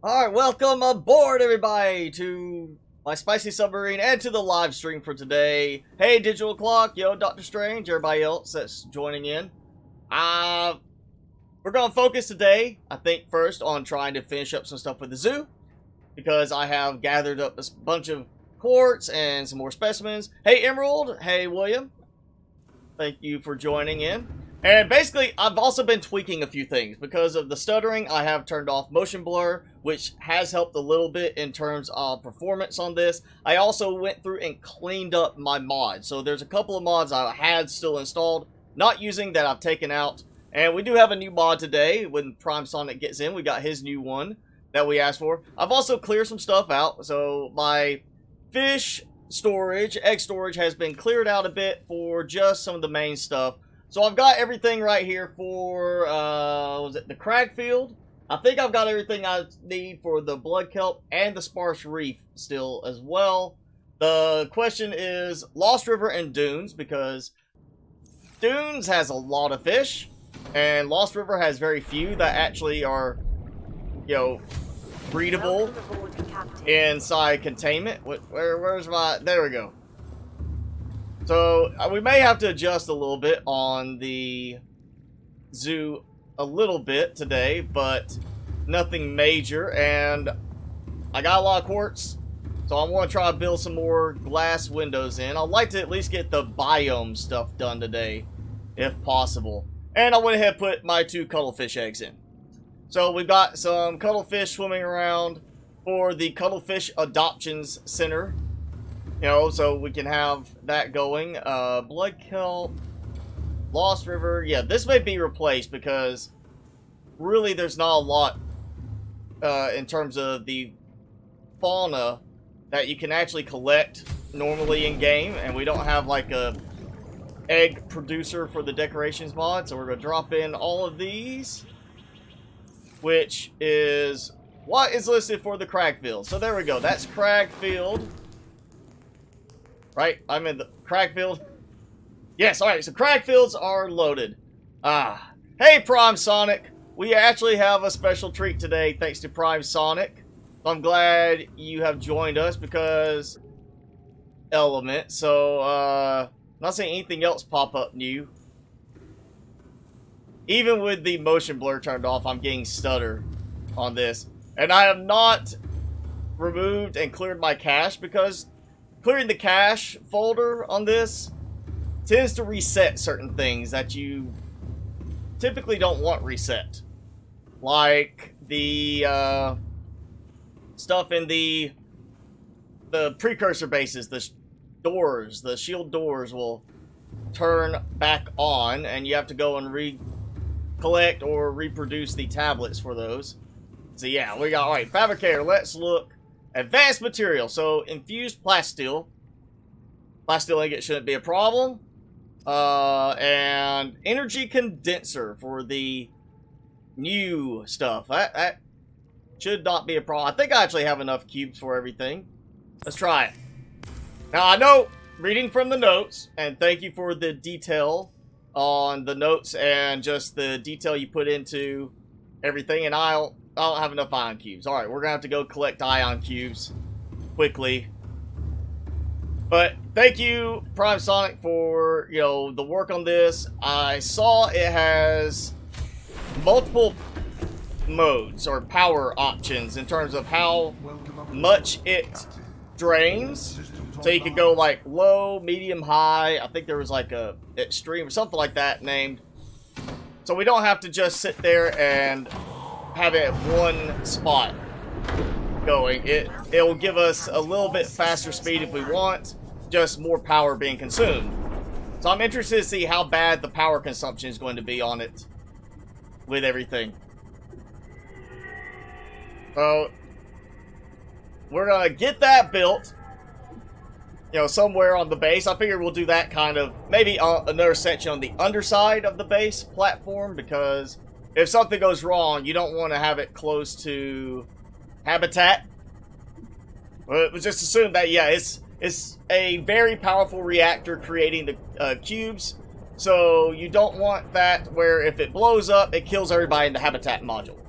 Alright, welcome aboard everybody to my spicy submarine and to the live stream for today. Hey Digital Clock, yo Dr. Strange, everybody else that's joining in. We're gonna focus today, I think, first on trying to finish up some stuff with the zoo. Because I have gathered up a bunch of quartz and some more specimens. Hey Emerald, hey William. Thank you for joining in. And basically, I've also been tweaking a few things. Because of the stuttering, I have turned off motion blur, which has helped a little bit in terms of performance on this. I also went through and cleaned up my mods. So there's a couple of mods I had still installed, not using, that I've taken out. And we do have a new mod today. When Prime Sonic gets in, we got his new one that we asked for. I've also cleared some stuff out. So my fish storage, egg storage, has been cleared out a bit for just some of the main stuff. So I've got everything right here for, was it the crag field? I think I've got everything I need for the blood kelp and the sparse reef still as well. The question is Lost River and Dunes, because Dunes has a lot of fish, and Lost River has very few that actually are, you know, breedable inside containment. Where's my, there we go. So, we may have to adjust a little bit on the zoo a little bit today, but nothing major. And I got a lot of quartz, so I want to try to build some more glass windows in. I'd like to at least get the biome stuff done today, if possible. And I went ahead and put my 2 cuttlefish eggs in. So, we've got some cuttlefish swimming around for the Cuttlefish Adoptions Center. You know, so we can have that going. Blood kelp, Lost River. Yeah, this may be replaced because really there's not a lot in terms of the fauna that you can actually collect normally in game, and we don't have like a egg producer for the decorations mod. So we're gonna drop in all of these, which is what is listed for the crag field. So there we go. That's crag field. Right, I'm in the crag field. Yes, alright, so crag fields are loaded. Hey Prime Sonic! We actually have a special treat today thanks to Prime Sonic. I'm glad you have joined us because element. So, not seeing anything else pop up new. Even with the motion blur turned off, I'm getting stutter on this. And I have not removed and cleared my cache because clearing the cache folder on this tends to reset certain things that you typically don't want reset. Like the stuff in the precursor bases, the doors, the shield doors will turn back on, and you have to go and recollect or reproduce the tablets for those. So yeah, we got, alright, fabricator, let's look. Advanced material, so infused plasteel. Plasteel ingot shouldn't be a problem. And energy condenser for the new stuff. That should not be a problem. I think I actually have enough cubes for everything. Let's try it. Now I know, reading from the notes, and thank you for the detail on the notes and just the detail you put into everything, and I don't have enough ion cubes. Alright, we're gonna have to go collect ion cubes quickly. But thank you, Prime Sonic, for, you know, the work on this. I saw it has multiple modes or power options in terms of how much it drains. So you could go like low, medium, high. I think there was like a extreme or something like that named. So we don't have to just sit there and have it at one spot going. It will give us a little bit faster speed if we want, just more power being consumed. So I'm interested to see how bad the power consumption is going to be on it with everything. So we're gonna get that built, you know, somewhere on the base. I figure we'll do that kind of maybe another section on the underside of the base platform, because if something goes wrong, you don't want to have it close to habitat. But just assume that, yeah, it's a very powerful reactor creating the cubes. So you don't want that where if it blows up, it kills everybody in the habitat module.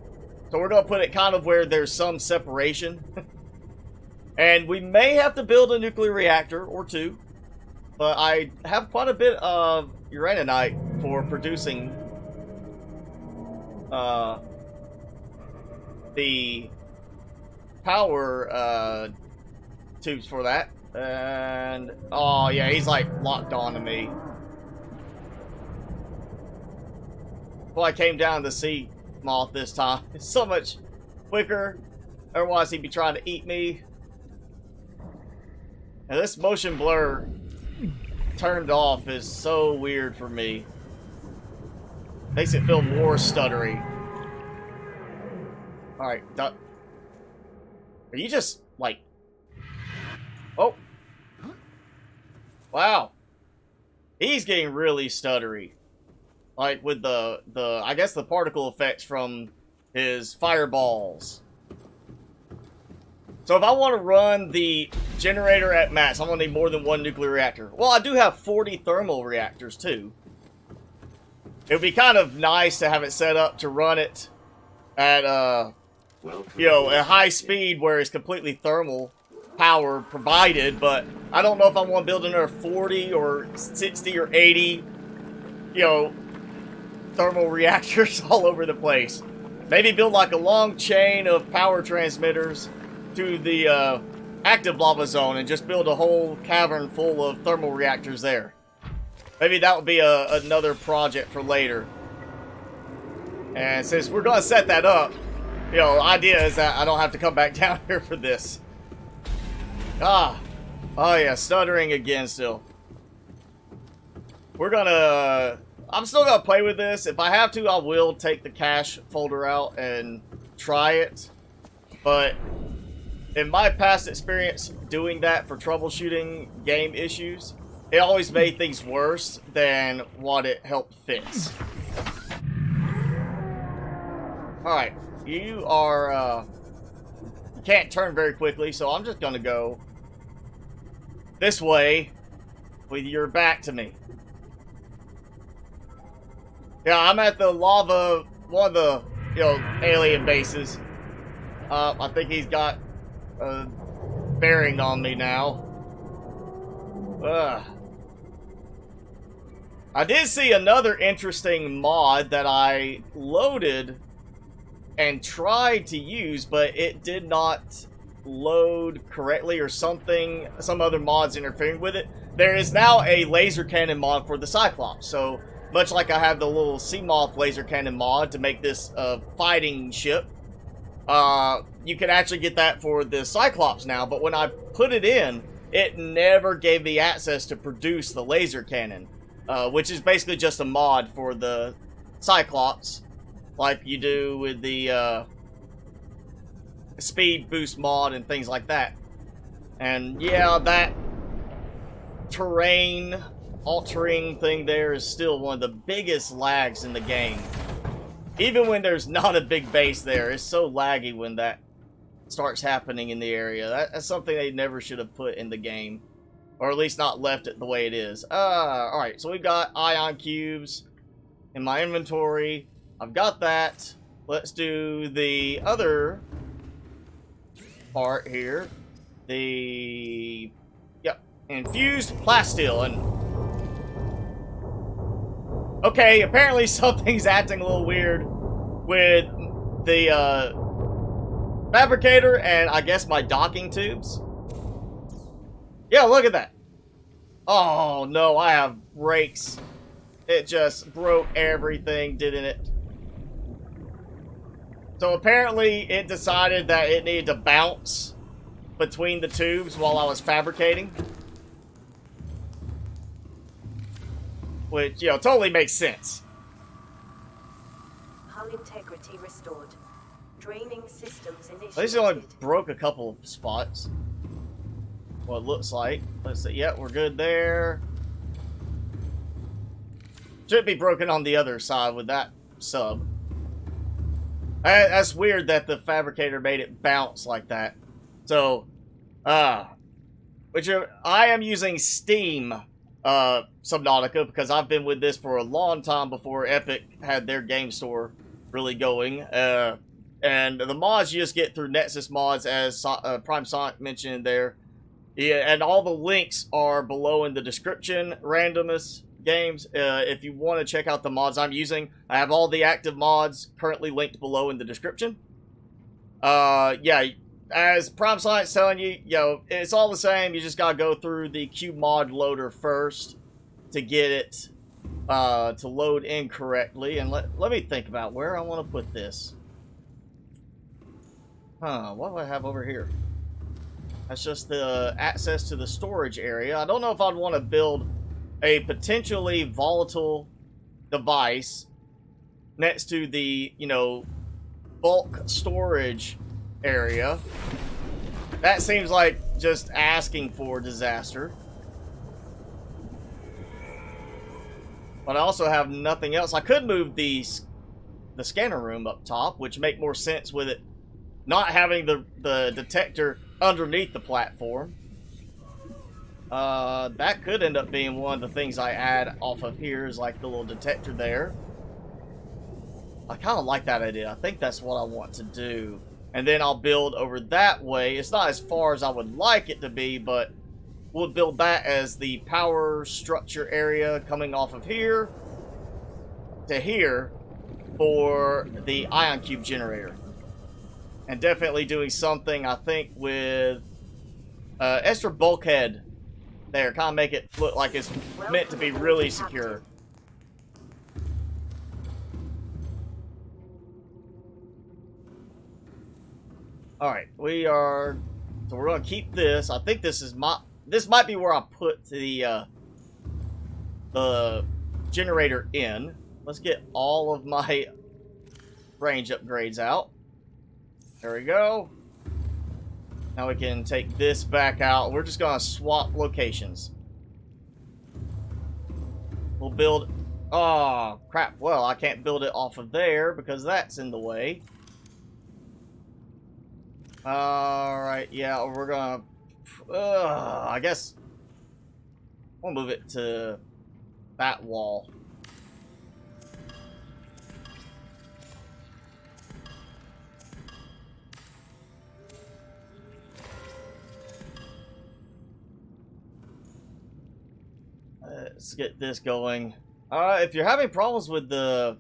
So we're going to put it kind of where there's some separation. And we may have to build a nuclear reactor or two. But I have quite a bit of uraninite for producing the power tubes for that. And oh yeah, he's like locked on to me. Well, I came down to see Moth this time. It's so much quicker. Otherwise he'd be trying to eat me. And this motion blur turned off is so weird for me. Makes it feel more stuttery. Alright, are you just, like... Oh! Wow! He's getting really stuttery. Like, with the I guess the particle effects from his fireballs. So if I want to run the generator at max, I'm going to need more than one nuclear reactor. Well, I do have 40 thermal reactors, too. It would be kind of nice to have it set up to run it at, you know, at high speed where it's completely thermal power provided, but I don't know if I want to build another 40 or 60 or 80, you know, thermal reactors all over the place. Maybe build like a long chain of power transmitters to the active lava zone and just build a whole cavern full of thermal reactors there. Maybe that would be another project for later. And since we're going to set that up, you know, the idea is that I don't have to come back down here for this. Oh yeah, stuttering again still. I'm still going to play with this. If I have to, I will take the cache folder out and try it. But in my past experience doing that for troubleshooting game issues, it always made things worse than what it helped fix. Alright, you are, you can't turn very quickly, so I'm just gonna go this way with your back to me. Yeah, I'm at the lava, one of the, you know, alien bases. I think he's got a bearing on me now. I did see another interesting mod that I loaded and tried to use, but it did not load correctly or something. Some other mods interfering with it. There is now a laser cannon mod for the Cyclops. So much like I have the little Seamoth laser cannon mod to make this fighting ship, you can actually get that for the Cyclops now. But when I put it in, it never gave me access to produce the laser cannon. Which is basically just a mod for the Cyclops, like you do with the speed boost mod and things like that. And yeah, that terrain altering thing there is still one of the biggest lags in the game. Even when there's not a big base there, it's so laggy when that starts happening in the area. That's something they never should have put in the game. Or at least not left it the way it is. Alright, so we've got ion cubes in my inventory. I've got that. Let's do the other part here. The... Yep. Infused plasteel. And okay, apparently something's acting a little weird with the fabricator and I guess my docking tubes. Yeah, look at that. Oh, no, I have brakes. It just broke everything, didn't it? So apparently it decided that it needed to bounce between the tubes while I was fabricating. Which, you know, totally makes sense. Hull integrity restored. Draining systems initiated. At least it only broke a couple of spots. What it looks like. Let's see. Yeah, we're good there. Should be broken on the other side with that sub. That's weird that the fabricator made it bounce like that. So, I am using Steam Subnautica because I've been with this for a long time before Epic had their game store really going. And the mods you just get through Nexus mods, as Prime Sonic mentioned there. Yeah, and all the links are below in the description. Randomness Games, if you want to check out the mods I'm using, I have all the active mods currently linked below in the description. Yeah, as Prime Sonic's telling you, it's all the same. You just gotta go through the QMod loader first to get it to load in correctly. And let me think about where I want to put this. What do I have over here? That's just the access to the storage area. I don't know if I'd want to build a potentially volatile device next to the, bulk storage area. That seems like just asking for disaster. But I also have nothing else. I could move the scanner room up top, which make more sense with it not having the detector underneath the platform. That could end up being one of the things I add off of here, is like the little detector there. I kind of like that idea. I think that's what I want to do. And then I'll build over that way. It's not as far as I would like it to be, but we'll build that as the power structure area coming off of here to here for the ion cube generator. And definitely doing something, I think, with extra bulkhead there. Kind of make it look like it's meant to be really secure. Alright, so we're going to keep this. I think this might be where I put the generator in. Let's get all of my range upgrades out. There we go. Now we can take this back out. We're just going to swap locations. We'll build... Oh, crap. Well, I can't build it off of there because that's in the way. Alright, yeah, we're going to... I guess... We'll move it to that wall. Let's get this going. If you're having problems with the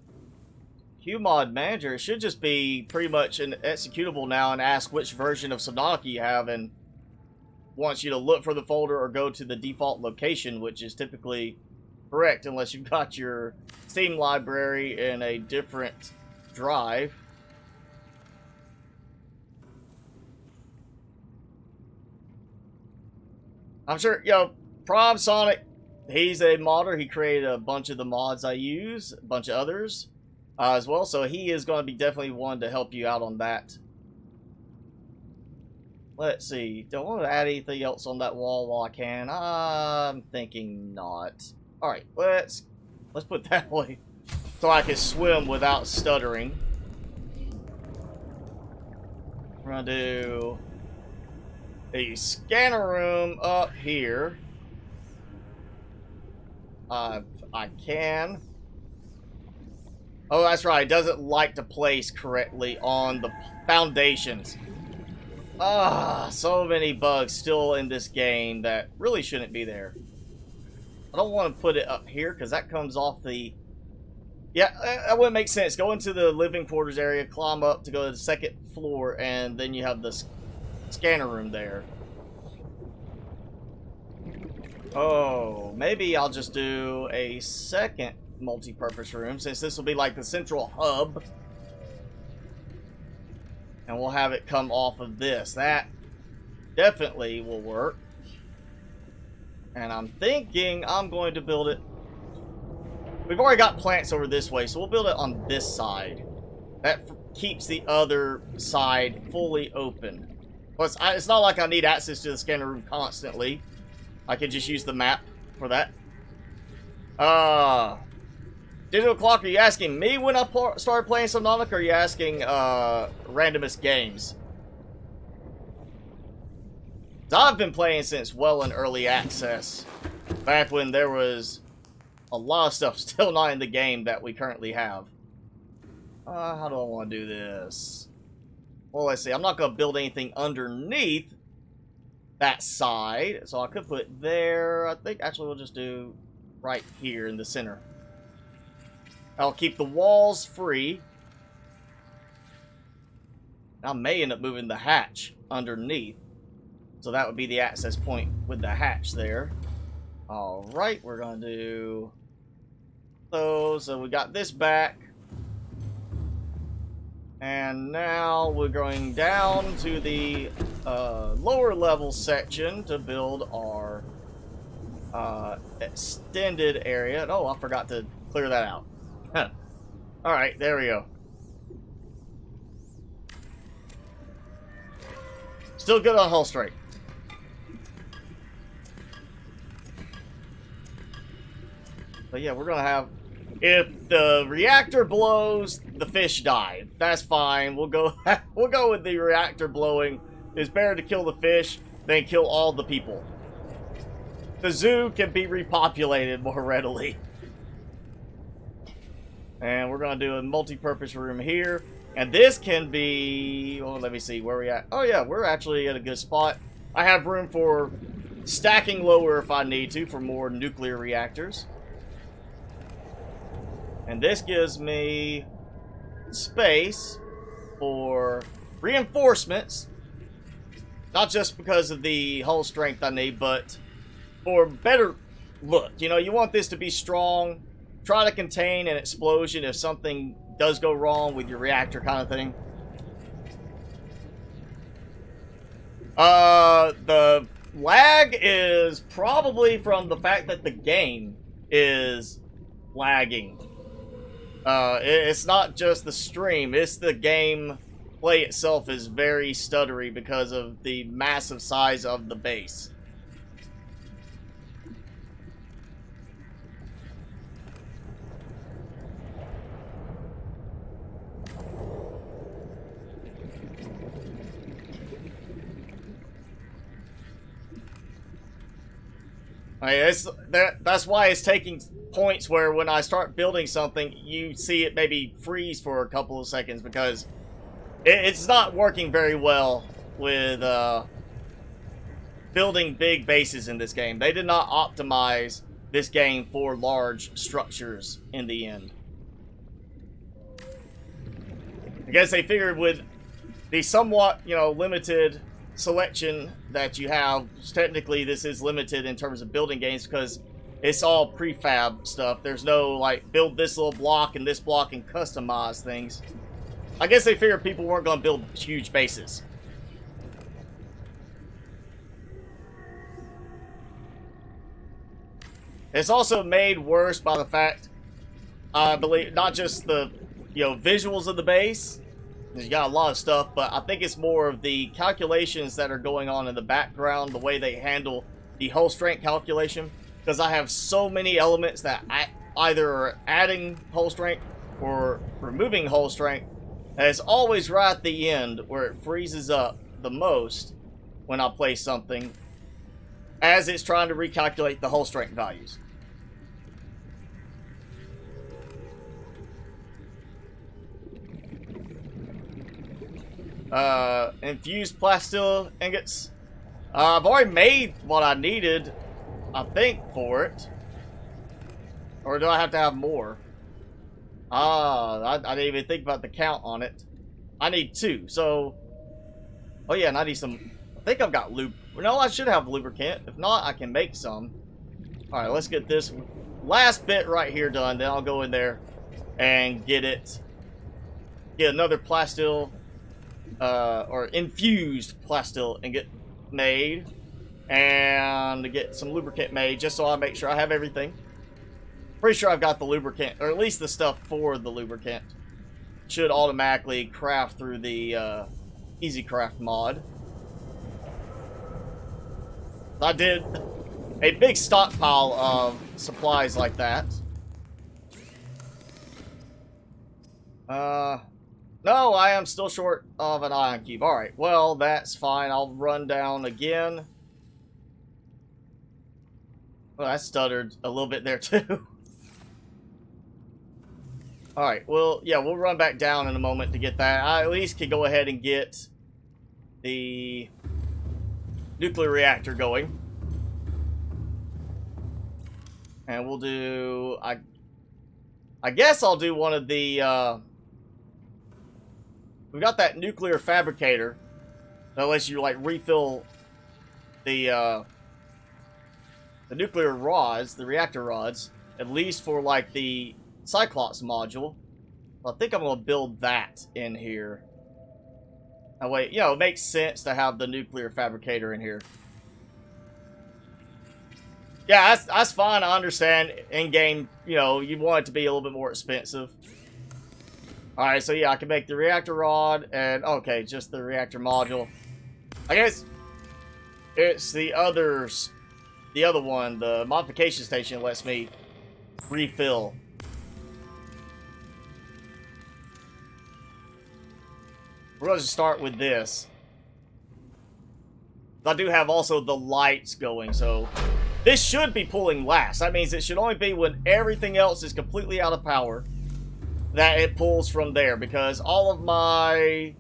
QMod manager, it should just be pretty much an executable now and ask which version of Subnautica you have and wants you to look for the folder or go to the default location, which is typically correct unless you've got your Steam library in a different drive. I'm sure, Prime Sonic, he's a modder. He created a bunch of the mods I use, a bunch of others as well. So he is going to be definitely one to help you out on that. Let's see. Do I want to add anything else on that wall while I can? I'm thinking not. All right, let's put that away so I can swim without stuttering. We're going to do a scanner room up here. I can. Oh, that's right. It doesn't like to place correctly on the foundations. So many bugs still in this game that really shouldn't be there. I don't want to put it up here because that comes off the... Yeah, that wouldn't make sense. Go into the living quarters area, climb up to go to the second floor, and then you have the scanner room there. Oh, maybe I'll just do a second multi-purpose room, since this will be like the central hub. And we'll have it come off of this. That definitely will work. And I'm thinking I'm going to build it... We've already got plants over this way, so we'll build it on this side. That keeps the other side fully open. Plus, it's not like I need access to the scanner room constantly. I can just use the map for that. Digital Clock, are you asking me when I started playing Subnautica, or are you asking Randomness Games? I've been playing since well in early access. Back when there was a lot of stuff still not in the game that we currently have. How do I want to do this? Well, let's see. I'm not going to build anything underneath that side. So I could put there. I think actually we'll just do right here in the center. I'll keep the walls free. I may end up moving the hatch underneath. So that would be the access point with the hatch there. Alright, we're going to do those. So we got this back. And now we're going down to the lower level section to build our extended area. Oh, I forgot to clear that out. Alright, there we go. Still good on hull strength. But yeah, we're gonna have... If the reactor blows, the fish die. That's fine. We'll go with the reactor blowing. It's better to kill the fish than kill all the people. The zoo can be repopulated more readily. And we're gonna do a multi-purpose room here. And this can be... Well, let me see where we at. Oh yeah, we're actually at a good spot. I have room for stacking lower if I need to for more nuclear reactors. And this gives me space for reinforcements. Not just because of the hull strength I need, but for better look. You know, you want this to be strong. Try to contain an explosion if something does go wrong with your reactor kind of thing. The lag is probably from the fact that the game is lagging. It's not just the stream, it's the game play itself is very stuttery because of the massive size of the base. That's why it's taking points where when I start building something, you see it maybe freeze for a couple of seconds because it's not working very well with building big bases in this game. They did not optimize this game for large structures in the end. I guess they figured with the somewhat, you know, limited selection that you have, technically this is limited in terms of building games because it's all prefab stuff. There's no like build this little block and this block and customize things. I guess they figured people weren't going to build huge bases. It's also made worse by the fact, I believe, not just the, you know, visuals of the base. You got a lot of stuff, but I think it's more of the calculations that are going on in the background, the way they handle the hull strength calculation. Because I have so many elements that either are adding hull strength or removing hull strength. And it's always right at the end where it freezes up the most when I play something as it's trying to recalculate the hull strength values. Infused plasteel ingots. I've already made what I needed, I think, for it. Or do I have to have more? I didn't even think about the count on it. I need 2, so... Oh yeah, and I need some... I think I've got lube... No, I should have lubricant. If not, I can make some. Alright, let's get this last bit right here done. Then I'll go in there and get it. Get another plasteel... or infused plasteel ingot made. And to get some lubricant made, just so I make sure I have everything. Pretty sure I've got the lubricant, or at least the stuff for the lubricant. Should automatically craft through the Easy Craft mod. I did a big stockpile of supplies like that. No, I am still short of an ion cube. Alright, well, that's fine. I'll run down again. Well, I stuttered a little bit there, too. Alright, well, yeah, we'll run back down in a moment to get that. I at least could go ahead and get the nuclear reactor going. And we'll do... I guess I'll do one of the... we got that nuclear fabricator that lets you, like, refill the nuclear rods, the reactor rods, at least for, like, the Cyclops module. I think I'm going to build that in here. That way, you know, it makes sense to have the nuclear fabricator in here. Yeah, that's fine. I understand in-game, you know, you want it to be a little bit more expensive. Alright, so yeah, I can make the reactor rod and, okay, just the reactor module. I guess it's the other one, the modification station lets me refill. We're going to start with this. I do have also the lights going, so this should be pulling last. That means it should only be when everything else is completely out of power that it pulls from there, because all of my...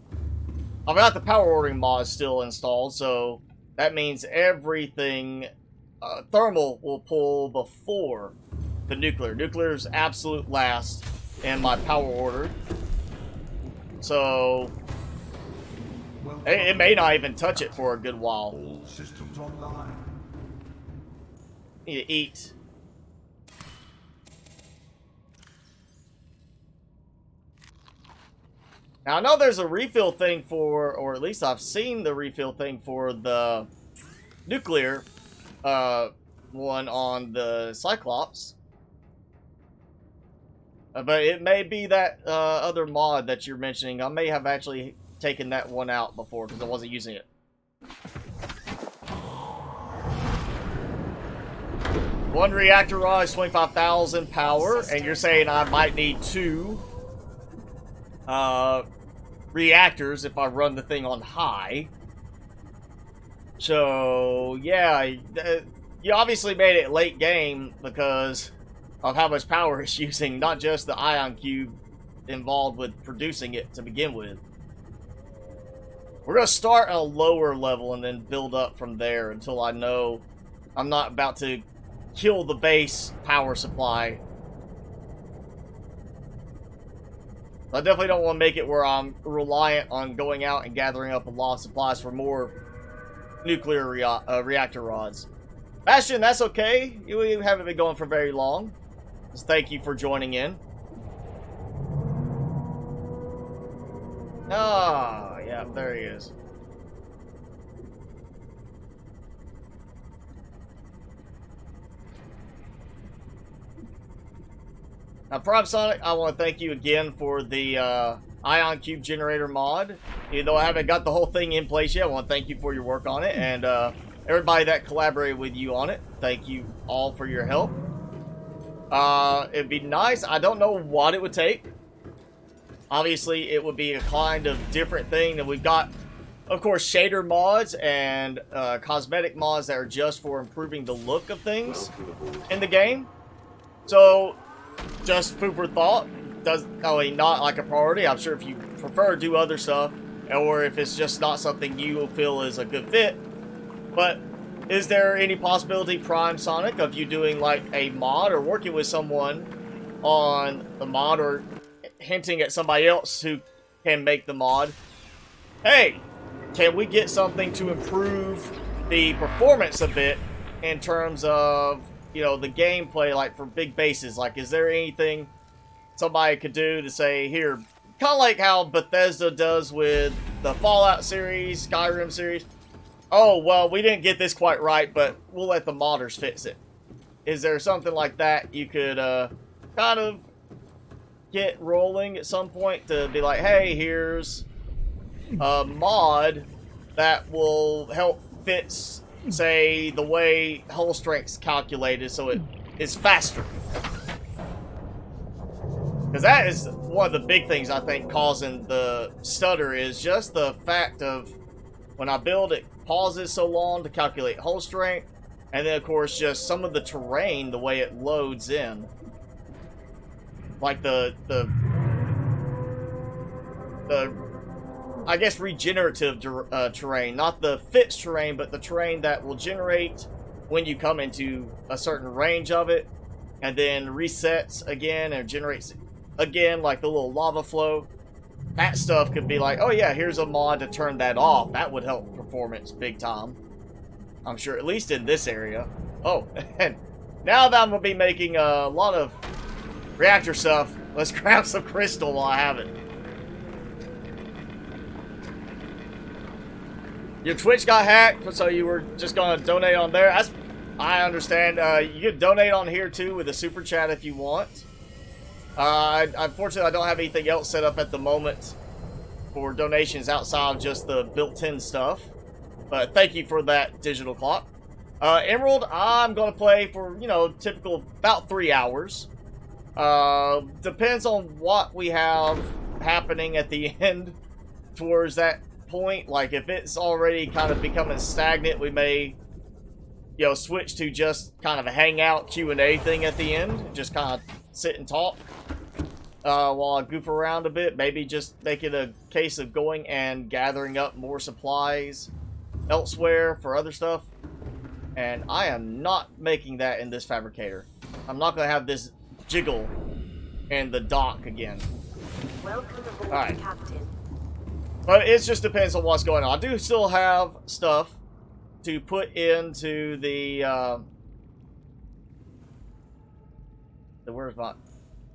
I've got the power ordering mod still installed, so that means everything... thermal will pull before the nuclear. Nuclear's absolute last in my power order. So... it may not even touch it for a good while. All systems online. Need to eat. Now, I know there's a refill thing for, or at least I've seen the refill thing for the nuclear one on the Cyclops. But it may be that other mod that you're mentioning. I may have actually taken that one out before because I wasn't using it. One reactor rod is 25,000 power, and you're saying I might need 2 reactors if I run the thing on high. So, yeah, you obviously made it late game because of how much power it's using, not just the ion cube involved with producing it to begin with. We're going to start at a lower level and then build up from there until I know I'm not about to kill the base power supply. I definitely don't want to make it where I'm reliant on going out and gathering up a lot of supplies for more nuclear reactor rods. Bastion, that's okay. You haven't been going for very long. Just thank you for joining in. Ah, yeah, there he is. Now, Prime Sonic, I want to thank you again for the Ion Cube Generator mod. Even though I haven't got the whole thing in place yet, I want to thank you for your work on it. And everybody that collaborated with you on it, thank you all for your help. It'd be nice. I don't know what it would take. Obviously, it would be a kind of different thing that we've got. Of course, shader mods and cosmetic mods that are just for improving the look of things in the game. So, just food for thought. Not like a priority. I'm sure if you prefer, do other stuff, or if it's just not something you feel is a good fit. But is there any possibility, Prime Sonic, of you doing like a mod or working with someone on the mod, or hinting at somebody else who can make the mod? Hey, can we get something to improve the performance a bit in terms of, you know, the gameplay, like for big bases? Like, is there anything somebody could do to say, here, kind of like how Bethesda does with the Fallout series, Skyrim series? Oh, well, we didn't get this quite right, but we'll let the modders fix it. Is there something like that you could kind of get rolling at some point to be like, hey, here's a mod that will help fix, say, the way hull strength's calculated so it is faster? Because that is one of the big things I think causing the stutter, is just the fact of when I build it pauses so long to calculate hull strength, and then of course just some of the terrain, the way it loads in. Like the I guess, regenerative terrain. Not the fixed terrain, but the terrain that will generate when you come into a certain range of it, and then resets again and generates again, like the little lava flow. That stuff could be like, oh yeah, here's a mod to turn that off. That would help performance big time. I'm sure, at least in this area. Oh, and now that I'm going to be making a lot of reactor stuff, let's grab some crystal while I have it. Your Twitch got hacked, so you were just going to donate on there. I understand. You can donate on here too with a super chat if you want. Unfortunately, I don't have anything else set up at the moment for donations outside of just the built-in stuff. But thank you for that digital clock. Emerald, I'm going to play for, you know, typical about 3 hours. Depends on what we have happening at the end towards that point. Like, if it's already kind of becoming stagnant, we may, you know, switch to just kind of a hangout Q&A thing at the end. Just kind of sit and talk while I goof around a bit. Maybe just make it a case of going and gathering up more supplies elsewhere for other stuff. And I am not making that in this fabricator. I'm not going to have this jiggle in the dock again. Welcome aboard, Alright. Captain. But it just depends on what's going on. I do still have stuff to put into the where's my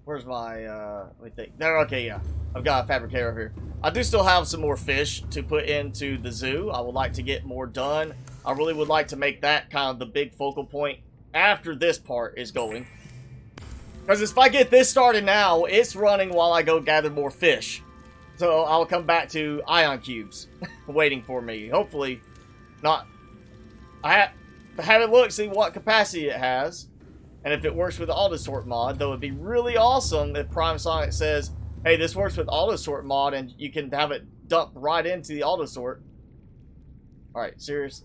let me think. There, okay, yeah. I've got a fabricator over here. I do still have some more fish to put into the zoo. I would like to get more done. I really would like to make that kind of the big focal point after this part is going. Because if I get this started now, it's running while I go gather more fish. So I'll come back to ion cubes waiting for me. Hopefully not. I haven't looked, see what capacity it has. And if it works with the auto-sort mod, though it'd be really awesome if Prime Sonic says, hey, this works with auto-sort mod, and you can have it dump right into the auto-sort. Alright, serious.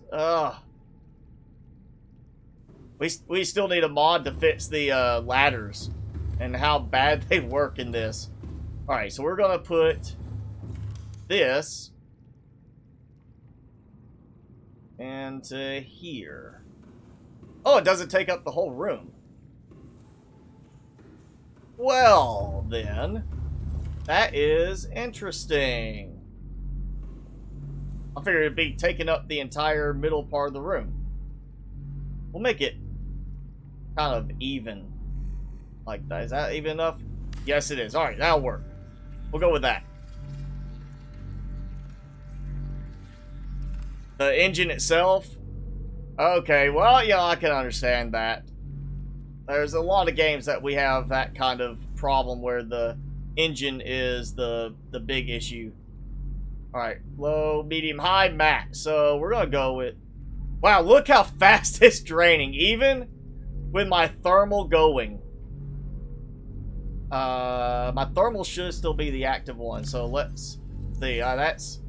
We still need a mod to fix the ladders and how bad they work in this. Alright, so we're going to put this into here. Oh, it doesn't take up the whole room. Well, then, that is interesting. I figured it'd be taking up the entire middle part of the room. We'll make it kind of even like that. Is that even enough? Yes, it is. Alright, that'll work. We'll go with that. The engine itself? Okay, well, yeah, I can understand that. There's a lot of games that we have that kind of problem where the engine is the big issue. Alright, low, medium, high, max. So we're going to go with... Wow, look how fast it's draining, even with my thermal going. My thermal should still be the active one, so let's see. That's...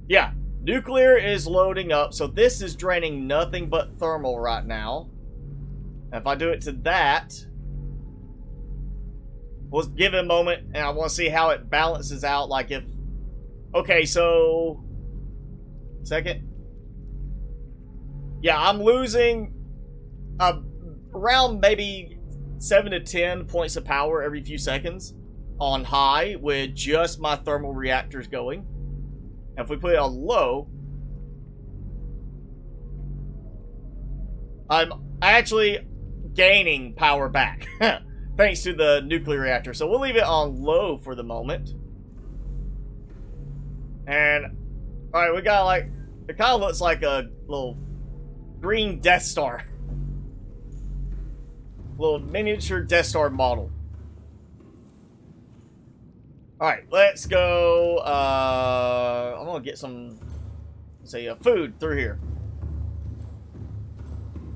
Yeah, nuclear is loading up, so this is draining nothing but thermal right now. If I do it to that, we'll give it a moment, and I want to see how it balances out. Like if, okay, so second, yeah, I'm losing around maybe 7 to 10 points of power every few seconds on high with just my thermal reactors going. If we put it on low, I'm actually gaining power back thanks to the nuclear reactor. So we'll leave it on low for the moment. And alright, we got like, it kind of looks like a little green Death Star. Little miniature Death Star model. Alright, let's go. I'm gonna get some, say, food through here.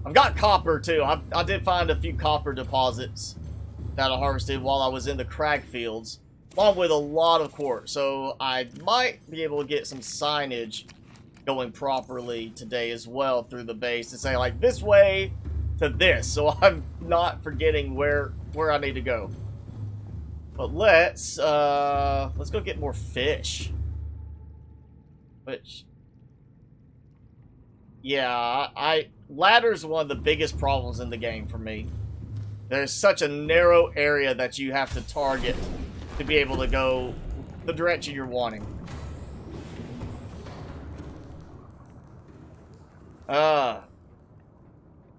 I've got copper too. I did find a few copper deposits that I harvested while I was in the crag fields, along with a lot of quartz. So I might be able to get some signage going properly today as well through the base to say like this way to this, so I'm not forgetting where I need to go. But let's go get more fish. Which, yeah, ladder's one of the biggest problems in the game for me. There's such a narrow area that you have to target to be able to go the direction you're wanting. The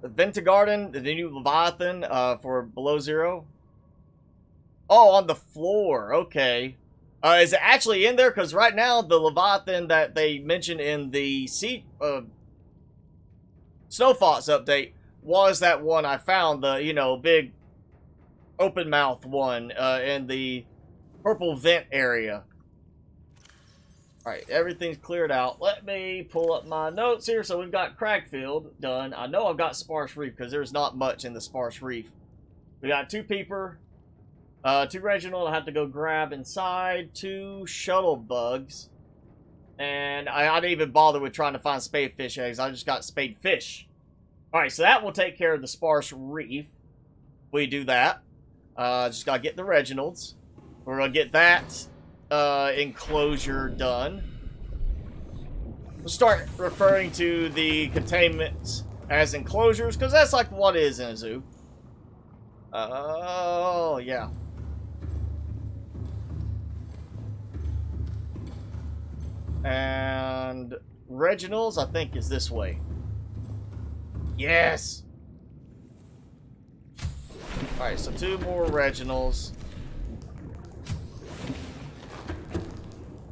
Ventigarden, the new Leviathan for below zero. Oh, on the floor. Okay. Is it actually in there? Because right now, the Leviathan that they mentioned in the Snow Fox update was that one I found, the, you know, big open mouth one in the purple vent area. Alright, everything's cleared out. Let me pull up my notes here. So we've got Cragfield done. I know I've got Sparse Reef because there's not much in the Sparse Reef. We got 2 Peeper, 2 Reginald I have to go grab inside, 2 Shuttle Bugs, and I didn't even bother with trying to find spadefish eggs. I just got spadefish. Alright, so that will take care of the Sparse Reef. We do that. Just gotta get the Reginalds. We're gonna get that enclosure done. We'll start referring to the containments as enclosures, because that's like what is in a zoo. Oh, yeah. And Reginald's, I think, is this way. Yes! Alright, so 2 more Reginald's.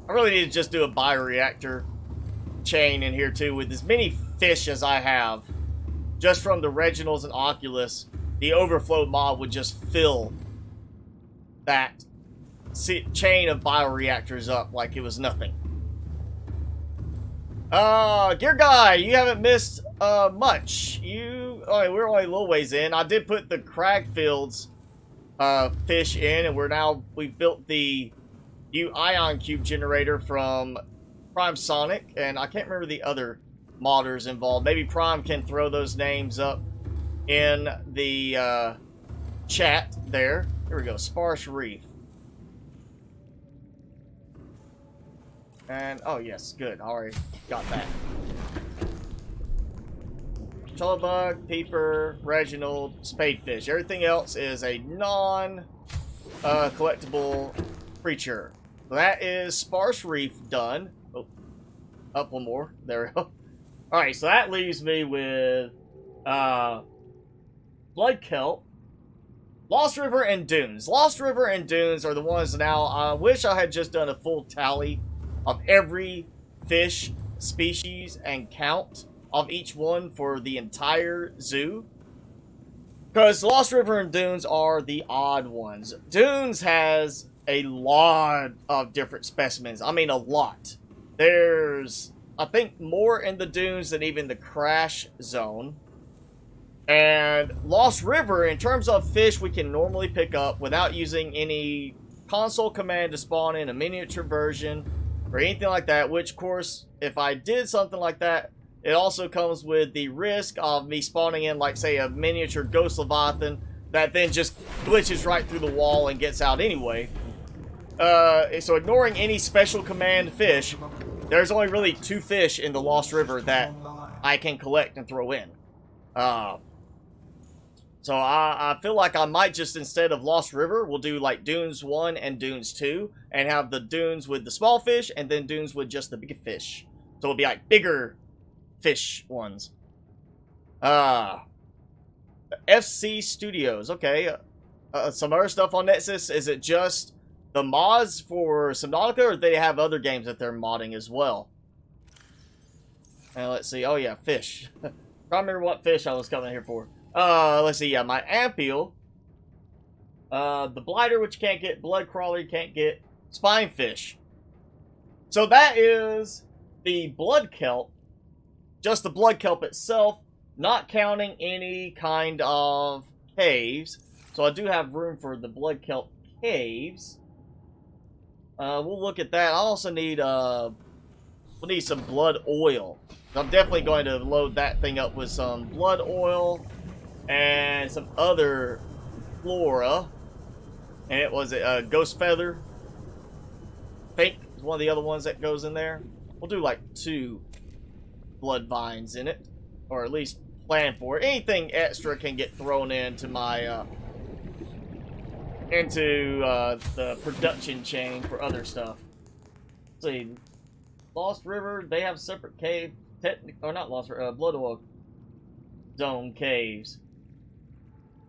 I really need to just do a bioreactor chain in here, too, with as many fish as I have. Just from the Reginald's and Oculus, the overflow mod would just fill that chain of bioreactors up like it was nothing. Gear Guy, you haven't missed much. We're only a little ways in. I did put the Cragfield's fish in, and we've built the new ion cube generator from Prime Sonic, and I can't remember the other modders involved. Maybe Prime can throw those names up in the chat there. Here we go, Sparse Reef. And, oh yes, good, already got that. Chullabug, Peeper, Reginald, Spadefish. Everything else is a non-collectible creature. So that is Sparse Reef done. Oh, up one more. There we go. Alright, so that leaves me with Blood Kelp, Lost River, and Dunes. Lost River and Dunes are the ones now. I wish I had just done a full tally of every fish species and count of each one for the entire zoo. Because Lost River and Dunes are the odd ones. Dunes has a lot of different specimens. I mean, a lot. There's, I think, more in the Dunes than even the Crash Zone. And Lost River, in terms of fish we can normally pick up without using any console command to spawn in a miniature version or anything like that, which, of course, if I did something like that, it also comes with the risk of me spawning in, like, say, a miniature Ghost Leviathan that then just glitches right through the wall and gets out anyway. So ignoring any special command fish, there's only really 2 fish in the Lost River that I can collect and throw in. So I feel like I might just, instead of Lost River, we'll do like Dunes 1 and Dunes 2, and have the Dunes with the small fish, and then Dunes with just the big fish. So it'll be like bigger fish ones. FC Studios, okay. Some other stuff on Nexus. Is it just the mods for Subnautica, or do they have other games that they're modding as well? And let's see. Oh yeah, fish. I don't remember what fish I was coming here for. Let's see, yeah, my Ampiel, the Blighter, which you can't get, Blood Crawler, you can't get, Spinefish. So that is the Blood Kelp, just the Blood Kelp itself, not counting any kind of caves. So I do have room for the Blood Kelp caves. We'll look at that. I also need, we'll need some blood oil. I'm definitely going to load that thing up with some blood oil and some other flora. And it was a ghost feather, I think, is one of the other ones that goes in there. We'll do like 2 blood vines in it, or at least plan for it. Anything extra can get thrown into my the production chain for other stuff. Let's see, Lost River, they have separate cave, or not Lost River, Blood Oil Zone caves.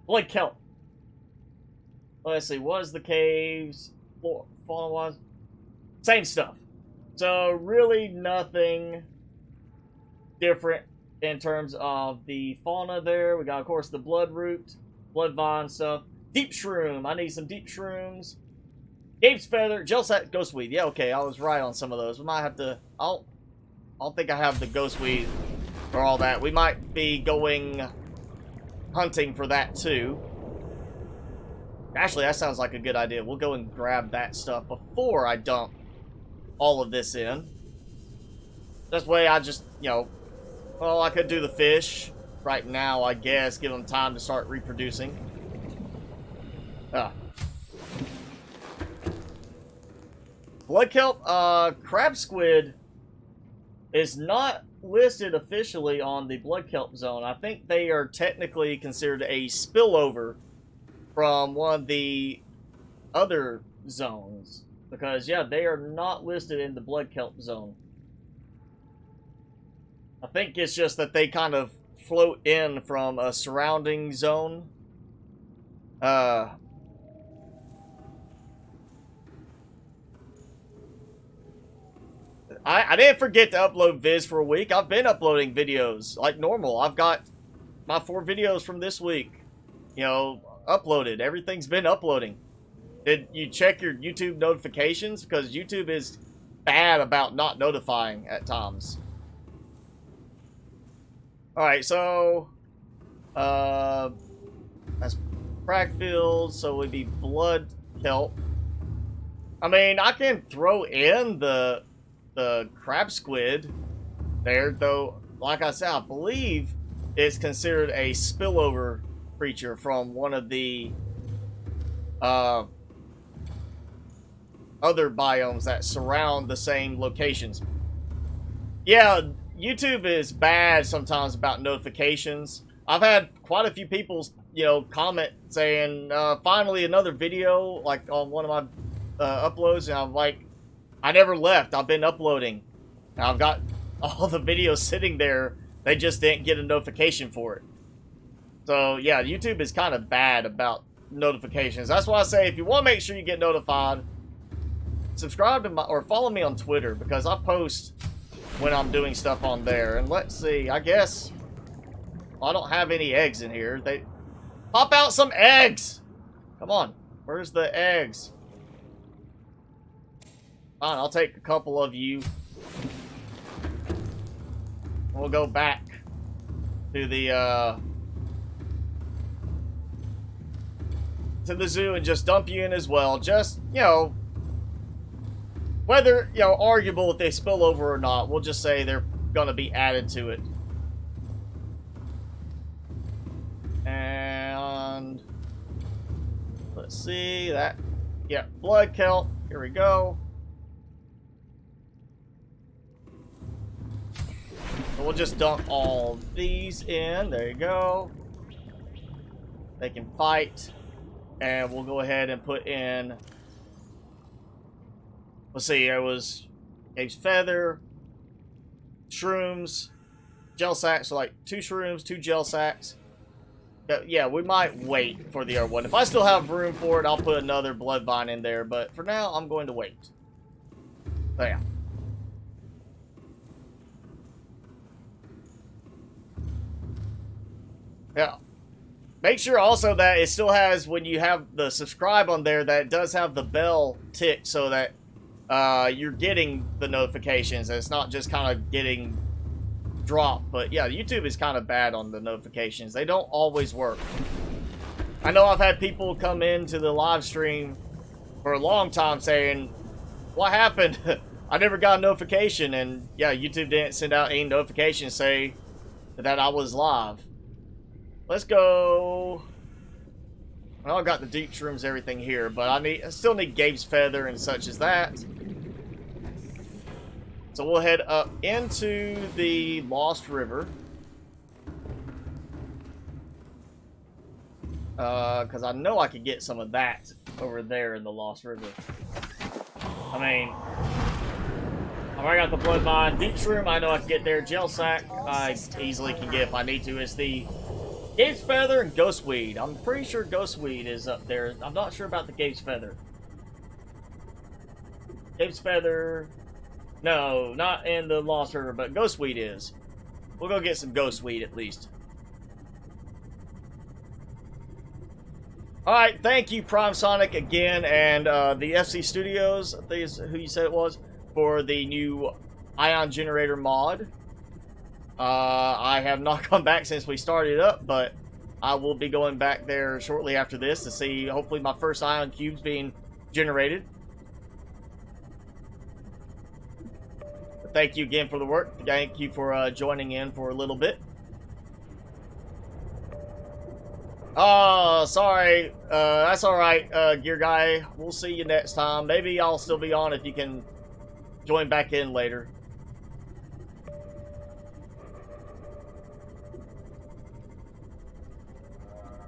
Blood Kelp. Let's see, what is the caves? Fauna wise, same stuff. So really nothing different in terms of the fauna there. We got, of course, the blood root, blood vine stuff. Deep shroom. I need some deep shrooms. Gabe's feather, gel sac, ghostweed. Yeah, okay, I was right on some of those. We might have to. I don't think I have the ghostweed or all that. We might be going hunting for that too. Actually, that sounds like a good idea. We'll go and grab that stuff before I dump all of this in. This way I just, you know, well, I could do the fish right now, I guess. Give them time to start reproducing. Blood kelp, crab squid is not listed officially on the blood kelp zone. I think they are technically considered a spillover from one of the other zones. Because, yeah, they are not listed in the blood kelp zone. I think it's just that they kind of float in from a surrounding zone. I didn't forget to upload vids for a week. I've been uploading videos like normal. I've got my 4 videos from this week, you know, uploaded. Everything's been uploading. Did you check your YouTube notifications? Because YouTube is bad about not notifying at times. Alright, so that's frag field, so it would be blood kelp. I mean, I can throw in the crab squid there, though, like I said, I believe it's considered a spillover creature from one of the other biomes that surround the same locations. Yeah, YouTube is bad sometimes about notifications. I've had quite a few people, you know, comment saying, finally another video, like, on one of my uploads, and I'm like, I never left. I've been uploading. I've got all the videos sitting there. They just didn't get a notification for it. So, yeah, YouTube is kind of bad about notifications. That's why I say, if you want to make sure you get notified, subscribe to my, or follow me on Twitter, because I post when I'm doing stuff on there. And let's see, I guess I don't have any eggs in here. They pop out some eggs. Come on, where's the eggs? Fine, I'll take a couple of you. We'll go back to the zoo and just dump you in as well. Just, you know, whether, you know, arguable if they spill over or not, we'll just say they're gonna be added to it. And let's see that. Yeah, blood kelp. Here we go. So we'll just dump all these in. There you go. They can fight. And we'll go ahead and put in... Let's see, it was Gabe's feather, shrooms, gel sacks. So like 2 shrooms, 2 gel sacks. But yeah, we might wait for the other one. If I still have room for it, I'll put another blood vine in there. But for now, I'm going to wait. So yeah. Yeah. Make sure also that it still has, when you have the subscribe on there, that it does have the bell tick so that you're getting the notifications. And it's not just kind of getting dropped. But yeah, YouTube is kind of bad on the notifications. They don't always work. I know I've had people come into the live stream for a long time saying, what happened? I never got a notification. And yeah, YouTube didn't send out any notification say that I was live. Let's go. Well, I got the deep shrooms, everything here, but I still need Gabe's feather and such as that. So we'll head up into the Lost River. Because I know I could get some of that over there in the Lost River. I mean, I've already got the blood mine. Deep shroom, I know I can get there. Gel sack, I easily can get if I need to. It's the Gabe's feather and ghostweed. I'm pretty sure ghostweed is up there. I'm not sure about the Gabe's feather. Gabe's feather, no, not in the Lost River, but ghostweed is. We'll go get some ghostweed at least. Alright, thank you, Prime Sonic, again, and the FC Studios, I think is who you said it was, for the new Ion Generator mod. I have not come back since we started up, but I will be going back there shortly after this to see, hopefully, my first Ion Cubes being generated. But thank you again for the work. Thank you for joining in for a little bit. Oh, sorry. That's alright, Gear Guy. We'll see you next time. Maybe I'll still be on if you can join back in later.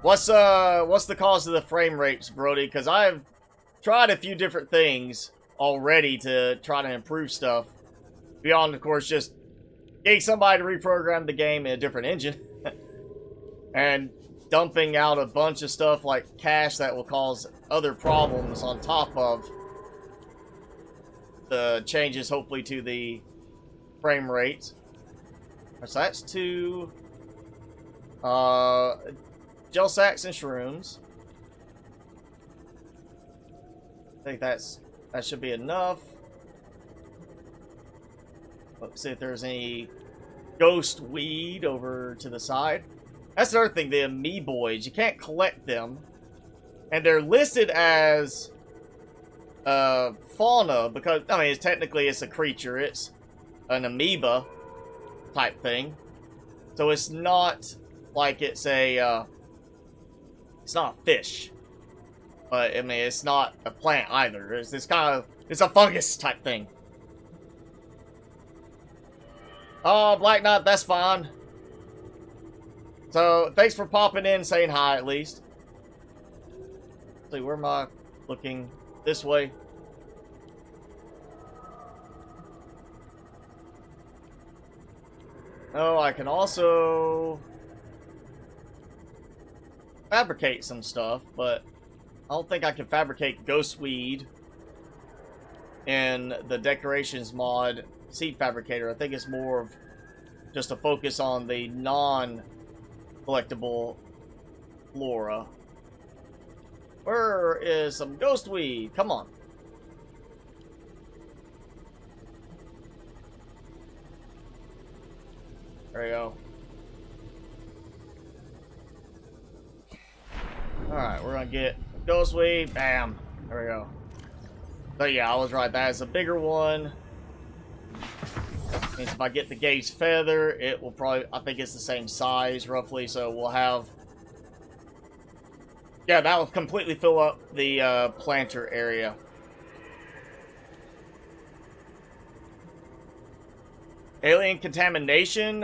What's the cause of the frame rates, Brody? Because I've tried a few different things already to try to improve stuff. Beyond, of course, just getting somebody to reprogram the game in a different engine. And dumping out a bunch of stuff like cache that will cause other problems on top of the changes, hopefully, to the frame rate. So that's two gel sacks and shrooms. I think that should be enough. Let's see if there's any ghost weed over to the side. That's another thing, the amoeboids. You can't collect them. And they're listed as fauna because, I mean, technically it's a creature. It's an amoeba type thing. So it's not like it's a, it's not a fish. But, I mean, it's not a plant either. It's kind of, it's a fungus type thing. Oh, Black Knight, that's fine. So, thanks for popping in and saying hi, at least. Let's see, where am I looking? This way. Oh, I can also fabricate some stuff, but I don't think I can fabricate ghostweed in the decorations mod seed fabricator. I think it's more of just a focus on the non-collectible flora. Where is some ghostweed? Come on. There we go. Alright, we're gonna get ghostweed. Bam. There we go. But yeah, I was right. That is a bigger one. Means if I get the gaze feather, it will probably, I think it's the same size roughly, so we'll have, yeah, that will completely fill up the planter area. Alien contamination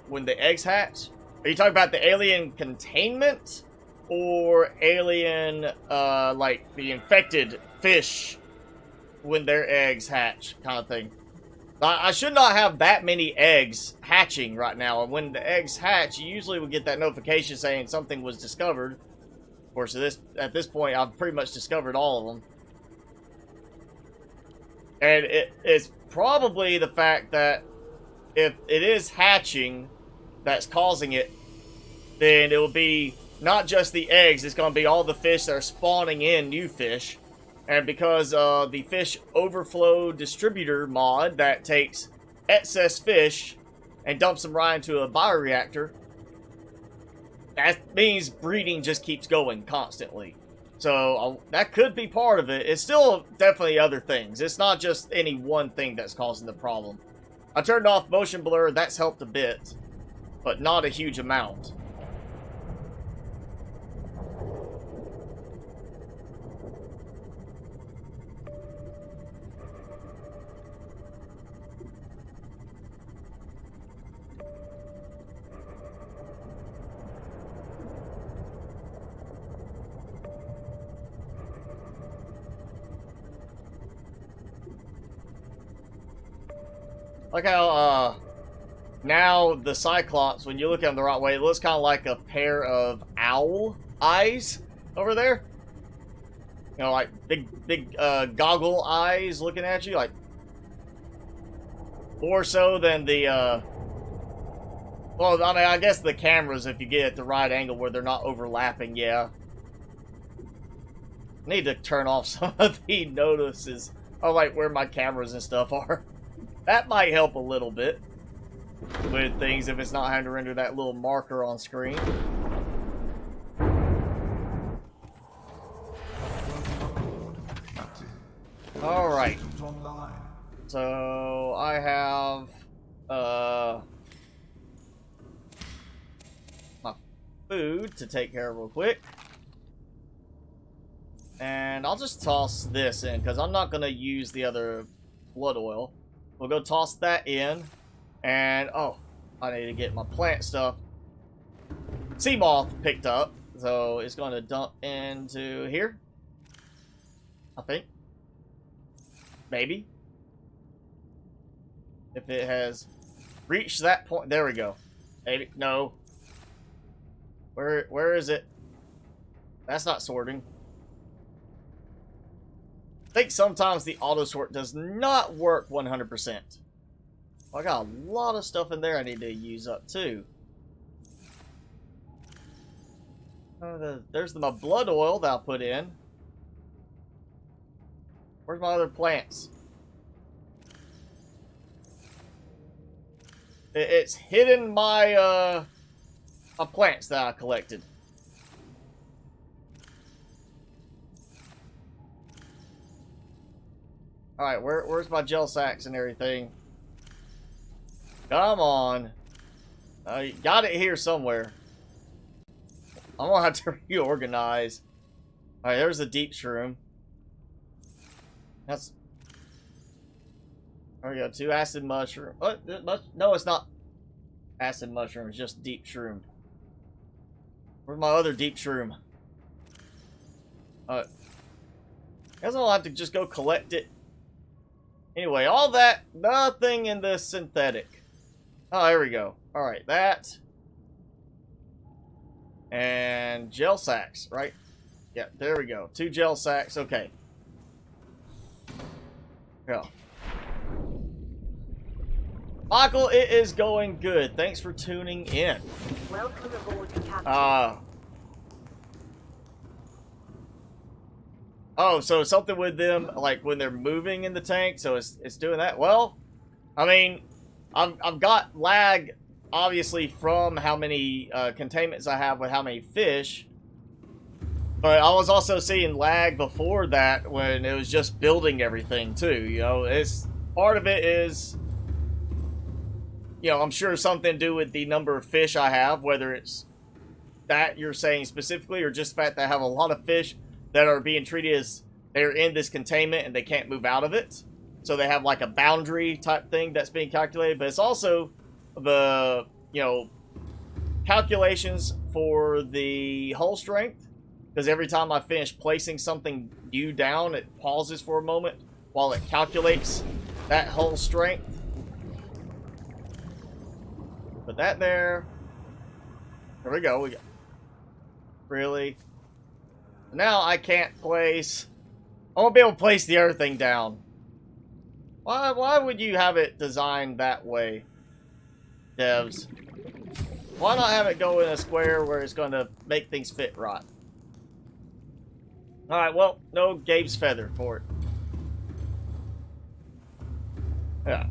when the eggs hatch. Are you talking about the alien containment or alien like the infected fish when their eggs hatch kind of thing? I should not have that many eggs hatching right now, and when the eggs hatch, you usually will get that notification saying something was discovered. Of course, at this point, I've pretty much discovered all of them. And it's probably the fact that if it is hatching that's causing it, then it will be not just the eggs, it's going to be all the fish that are spawning in new fish. And because the fish overflow distributor mod that takes excess fish and dumps them right into a bioreactor, that means breeding just keeps going constantly. So that could be part of it. It's still definitely other things. It's not just any one thing that's causing the problem. I turned off motion blur. That's helped a bit, but not a huge amount. Like how, now the Cyclops, when you look at them the right way, it looks kind of like a pair of owl eyes over there. You know, like big goggle eyes looking at you, like more so than the, well, I mean, I guess the cameras, if you get at the right angle where they're not overlapping, yeah. Need to turn off some of the notices of, like, where my cameras and stuff are. That might help a little bit with things if it's not having to render that little marker on screen. Alright. So, I have, my food to take care of real quick. And I'll just toss this in, because I'm not going to use the other blood oil. We'll go toss that in. And, oh, I need to get my plant stuff. Sea moth picked up. So, it's going to dump into here. I think. Maybe. If it has reached that point. There we go. Maybe. No. Where is it? That's not sorting. I think sometimes the auto sort does not work 100%. I got a lot of stuff in there I need to use up too. There's my blood oil that I'll put in. Where's my other plants? It's hidden my my plants that I collected. Alright, where's my gel sacks and everything? Come on. You got it here somewhere. I'm gonna have to reorganize. Alright, there's the deep shroom. That's... There we go, 2 acid mushroom. Oh, no, it's not acid mushroom, it's just deep shroom. Where's my other deep shroom? I guess I'll have to just go collect it. Anyway, all that, nothing in this synthetic. Oh, there we go. Alright, that. And gel sacks, right? Yeah, there we go. 2 gel sacks, okay. Yeah. Michael, it is going good. Thanks for tuning in. Welcome aboard, Captain. Oh, so something with them, like when they're moving in the tank, so it's doing that. Well, I mean, I've got lag, obviously, from how many containments I have with how many fish. But I was also seeing lag before that when it was just building everything too. You know, it's part of it is, you know, I'm sure something to do with the number of fish I have, whether it's that you're saying specifically or just the fact that I have a lot of fish that are being treated as they're in this containment and they can't move out of it. So they have like a boundary type thing that's being calculated. But it's also the, you know, calculations for the hull strength. Because every time I finish placing something new down, it pauses for a moment while it calculates that hull strength. Put that there. There we go. We got... Really? Now I can't place... I won't be able to place the other thing down. Why would you have it designed that way, devs? Why not have it go in a square where it's going to make things fit right? Alright, well, no Gabe's feather for it. Yeah.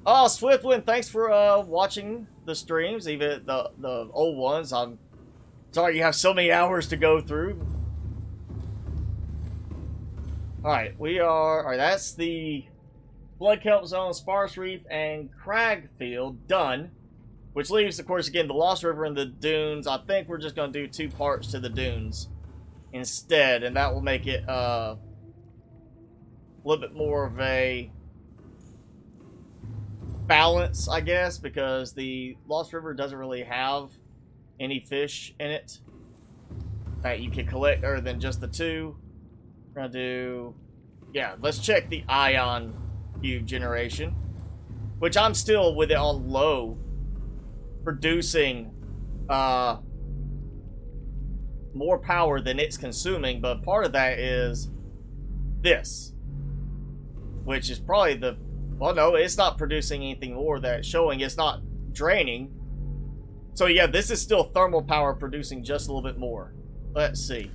Oh, Swiftwind, thanks for watching the streams, even the old ones. I'm sorry you have so many hours to go through. Alright, we are... Alright, that's the Blood Kelp Zone, Sparse Reef, and Crag Field done. Which leaves, of course, again, the Lost River and the Dunes. I think we're just going to do 2 parts to the Dunes instead. And that will make it a little bit more of a balance, I guess. Because the Lost River doesn't really have any fish in it that you can collect other than just the 2. We're going to do yeah, let's check the ion cube generation, which I'm still with it on low, producing more power than it's consuming, but part of that is this, which is probably the, well, no, it's not producing anything more that's showing, it's not draining. So yeah, this is still thermal power producing just a little bit more. Let's see.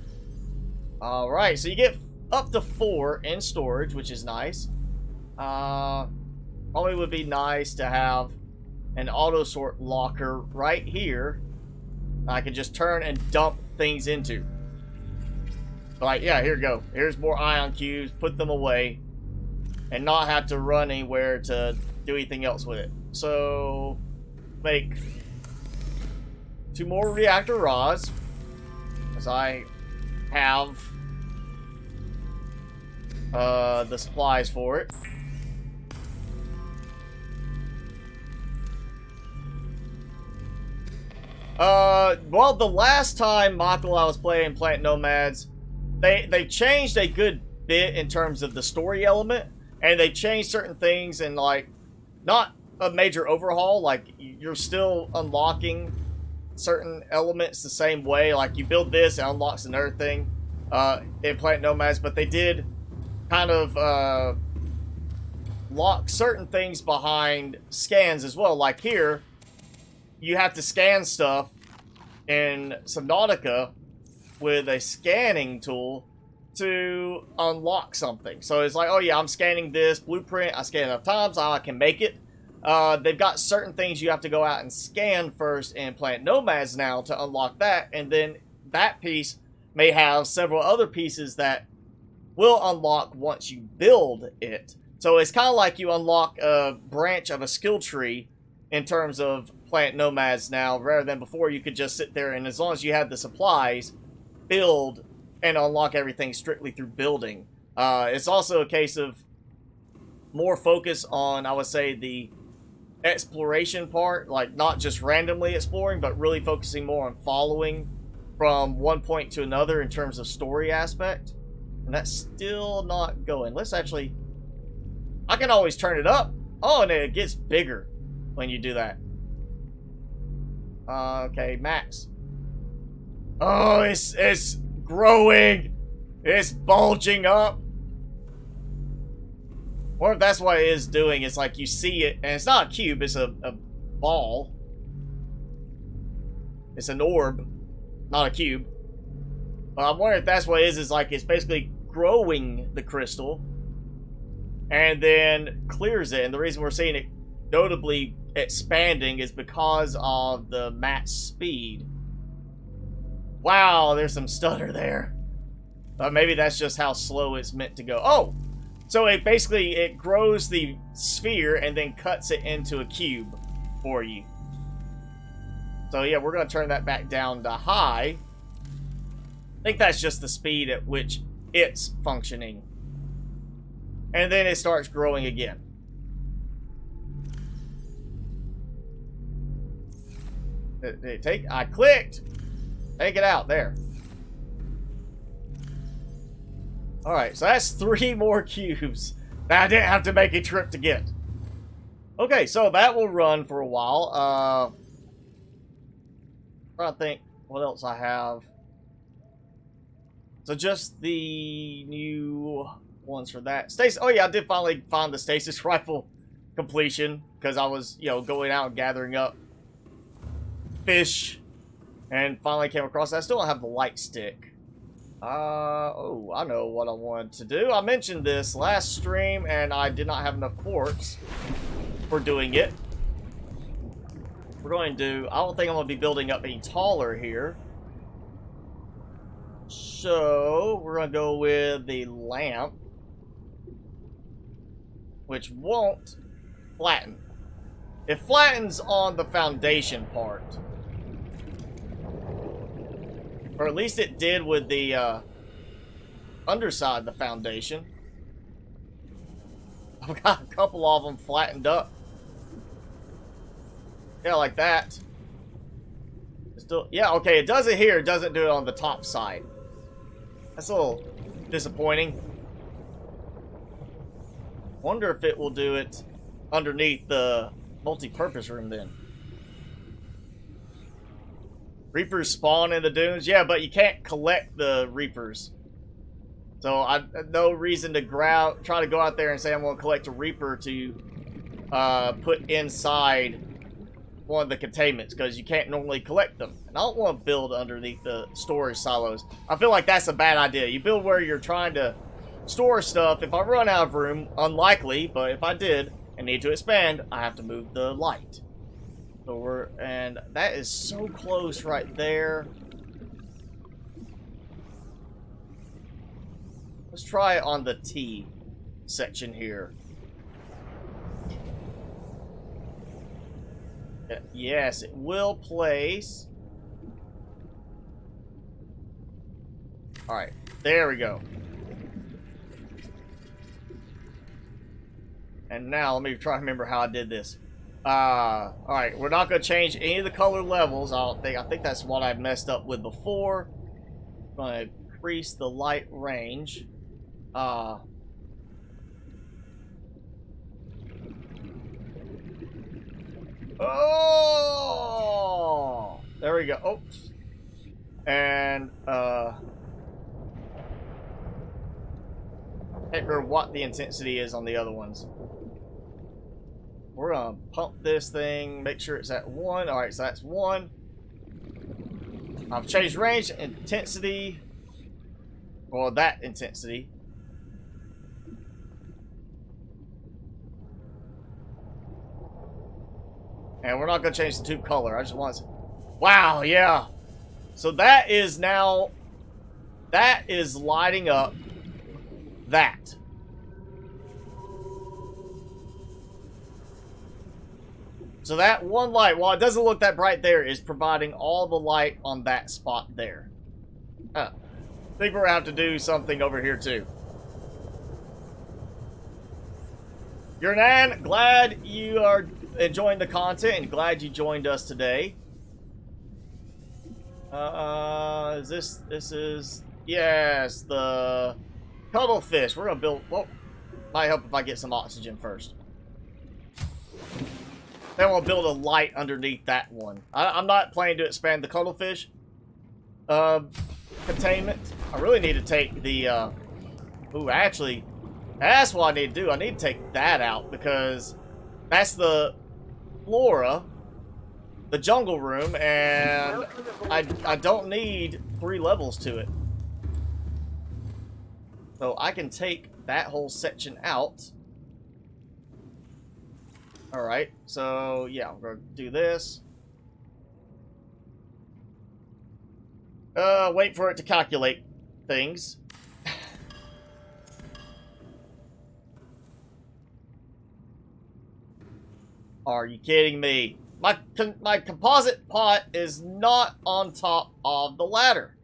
Alright, so you get up to 4 in storage, which is nice. Probably would be nice to have an auto sort locker right here I can just turn and dump things into. Like, yeah, here we go. Here's more ion cubes, put them away, and not have to run anywhere to do anything else with it. So, make 2 more reactor rods, as I have the supplies for it. Well, the last time, Michael, I was playing Plant Nomads, they changed a good bit in terms of the story element, and they changed certain things, and like, not a major overhaul, like, you're still unlocking certain elements the same way, like, you build this, it unlocks another thing, in Plant Nomads, but they did kind of, lock certain things behind scans as well, like here, you have to scan stuff in Subnautica with a scanning tool to unlock something. So it's like, oh yeah, I'm scanning this blueprint, I scan it enough times, I can make it. They've got certain things you have to go out and scan first in Plant Nomads now to unlock that, and then that piece may have several other pieces that will unlock once you build it. So it's kind of like you unlock a branch of a skill tree in terms of Plant Nomads now, rather than before you could just sit there and, as long as you had the supplies, build and unlock everything strictly through building. It's also a case of more focus on, I would say, the exploration part, like not just randomly exploring, but really focusing more on following from one point to another in terms of story aspect. And that's still not going. Let's actually, I can always turn it up. Oh, and it gets bigger when you do that. Okay, max. Oh, it's growing. It's bulging up. Or if that's what it is doing, it's like you see it, and it's not a cube, it's a ball. It's an orb, not a cube. I'm wondering if that's what it is like it's basically growing the crystal and then clears it. And the reason we're seeing it notably expanding is because of the max speed. Wow, there's some stutter there. Maybe that's just how slow it's meant to go. Oh! So it basically, it grows the sphere and then cuts it into a cube for you. So yeah, we're going to turn that back down to high. I think that's just the speed at which it's functioning. And then it starts growing again. I clicked. Take it out, there. Alright, so that's 3 more cubes that I didn't have to make a trip to get. Okay, so that will run for a while. Trying to think what else I have. So just the new ones for that. Oh yeah, I did finally find the stasis rifle completion, because I was, you know, going out and gathering up fish and finally came across that. I still don't have the light stick. Oh, I know what I wanted to do. I mentioned this last stream, and I did not have enough quartz for doing it. We're going to, I don't think I'm going to be building up any taller here. So, we're going to go with the lamp, which won't flatten. It flattens on the foundation part. Or at least it did with the underside of the foundation. I've got a couple of them flattened up. Yeah, like that. Still, yeah, okay, it does it here. It doesn't do it on the top side. That's a little disappointing. Wonder if it will do it underneath the multi-purpose room then. Reapers spawn in the dunes? Yeah, but you can't collect the Reapers. So I no reason to try to go out there and say I'm going to collect a Reaper to put inside one of the containments, because you can't normally collect them. And I don't want to build underneath the storage silos. I feel like that's a bad idea. You build where you're trying to store stuff. If I run out of room, unlikely, but if I did and need to expand, I have to move the light. So and that is so close right there. Let's try it on the T section here. Yes, it will place. Alright, there we go. And now, let me try to remember how I did this. Alright, we're not going to change any of the color levels. I think that's what I messed up with before. I'm going to increase the light range. Oh! There we go. Oops. And, I can't remember what the intensity is on the other ones. We're gonna pump this thing, make sure it's at 1. Alright, so that's 1. I've changed range, intensity. Well, that intensity. And we're not going to change the tube color. I just want to... Wow, yeah. So that is now... That is lighting up that. So that one light, while it doesn't look that bright there, is providing all the light on that spot there. I think we're going to have to do something over here too. Yernan, glad you are enjoying the content and glad you joined us today. This is, yes, the cuttlefish. We're gonna build, well, might help if I get some oxygen first. Then we'll build a light underneath that one. I'm not planning to expand the cuttlefish containment. I really need to take the, ooh, actually, that's what I need to do. I need to take that out because that's the flora, the jungle room, and I don't need 3 levels to it. So I can take that whole section out. Alright, so yeah, I'm going to do this. Wait for it to calculate things. Are you kidding me? My composite pot is not on top of the ladder.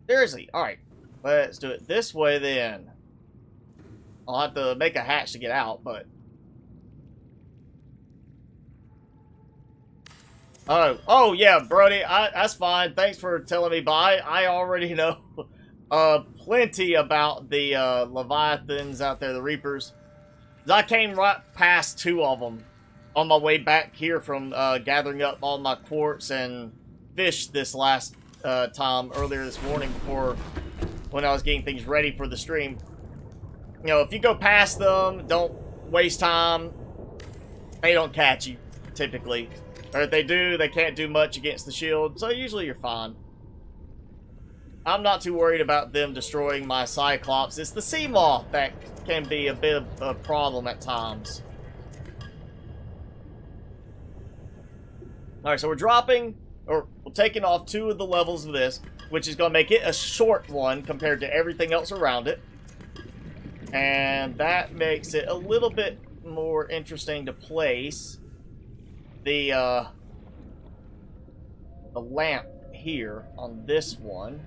Seriously, alright. Let's do it this way then. I'll have to make a hatch to get out, but... Oh yeah, Brody, that's fine. Thanks for telling me, but I already know plenty about the Leviathans out there, the Reapers. I came right past 2 of them on my way back here from gathering up all my quartz and fish this last time earlier this morning before when I was getting things ready for the stream. You know, if you go past them, don't waste time. They don't catch you, typically. Or if they do, they can't do much against the shield, so usually you're fine. I'm not too worried about them destroying my Cyclops. It's the sea moth that can be a bit of a problem at times. Alright, so we're dropping, or we're taking off 2 of the levels of this, which is going to make it a short one compared to everything else around it. And that makes it a little bit more interesting to place the lamp here on this one.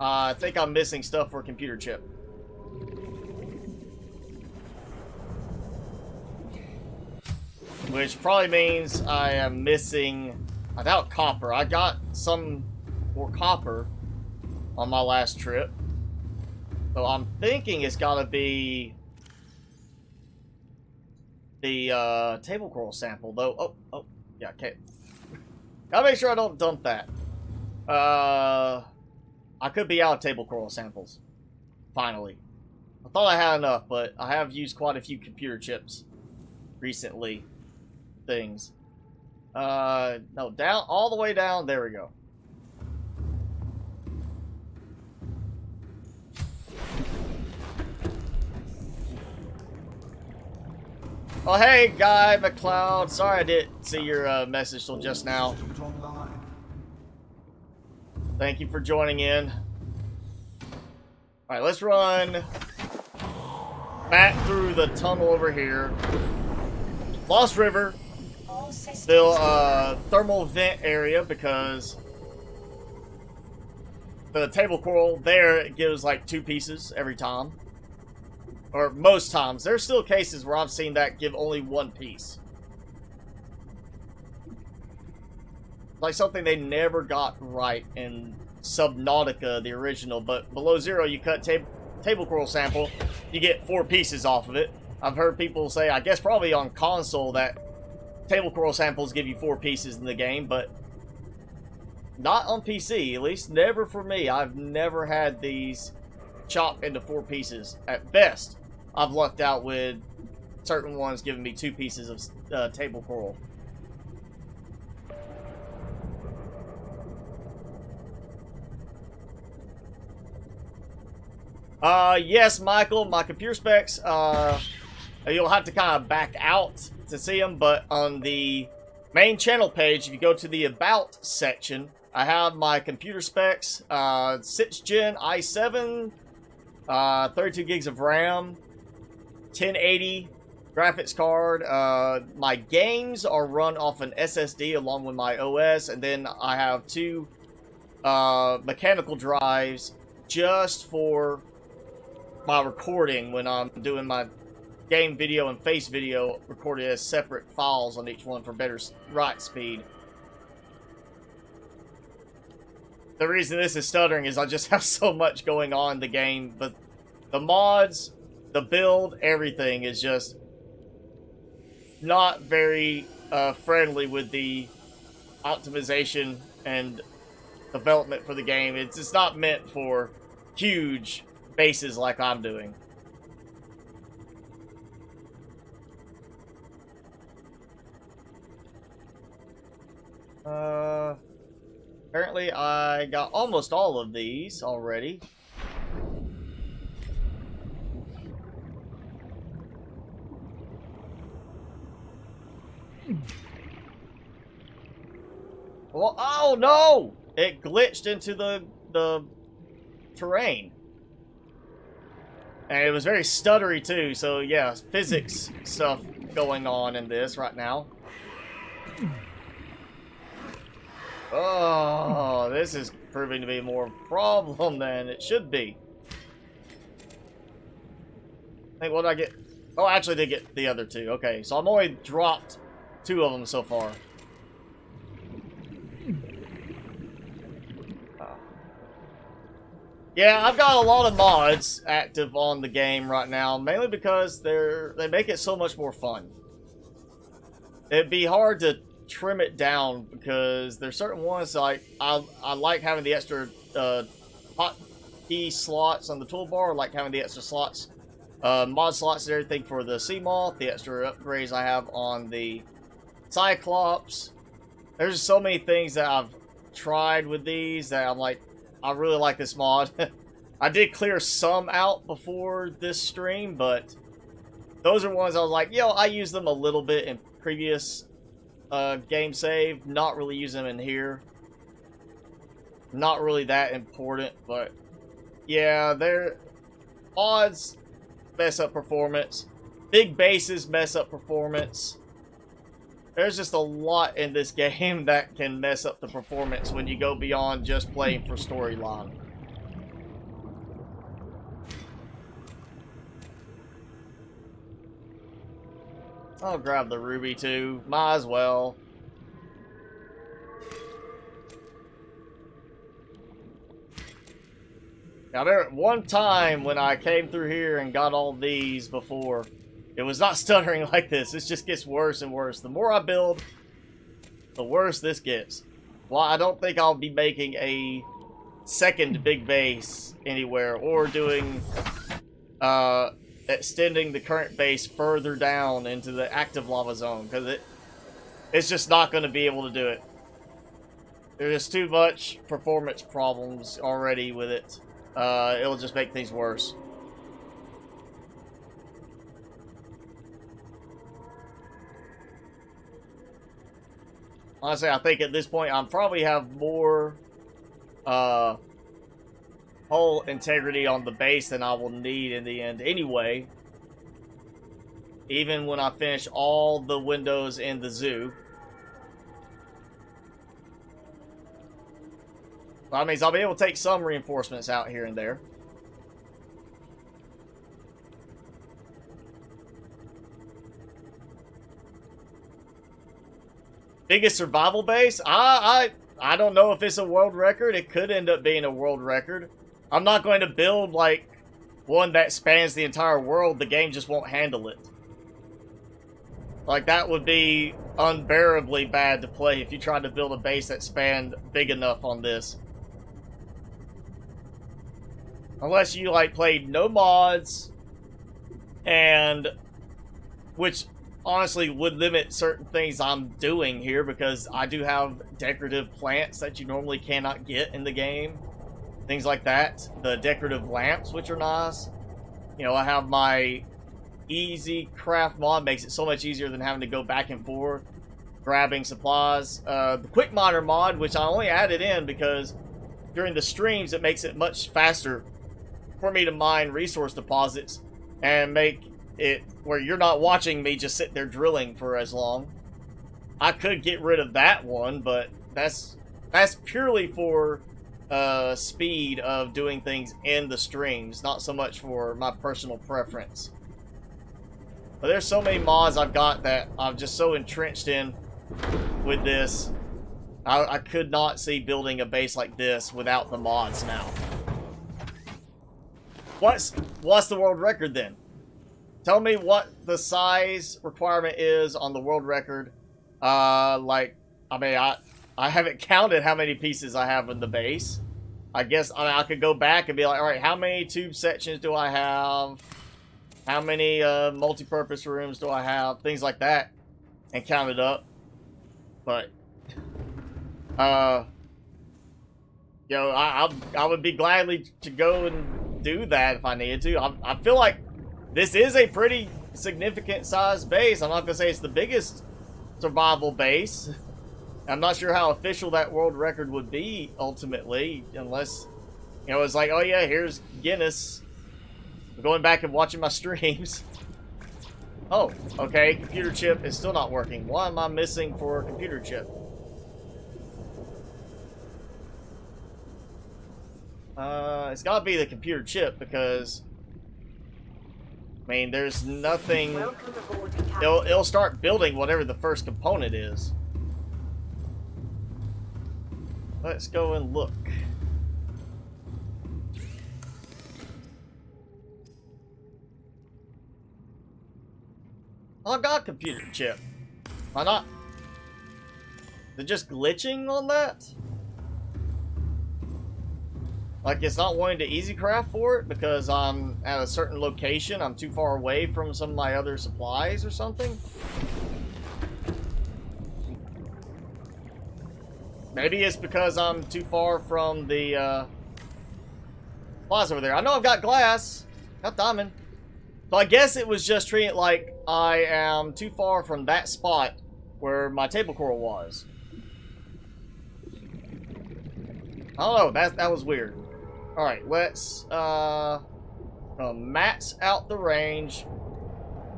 I think I'm missing stuff for a computer chip. which probably means I am missing, I doubt copper. I got some more copper on my last trip. So I'm thinking it's gotta be the table coral sample, though. Oh, yeah, okay. Gotta make sure I don't dump that. I could be out of table coral samples. Finally. I thought I had enough, but I have used quite a few computer chips recently. Things. No, down, all the way down. There we go. Oh, hey, Guy McLeod. Sorry I didn't see your message till just now. Thank you for joining in. Alright, let's run back through the tunnel over here. Lost River. Still thermal vent area because the table coral there, it gives like 2 pieces every time. Or most times. There's still cases where I've seen that give only 1 piece. Like something they never got right in Subnautica, the original. But below 0, you cut table coral sample, you get 4 pieces off of it. I've heard people say, I guess probably on console, that table coral samples give you 4 pieces in the game, but not on PC. At least never for me. I've never had these chopped into 4 pieces. At best, I've lucked out with certain ones giving me 2 pieces of table coral. Yes, Michael, my computer specs, you'll have to kind of back out to see them, but on the main channel page, if you go to the About section, I have my computer specs, 6th Gen i7, 32 gigs of RAM, 1080 graphics card. My games are run off an SSD along with my OS, and then I have 2 mechanical drives just for my recording when I'm doing my game video and face video, recorded as separate files on each one for better write speed. The reason this is stuttering is I just have so much going on in the game, but the mods, the build, everything is just not very friendly with the optimization and development for the game. It's just not meant for huge bases like I'm doing. Apparently I got almost all of these already. Well, oh no! It glitched into the terrain. And it was very stuttery too, so yeah, physics stuff going on in this right now. Oh, this is proving to be more of a problem than it should be. I think, what did I get? Oh, I actually did get the other 2. Okay, so I'm only dropped 2 of them so far. Yeah, I've got a lot of mods active on the game right now, mainly because they make it so much more fun. It'd be hard to trim it down because there's certain ones like I like having the extra hotkey slots on the toolbar. I like having the extra slots, mod slots and everything for the sea moth, the extra upgrades I have on the Cyclops. There's just so many things that I've tried with these that I'm like, I really like this mod. I did clear some out before this stream, but those are ones I was like, yo, I used them a little bit in previous game save. Not really use them in here. Not really that important, but yeah, their mods mess up performance. Big bases mess up performance. There's just a lot in this game that can mess up the performance when you go beyond just playing for storyline. I'll grab the ruby too. Might as well. Now, there one time when I came through here and got all these before, it was not stuttering like this. This just gets worse and worse. The more I build, the worse this gets. Well, I don't think I'll be making a second big base anywhere or doing extending the current base further down into the active lava zone, because it's just not going to be able to do it. There's too much performance problems already with it. It'll just make things worse. Honestly, I think at this point I'm probably have more hull integrity on the base than I will need in the end anyway. Even when I finish all the windows in the zoo. That means I'll be able to take some reinforcements out here and there. Biggest survival base? I don't know if it's a world record. It could end up being a world record. I'm not going to build, like, one that spans the entire world. The game just won't handle it. Like, that would be unbearably bad to play if you tried to build a base that spanned big enough on this. Unless you, like, played no mods, and which honestly would limit certain things I'm doing here, because I do have decorative plants that you normally cannot get in the game. Things like that. The decorative lamps, which are nice. You know, I have my easy craft mod, makes it so much easier than having to go back and forth grabbing supplies. The quick miner mod, which I only added in because during the streams it makes it much faster for me to mine resource deposits and make it where you're not watching me just sit there drilling for as long. I could get rid of that one, but that's purely for speed of doing things in the streams, not so much for my personal preference. But there's so many mods I've got that I'm just so entrenched in with this. I could not see building a base like this without the mods now. What's the world record then? Tell me what the size requirement is on the world record. Like, I mean, I haven't counted how many pieces I have in the base. I guess I could go back and be like, all right, how many tube sections do I have? How many multi-purpose rooms do I have? Things like that, and count it up. But, you know, I would be gladly to go and do that if I needed to. I feel like this is a pretty significant size base. I'm not gonna say it's the biggest survival base. I'm not sure how official that world record would be ultimately, unless, you know, it's like, oh yeah, here's Guinness. I'm going back and watching my streams. Oh, okay, computer chip is still not working. Why am I missing for a computer chip? It's gotta be the computer chip, because I mean, there's nothing. It'll start building whatever the first component is. Let's go and look. Oh, I've got a computer chip. Why not? Is it just glitching on that? Like, it's not wanting to easy craft for it because I'm at a certain location. I'm too far away from some of my other supplies or something. Maybe it's because I'm too far from the supplies over there. I know I've got glass, got diamond. So I guess it was just treating it like I am too far from that spot where my table coral was. I don't know, that was weird. Alright, let's max out the range,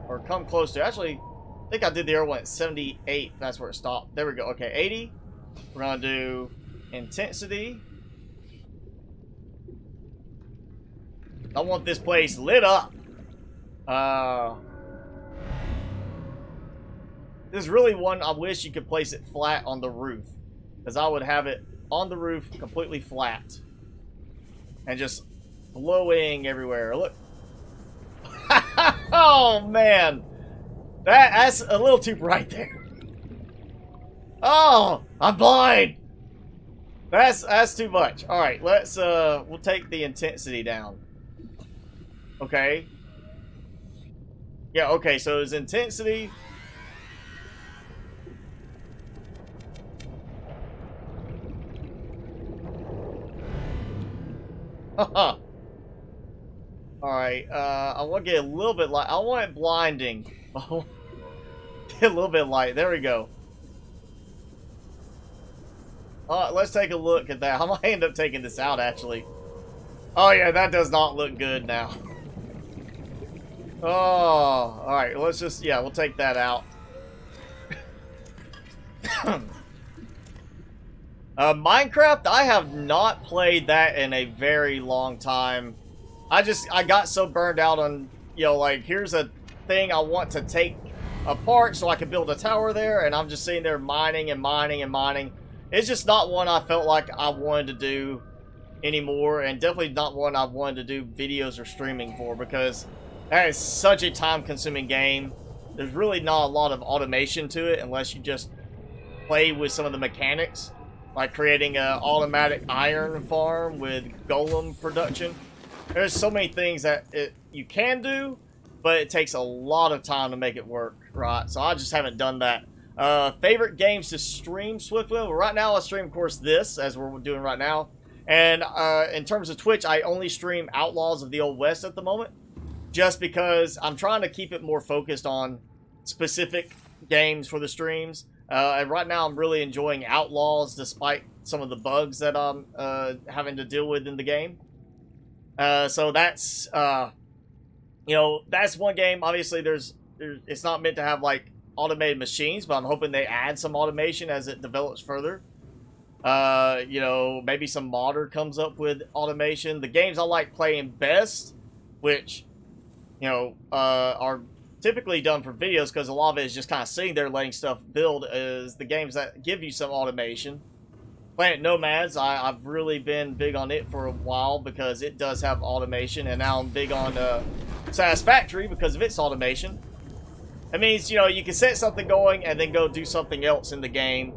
or come close to. Actually, I think I did the other one at 78. That's where it stopped. There we go. Okay, 80. We're gonna do intensity. I want this place lit up. There's really one I wish you could place it flat on the roof, because I would have it on the roof completely flat and just blowing everywhere. Look. Oh man, that's a little too bright there. Oh, I'm blind. That's too much. All right, let's we'll take the intensity down. Okay. Yeah, okay, so his intensity. Haha. Alright, I want to get a little bit light. I want it blinding. Get a little bit light. There we go. Alright, let's take a look at that. I might end up taking this out, actually. Oh, yeah, that does not look good now. Oh, alright, let's just, yeah, we'll take that out. Minecraft, I have not played that in a very long time. I got so burned out on, you know, like, here's a thing I want to take apart so I can build a tower there, and I'm just sitting there mining and mining and mining. It's just not one I felt like I wanted to do anymore, and definitely not one I wanted to do videos or streaming for, because that is such a time-consuming game. There's really not a lot of automation to it unless you just play with some of the mechanics, like creating an automatic iron farm with golem production. There's so many things that you can do, but it takes a lot of time to make it work, right? So I just haven't done that. Favorite games to stream swiftly? Well, right now I stream, of course, this, as we're doing right now. And in terms of Twitch, I only stream Outlaws of the Old West at the moment, just because I'm trying to keep it more focused on specific games for the streams. And right now I'm really enjoying Outlaws, despite some of the bugs that I'm having to deal with in the game. So that's, you know, that's one game. Obviously, it's not meant to have, like, automated machines, but I'm hoping they add some automation as it develops further. You know, maybe some modder comes up with automation. The games I like playing best, which, you know, are typically done for videos, because a lot of it is just kind of sitting there letting stuff build, is the games that give you some automation. Planet Nomads, I've really been big on it for a while because it does have automation, and now I'm big on Satisfactory because of its automation. It means, you know, you can set something going and then go do something else in the game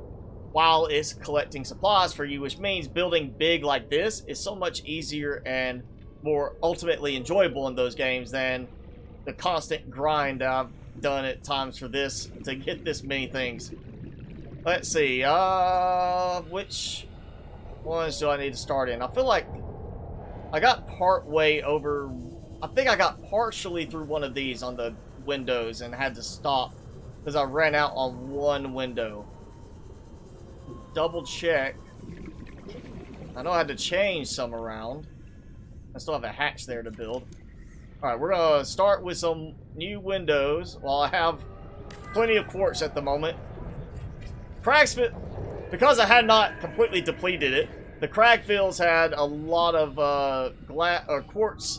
while it's collecting supplies for you, which means building big like this is so much easier and more ultimately enjoyable in those games than the constant grind I've done at times for this to get this many things. Let's see, which ones do I need to start in? I feel like I got part way over, I think I got partially through one of these on the windows and had to stop because I ran out on one window. Double check. I know I had to change some around. I still have a hatch there to build. Alright, we're gonna start with some new windows while I have plenty of quartz at the moment. Cragsfield, because I had not completely depleted it, the Cragfields had a lot of quartz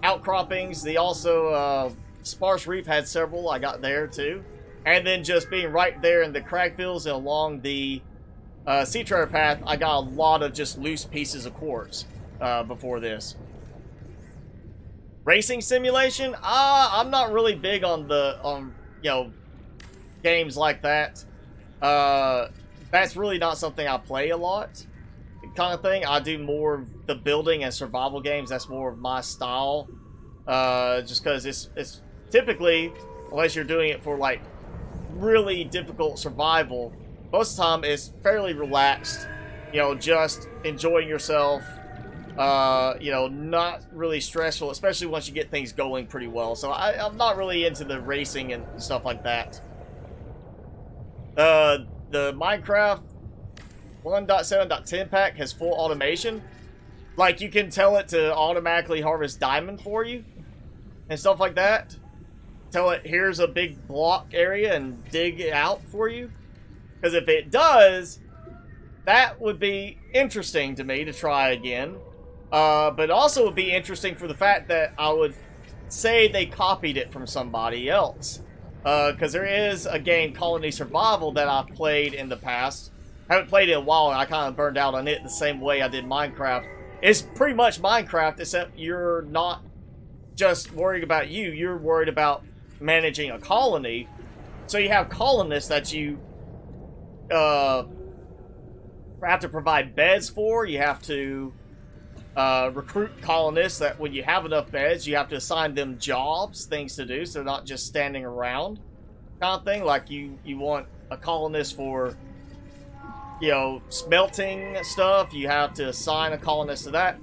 outcroppings. They also, Sparse Reef had several, I got there too. And then just being right there in the Cragfields and along the Sea Treasure path, I got a lot of just loose pieces of quartz before this. Racing simulation? I'm not really big on the, you know, games like that. That's really not something I play a lot, kind of thing. I do more of the building and survival games. That's more of my style. Just because it's typically, unless you're doing it for like really difficult survival, most of the time it's fairly relaxed. You know, just enjoying yourself. You know, not really stressful, especially once you get things going pretty well. So I'm not really into the racing and stuff like that. The Minecraft 1.7.10 pack has full automation. Like, you can tell it to automatically harvest diamond for you and stuff like that. Tell it, here's a big block area and dig it out for you. Because if it does, that would be interesting to me to try again. But also would be interesting for the fact that I would say they copied it from somebody else. Because there is a game, Colony Survival, that I've played in the past. I haven't played it in a while, and I kind of burned out on it the same way I did Minecraft. It's pretty much Minecraft, except you're not just worried about you. You're worried about managing a colony. So you have colonists that you have to provide beds for. You have to recruit colonists that when you have enough beds, you have to assign them jobs, things to do, so they're not just standing around kind of thing. Like you want a colonist for, you know, smelting stuff. You have to assign a colonist to that.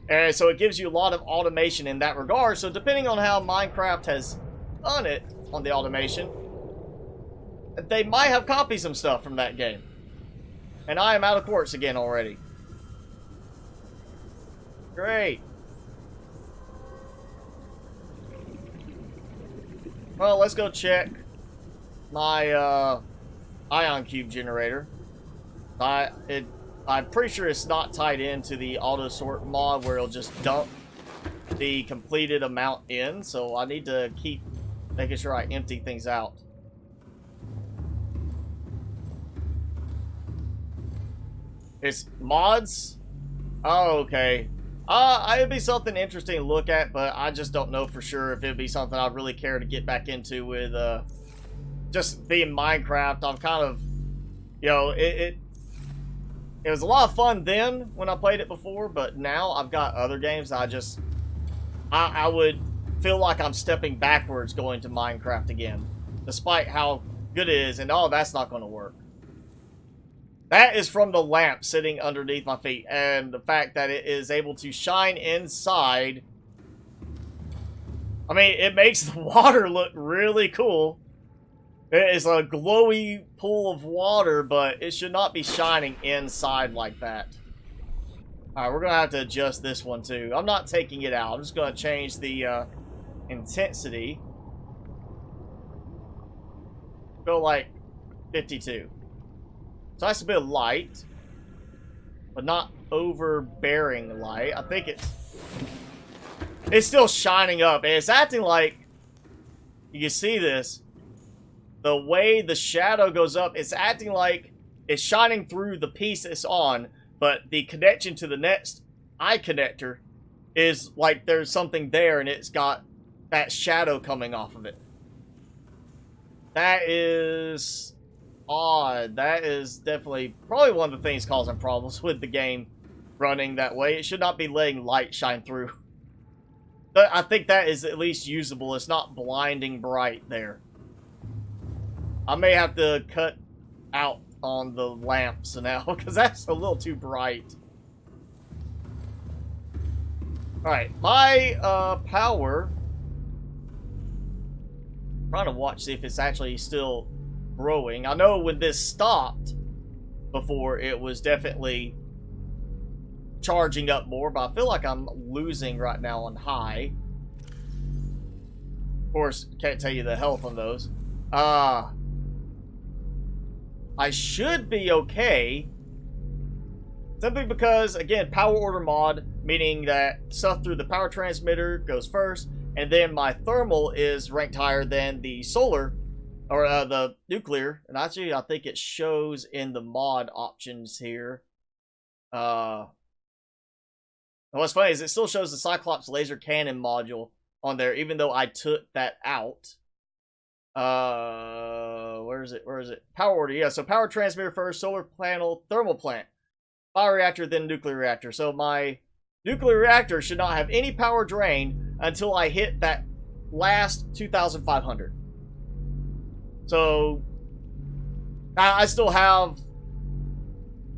And so it gives you a lot of automation in that regard. So depending on how Minecraft has done it on the automation, they might have copied some stuff from that game. And I am out of quartz again already. Great. Well, let's go check my ion cube generator. I'm pretty sure it's not tied into the auto sort mod where it'll just dump the completed amount in. So I need to keep making sure I empty things out. It's mods? Oh, okay. It'd be something interesting to look at, but I just don't know for sure if it'd be something I'd really care to get back into with just being Minecraft. I'm kind of, you know, it was a lot of fun then when I played it before, but now I've got other games that I would feel like I'm stepping backwards going to Minecraft again, despite how good it is, and that's not going to work. That is from the lamp sitting underneath my feet, and the fact that it is able to shine inside. I mean, it makes the water look really cool. It is a glowy pool of water, but it should not be shining inside like that. Alright, we're going to have to adjust this one too. I'm not taking it out. I'm just going to change the intensity. Go like 52. So that's a bit of light, but not overbearing light. I think it's still shining up. And it's acting like, you can see this, the way the shadow goes up, it's acting like it's shining through the piece it's on, but the connection to the next eye connector is like there's something there and it's got that shadow coming off of it. That is odd. That is definitely probably one of the things causing problems with the game running that way. It should not be letting light shine through. But I think that is at least usable. It's not blinding bright there. I may have to cut out on the lamps now because that's a little too bright. Alright, my power. I'm trying to watch, see if it's actually still growing. I know when this stopped before, it was definitely charging up more, but I feel like I'm losing right now on high. Of course, can't tell you the health on those. I should be okay. Simply because, again, power order mod, meaning that stuff through the power transmitter goes first, and then my thermal is ranked higher than the solar, or the nuclear. And actually, I think it shows in the mod options here. What's funny is it still shows the Cyclops laser cannon module on there, even though I took that out. Where is it? Where is it? Power order. Yeah, so power transmitter first, solar panel, thermal plant, bioreactor, then nuclear reactor. So my nuclear reactor should not have any power drain until I hit that last 2,500. So I still have,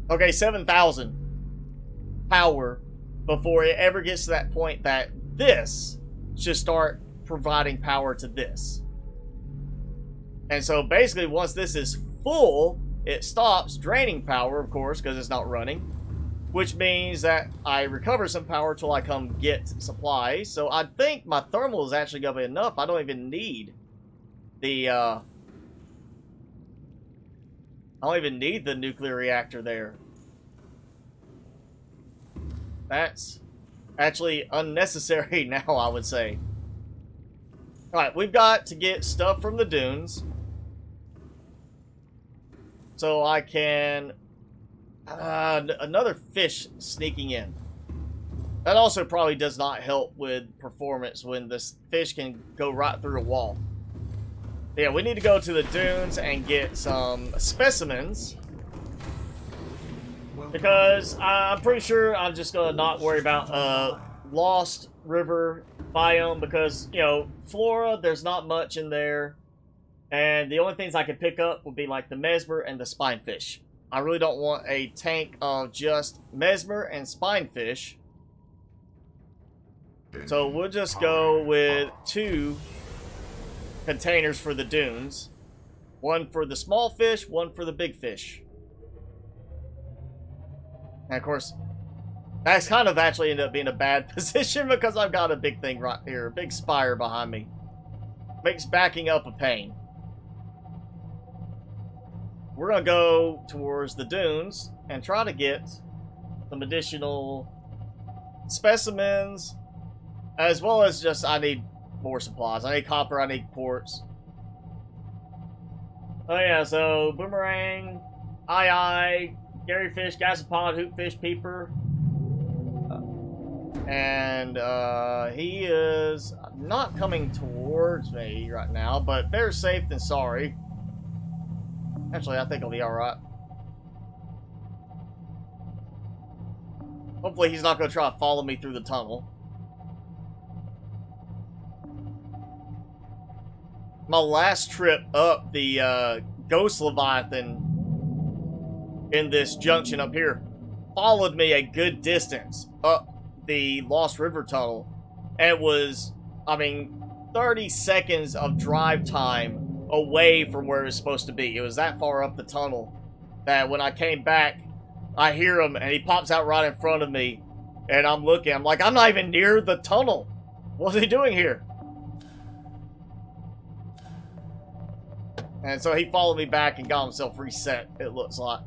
okay, 7,000 power before it ever gets to that point that this should start providing power to this. And so basically once this is full, it stops draining power, of course, because it's not running, which means that I recover some power till I come get supplies. So I think my thermal is actually going to be enough. I don't even need the I don't even need the nuclear reactor there. That's actually unnecessary now, I would say. Alright, we've got to get stuff from the dunes. So I can... another fish sneaking in. That also probably does not help with performance when this fish can go right through a wall. Yeah, we need to go to the dunes and get some specimens. Because I'm pretty sure I'm just going to not worry about Lost River biome. Because, you know, flora, there's not much in there. And the only things I can pick up would be like the mesmer and the spinefish. I really don't want a tank of just mesmer and spinefish. So we'll just go with 2 containers for the dunes. One for the small fish, one for the big fish. And of course, that's kind of actually ended up being a bad position because I've got a big thing right here, a big spire behind me. Makes backing up a pain. We're going to go towards the dunes and try to get some additional specimens. As well as just, I need more supplies. I need copper, I need quartz. Oh yeah, so boomerang, garyfish, gasopod, hoopfish, peeper. And he is not coming towards me right now, but better safe than sorry. Actually, I think I'll be alright. Hopefully he's not going to try to follow me through the tunnel. My last trip up the Ghost Leviathan in this junction up here followed me a good distance up the Lost River tunnel. And it was, I mean, 30 seconds of drive time away from where it was supposed to be. It was that far up the tunnel that when I came back, I hear him and he pops out right in front of me. And I'm looking, I'm like, I'm not even near the tunnel. What's he doing here? And so he followed me back and got himself reset, it looks like.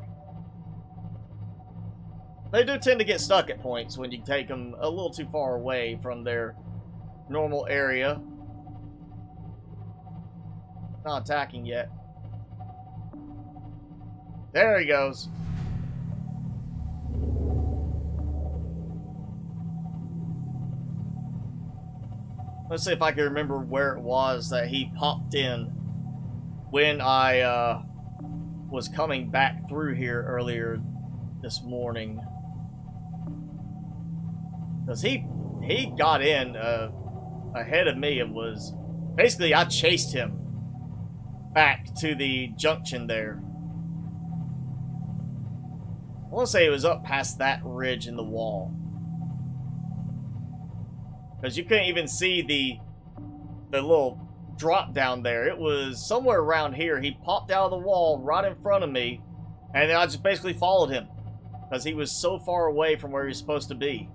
They do tend to get stuck at points when you take them a little too far away from their normal area. Not attacking yet. There he goes. Let's see if I can remember where it was that he popped in when I was coming back through here earlier this morning. Because he got in ahead of me and was... Basically, I chased him back to the junction there. I want to say it was up past that ridge in the wall. Because you couldn't even see the little drop down there. It was somewhere around here. He popped out of the wall right in front of me, and then I just basically followed him because he was so far away from where he was supposed to be.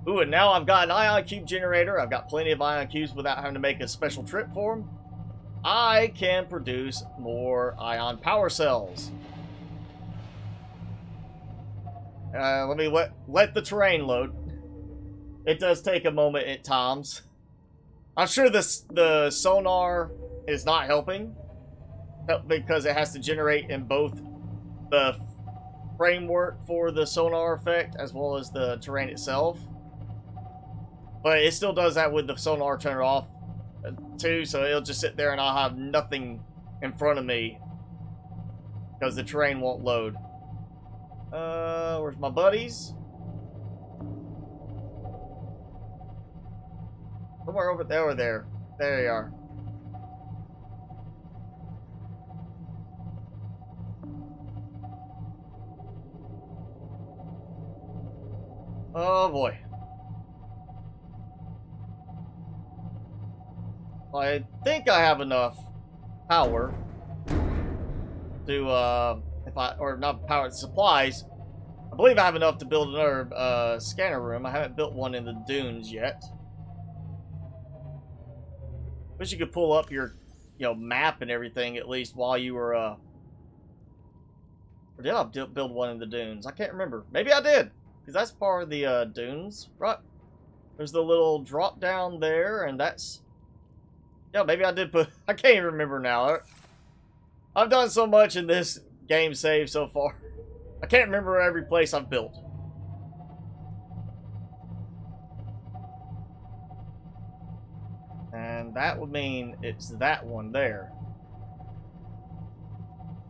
Ooh, and now I've got an ion cube generator. I've got plenty of ion cubes without having to make a special trip for them. I can produce more ion power cells. Let me let the terrain load. It does take a moment at times. I'm sure the sonar is not helping because it has to generate in both the framework for the sonar effect as well as the terrain itself. But it still does that with the sonar turned off too, so it'll just sit there and I'll have nothing in front of me because the terrain won't load. Where's my buddies? Somewhere over there. There they are. Oh boy. I think I have enough power to, not power, supplies. I believe I have enough to build another scanner room. I haven't built one in the dunes yet. Wish you could pull up your, map and everything at least while you were Or did I build one in the dunes? I can't remember. Maybe I did. Because that's part of the dunes, right? There's the little drop down there, and that's... Yeah, maybe I did put... I can't even remember now. I've done so much in this game save so far. I can't remember every place I've built. And that would mean it's that one there.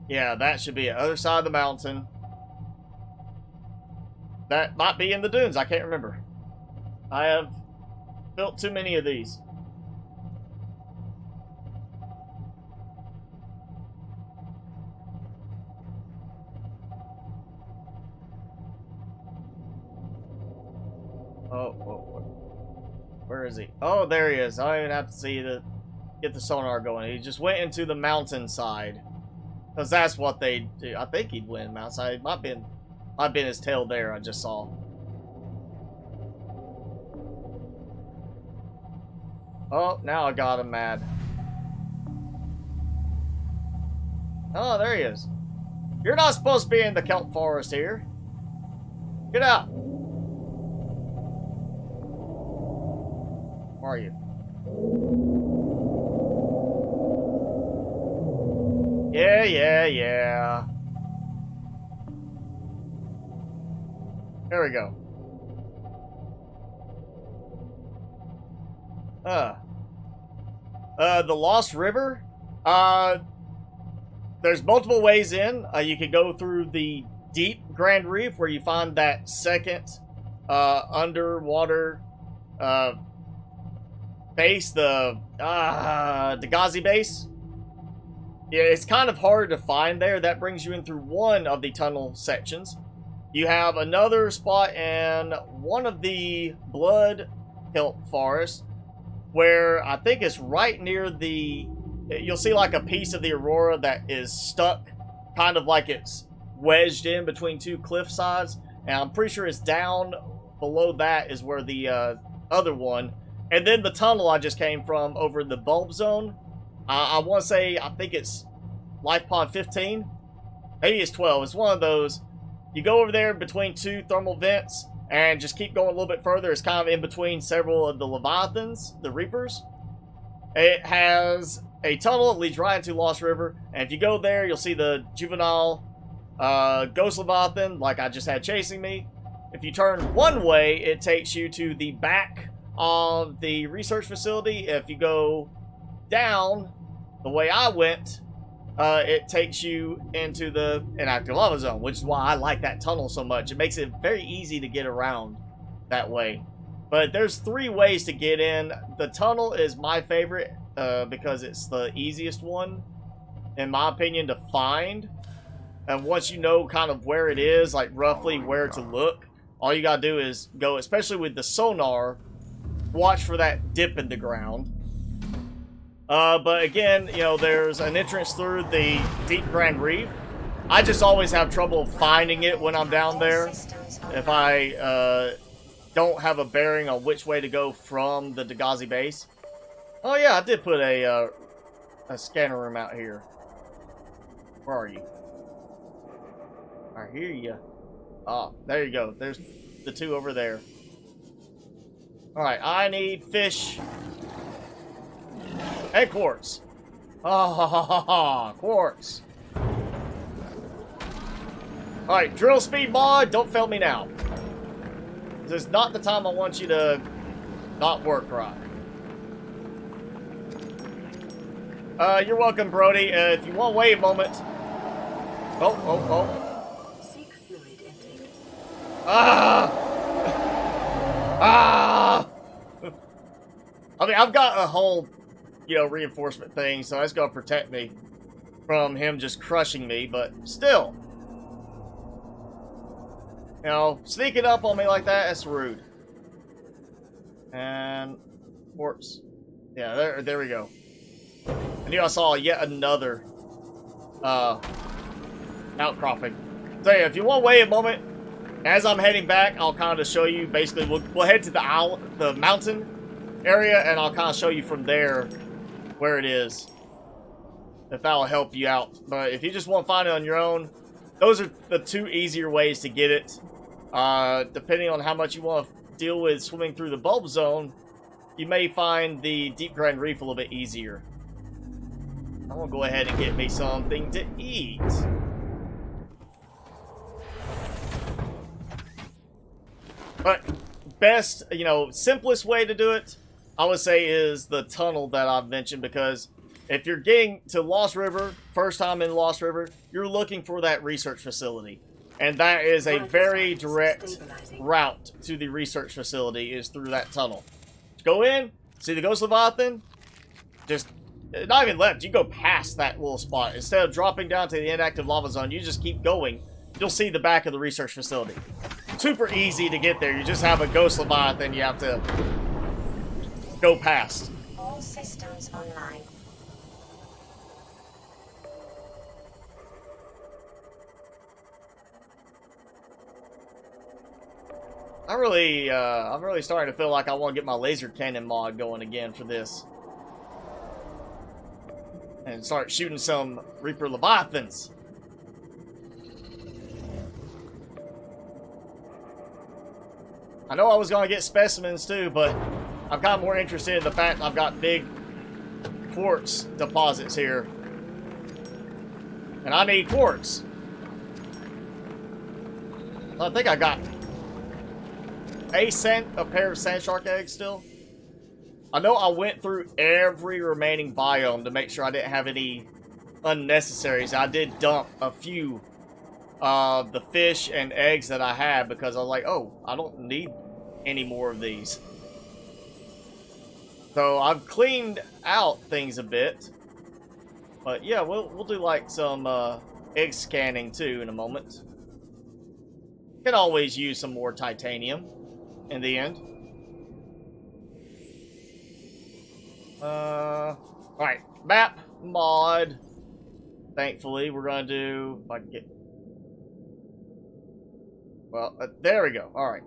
Yeah, that should be the other side of the mountain. That might be in the dunes. I can't remember. I have built too many of these. Oh, where is he? Oh, there he is. I don't even have to get the sonar going. He just went into the mountainside. Because that's what they do. I think he'd win mountainside. It might have been his tail there I just saw. Oh, now I got him mad. Oh, there he is. You're not supposed to be in the kelp forest here. Get out. Where are you? Yeah. There we go. The Lost River. There's multiple ways in. You could go through the deep Grand Reef where you find that second underwater base, the Dagazi base. Yeah, it's kind of hard to find there. That brings you in through one of the tunnel sections. You have another spot in one of the blood kelp forests where I think it's right near the... You'll see like a piece of the aurora that is stuck, kind of like it's wedged in between two cliff sides. And I'm pretty sure it's down below that is where the other one. And then the tunnel I just came from over the bulb zone. I want to say, I think it's Life Pod 15. Maybe it's 12. It's one of those. You go over there between two thermal vents and just keep going a little bit further. It's kind of in between several of the Leviathans, the Reapers. It has a tunnel that leads right into Lost River. And if you go there, you'll see the juvenile Ghost Leviathan, like I just had chasing me. If you turn one way, it takes you to the back of the research facility. If you go down the way I went, it takes you into the inactive lava zone, which is why I like that tunnel so much. It makes it very easy to get around that way. But there's 3 ways to get in. The tunnel is my favorite because it's the easiest one, in my opinion, to find. And once you know kind of where it is, like roughly where to look, all you gotta do is go, especially with the sonar, watch for that dip in the ground. But again, you know, there's an entrance through the deep Grand Reef. I just always have trouble finding it when I'm down there. If I don't have a bearing on which way to go from the Dagazi base. Oh yeah, I did put a scanner room out here. Where are you? I hear you. Oh, there you go. There's the 2 over there. Alright, I need fish. And quartz. Quartz. Alright, drill speed mod, don't fail me now. This is not the time I want you to not work right. You're welcome, Brody. If you want to wait a moment. Seek fluid intake. I mean, I've got a whole, you know, reinforcement thing, so that's gonna protect me from him just crushing me, but still. You know, sneaking up on me like that, that's rude. And quartz. Yeah, there we go. I knew I saw yet another outcropping. So yeah, if you want to wait a moment, as I'm heading back, I'll kind of show you. Basically, we'll head to the mountain area, and I'll kind of show you from there where it is. If that'll help you out. But if you just want to find it on your own, those are the two easier ways to get it. Depending on how much you want to deal with swimming through the bulb zone, you may find the deep ground reef a little bit easier. I'm gonna go ahead and get me something to eat. But best, you know, simplest way to do it, I would say, is the tunnel that I've mentioned, because if you're getting to Lost River, first time in Lost River, you're looking for that research facility. And that is a very direct route to the research facility, is through that tunnel. Go in, see the Ghost Leviathan, just, not even left, you go past that little spot. Instead of dropping down to the inactive lava zone, you just keep going. You'll see the back of the research facility. Super easy to get there. You just have a Ghost Leviathan you have to go past. All systems online. I'm really starting to feel like I want to get my laser cannon mod going again for this. And start shooting some Reaper Leviathans. I know I was going to get specimens too, but I'm kind of more interested in the fact I've got big quartz deposits here. And I need quartz. I think I got a pair of sand shark eggs still. I know I went through every remaining biome to make sure I didn't have any unnecessaries. I did dump a few of the fish and eggs that I had because I was like, oh, I don't need any more of these. So I've cleaned out things a bit. But yeah, we'll do like some egg scanning too in a moment. Can always use some more titanium in the end. Alright, map mod. Thankfully, we're gonna do, if I can get, well, there we go. Alright.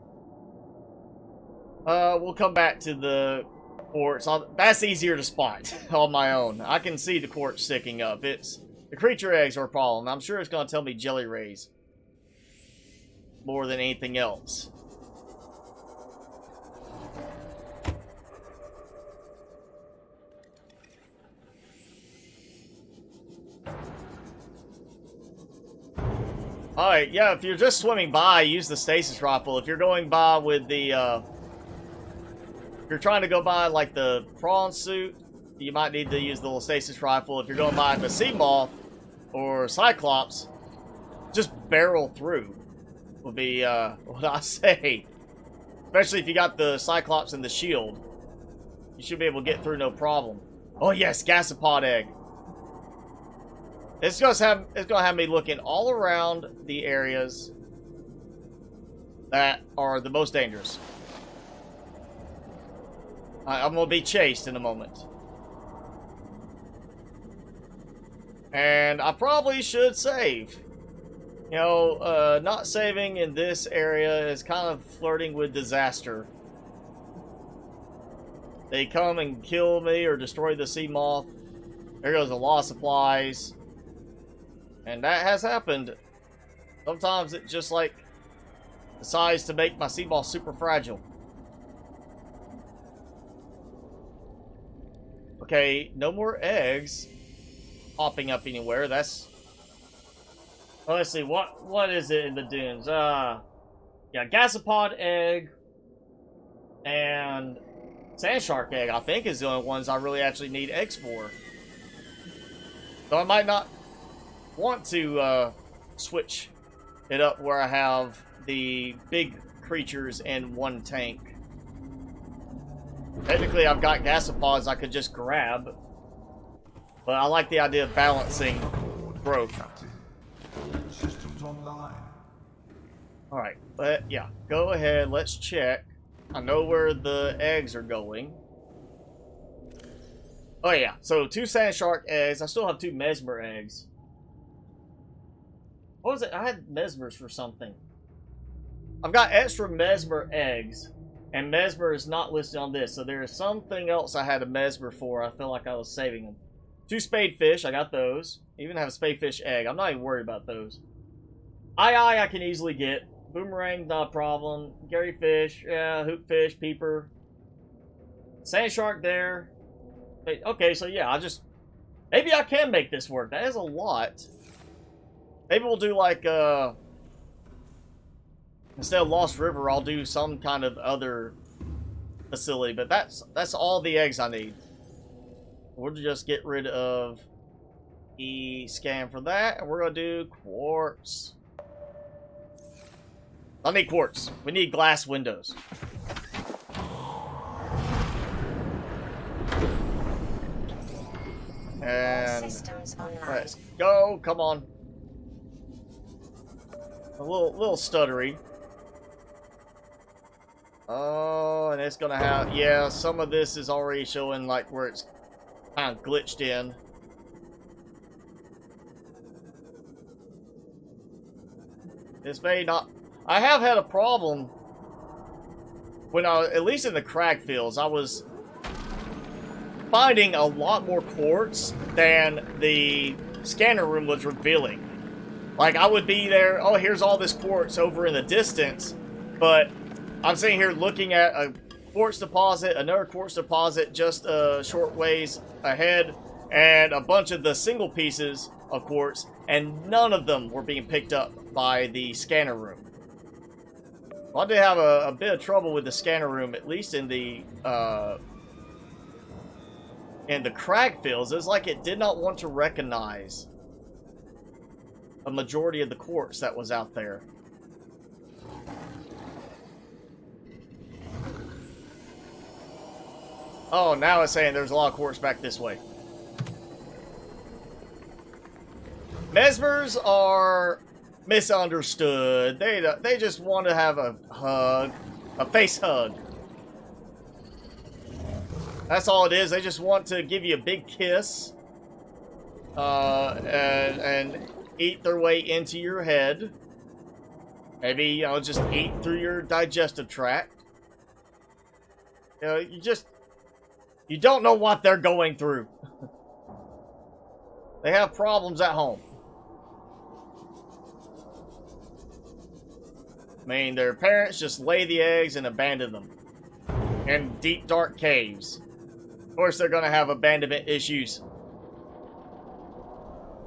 We'll come back to the quartz. That's easier to spot on my own. I can see the quartz sticking up. It's the creature eggs are a problem. I'm sure it's gonna tell me jelly rays more than anything else. Alright, yeah, if you're just swimming by, use the stasis rifle. If you're going by with the, if you're trying to go by, like, the prawn suit, you might need to use the little stasis rifle. If you're going by the sea moth or cyclops, just barrel through would be, what I say. Especially if you got the cyclops and the shield. You should be able to get through no problem. Oh yes, gasopod egg. It's gonna have me looking all around the areas that are the most dangerous. I'm gonna be chased in a moment. And I probably should save. You know, not saving in this area is kind of flirting with disaster. They come and kill me or destroy the sea moth. There goes a lot of supplies. And that has happened. Sometimes it just like decides to make my sea moth super fragile. Okay, no more eggs popping up anywhere. That's, well, let's see, what is it in the dunes? Yeah, gasopod egg and sand shark egg, I think, is the only ones I really actually need eggs for. So I might not want to switch it up where I have the big creatures in one tank. Technically, I've got gasopods I could just grab, but I like the idea of balancing growth. Systems online. Alright, yeah, go ahead, let's check. I know where the eggs are going. Oh yeah, so 2 sand shark eggs. I still have 2 mesmer eggs. What was it? I had mesmers for something. I've got extra mesmer eggs, and mesmer is not listed on this, so there is something else I had a mesmer for. I feel like I was saving them. 2 spadefish, I got those. Even have a spadefish egg. I'm not even worried about those. I can easily get. Boomerang, not a problem. Gary fish, yeah, hoopfish, peeper. Sand shark there. Okay, so yeah, maybe I can make this work. That is a lot. Maybe we'll do like, instead of Lost River, I'll do some kind of other facility. But that's all the eggs I need. We'll just get rid of the scan for that, and we're gonna do quartz. I need quartz. We need glass windows. And let's go. Come on. A little stuttery. Oh, and it's gonna have, yeah, some of this is already showing like where it's kind of glitched in. This may not. I have had a problem when at least in the crag fields, I was finding a lot more quartz than the scanner room was revealing. Like, I would be there, oh, here's all this quartz over in the distance, but I'm sitting here looking at a quartz deposit, another quartz deposit just a short ways ahead, and a bunch of the single pieces of quartz, and none of them were being picked up by the scanner room. I did have a bit of trouble with the scanner room, at least in the crag fields. It's like it did not want to recognize a majority of the quartz that was out there. Oh, now it's saying there's a lot of quartz back this way. Mesmers are misunderstood. They just want to have a hug, a face hug. That's all it is. They just want to give you a big kiss, and eat their way into your head. Maybe, you know, just eat through your digestive tract. You know, you don't know what they're going through. They have problems at home. I mean, their parents just lay the eggs and abandon them in deep, dark caves. Of course, they're going to have abandonment issues.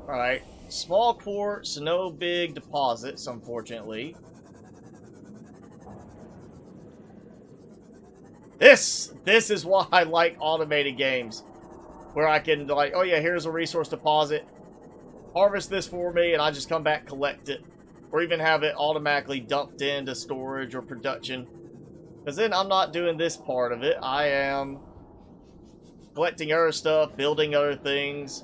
Alright. Small quartz, no big deposits, unfortunately. This is why I like automated games. Where I can, like, oh yeah, here's a resource deposit. Harvest this for me, and I just come back, collect it. Or even have it automatically dumped into storage or production. Because then I'm not doing this part of it. I am collecting other stuff, building other things.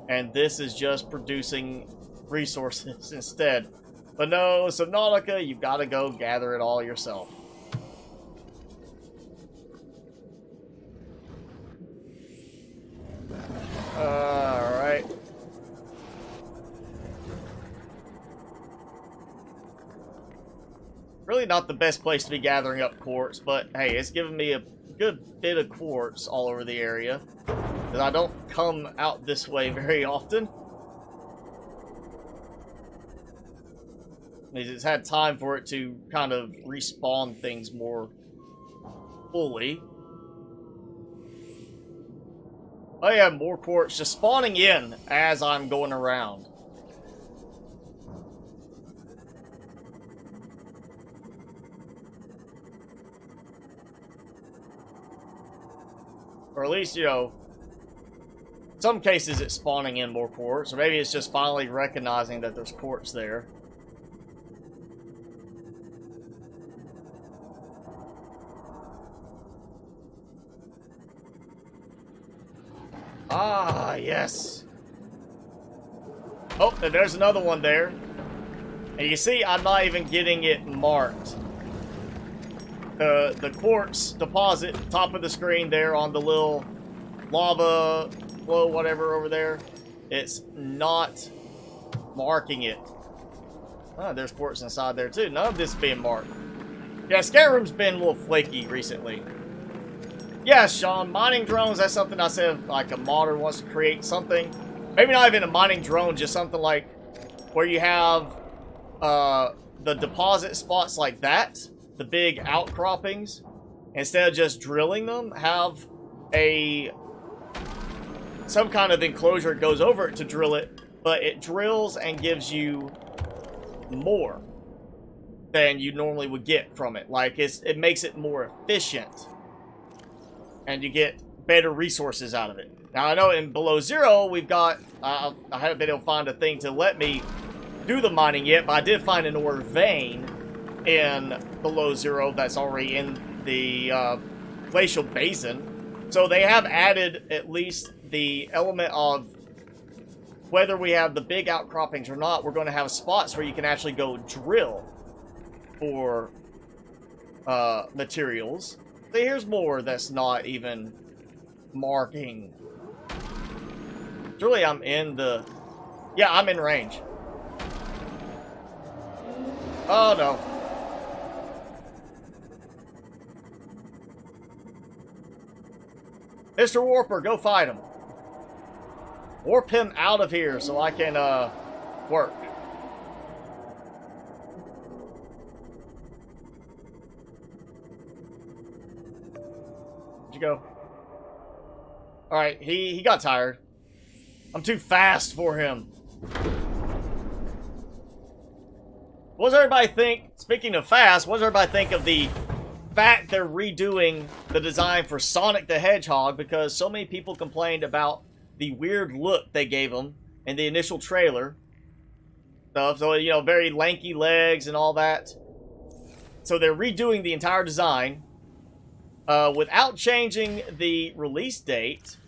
And this is just producing resources instead. But no, Subnautica, you've got to go gather it all yourself. Alright. Really not the best place to be gathering up quartz, but hey, it's giving me a good bit of quartz all over the area. Because I don't come out this way very often. It's had time for it to kind of respawn things more fully. Oh yeah, more quartz just spawning in as I'm going around. Or at least, you know, in some cases it's spawning in more quartz, or maybe it's just finally recognizing that there's quartz there. Ah, yes. Oh, and there's another one there. And you see, I'm not even getting it marked. The quartz deposit, top of the screen there on the little lava flow, whatever over there, it's not marking it. Oh, there's quartz inside there too. None of this is being marked. Yeah, Skyrim's been a little flaky recently. Yeah, Sean, mining drones, that's something I said, like a modder wants to create something. Maybe not even a mining drone, just something like where you have the deposit spots like that, the big outcroppings, instead of just drilling them, have some kind of enclosure goes over it to drill it, but it drills and gives you more than you normally would get from it. Like, it makes it more efficient, and you get better resources out of it. Now, I know in Below Zero, we've got, I haven't been able to find a thing to let me do the mining yet, but I did find an ore vein in Below Zero that's already in the glacial basin. So they have added at least the element of whether we have the big outcroppings or not, we're going to have spots where you can actually go drill for materials. So here's more that's not even marking. Truly, I'm in the... Yeah, I'm in range. Oh, no. Mr. Warper, go fight him. Warp him out of here so I can, work. Where'd you go? Alright, he got tired. I'm too fast for him. What does everybody think, speaking of fast, what does everybody think of the fact they're redoing the design for Sonic the Hedgehog, because so many people complained about the weird look they gave him in the initial trailer stuff. So, you know, very lanky legs and all that. So they're redoing the entire design without changing the release date.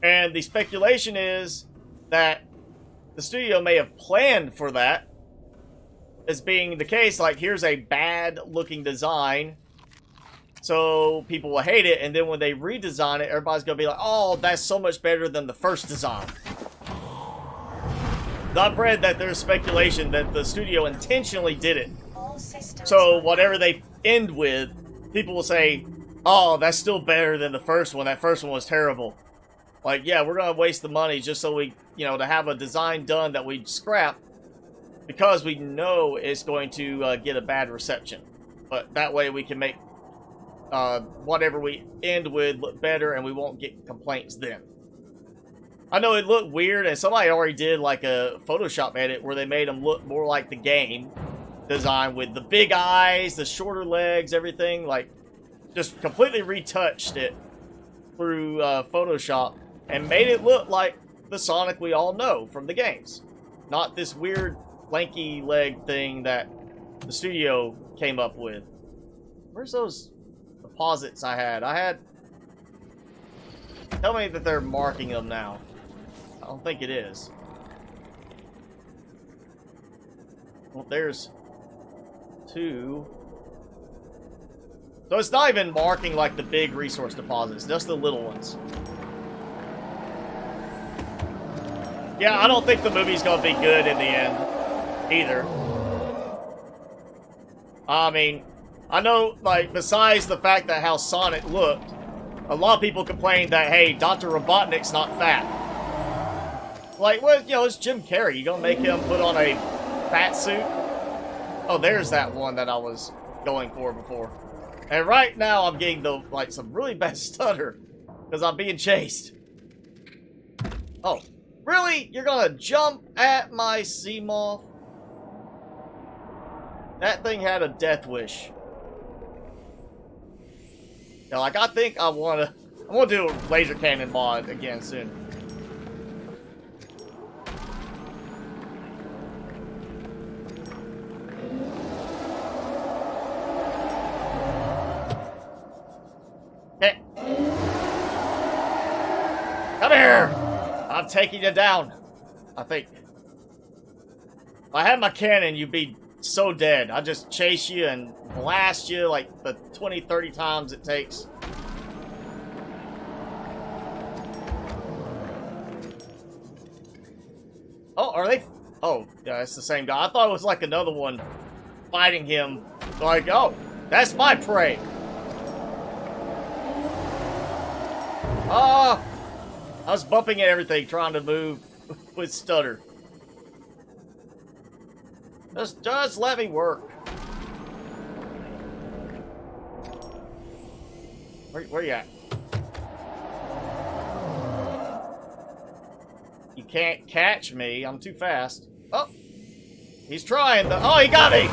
And the speculation is that the studio may have planned for that as being the case. Like, here's a bad looking design, so people will hate it, and then when they redesign it, everybody's gonna be like, oh, that's so much better than the first design. I've read that there's speculation that the studio intentionally did it, so whatever they end with, people will say, oh, that's still better than the first one. That first one was terrible. Like, yeah, we're gonna waste the money just so we, you know, to have a design done that we scrap because we know it's going to get a bad reception. But that way we can make whatever we end with look better, and we won't get complaints then. I know it looked weird, and somebody already did like a Photoshop edit where they made them look more like the game design with the big eyes, the shorter legs, everything. Like, just completely retouched it through Photoshop and made it look like the Sonic we all know from the games. Not this weird lanky leg thing that the studio came up with. Where's those deposits I had? Tell me that they're marking them now. I don't think it is. Well, there's 2. So it's not even marking like the big resource deposits, just the little ones. Yeah, I don't think the movie's gonna be good in the end, either. I mean, I know, like, besides the fact that how Sonic looked, a lot of people complained that, hey, Dr. Robotnik's not fat. Like, well, you know, it's Jim Carrey. You gonna make him put on a fat suit? Oh, there's that one that I was going for before. And right now, I'm getting, like, some really bad stutter because I'm being chased. Oh, really? You're gonna jump at my sea moth? That thing had a death wish. Yeah, like, I think I wanna do a laser cannon mod again soon. Hey. Come here! I'm taking you down, I think. If I had my cannon, you'd be so dead. I'd just chase you and blast you like the 20, 30 times it takes. Oh, are they? Oh, yeah, it's the same guy. I thought it was like another one fighting him. Like, oh, that's my prey. Ah! I was bumping at everything, trying to move with stutter. Just let me work. Where you at? You can't catch me. I'm too fast. Oh, he's trying. Oh, he got me.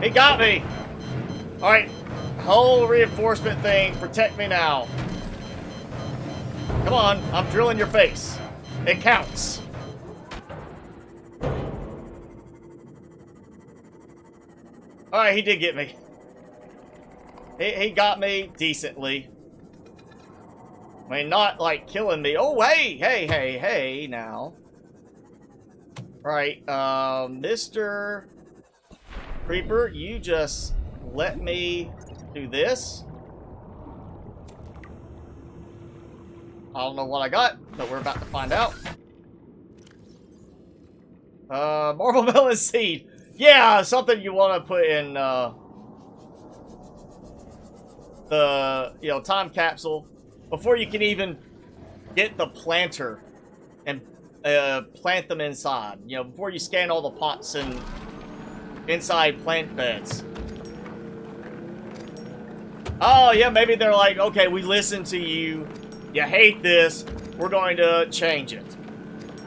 He got me. All right, whole reinforcement thing. Protect me now. Come on, I'm drilling your face. It counts. All right, he did get me. He got me decently. I mean, not like killing me. Oh, hey, now. Right, Mr. Creeper, you just let me do this. I don't know what I got, but we're about to find out. Marble melon seed. Yeah, something you want to put in, the, time capsule before you can even get the planter and plant them inside. Before you scan all the pots and inside plant beds. Oh, yeah, maybe they're like, okay, we listened to you. You hate this. We're going to change it.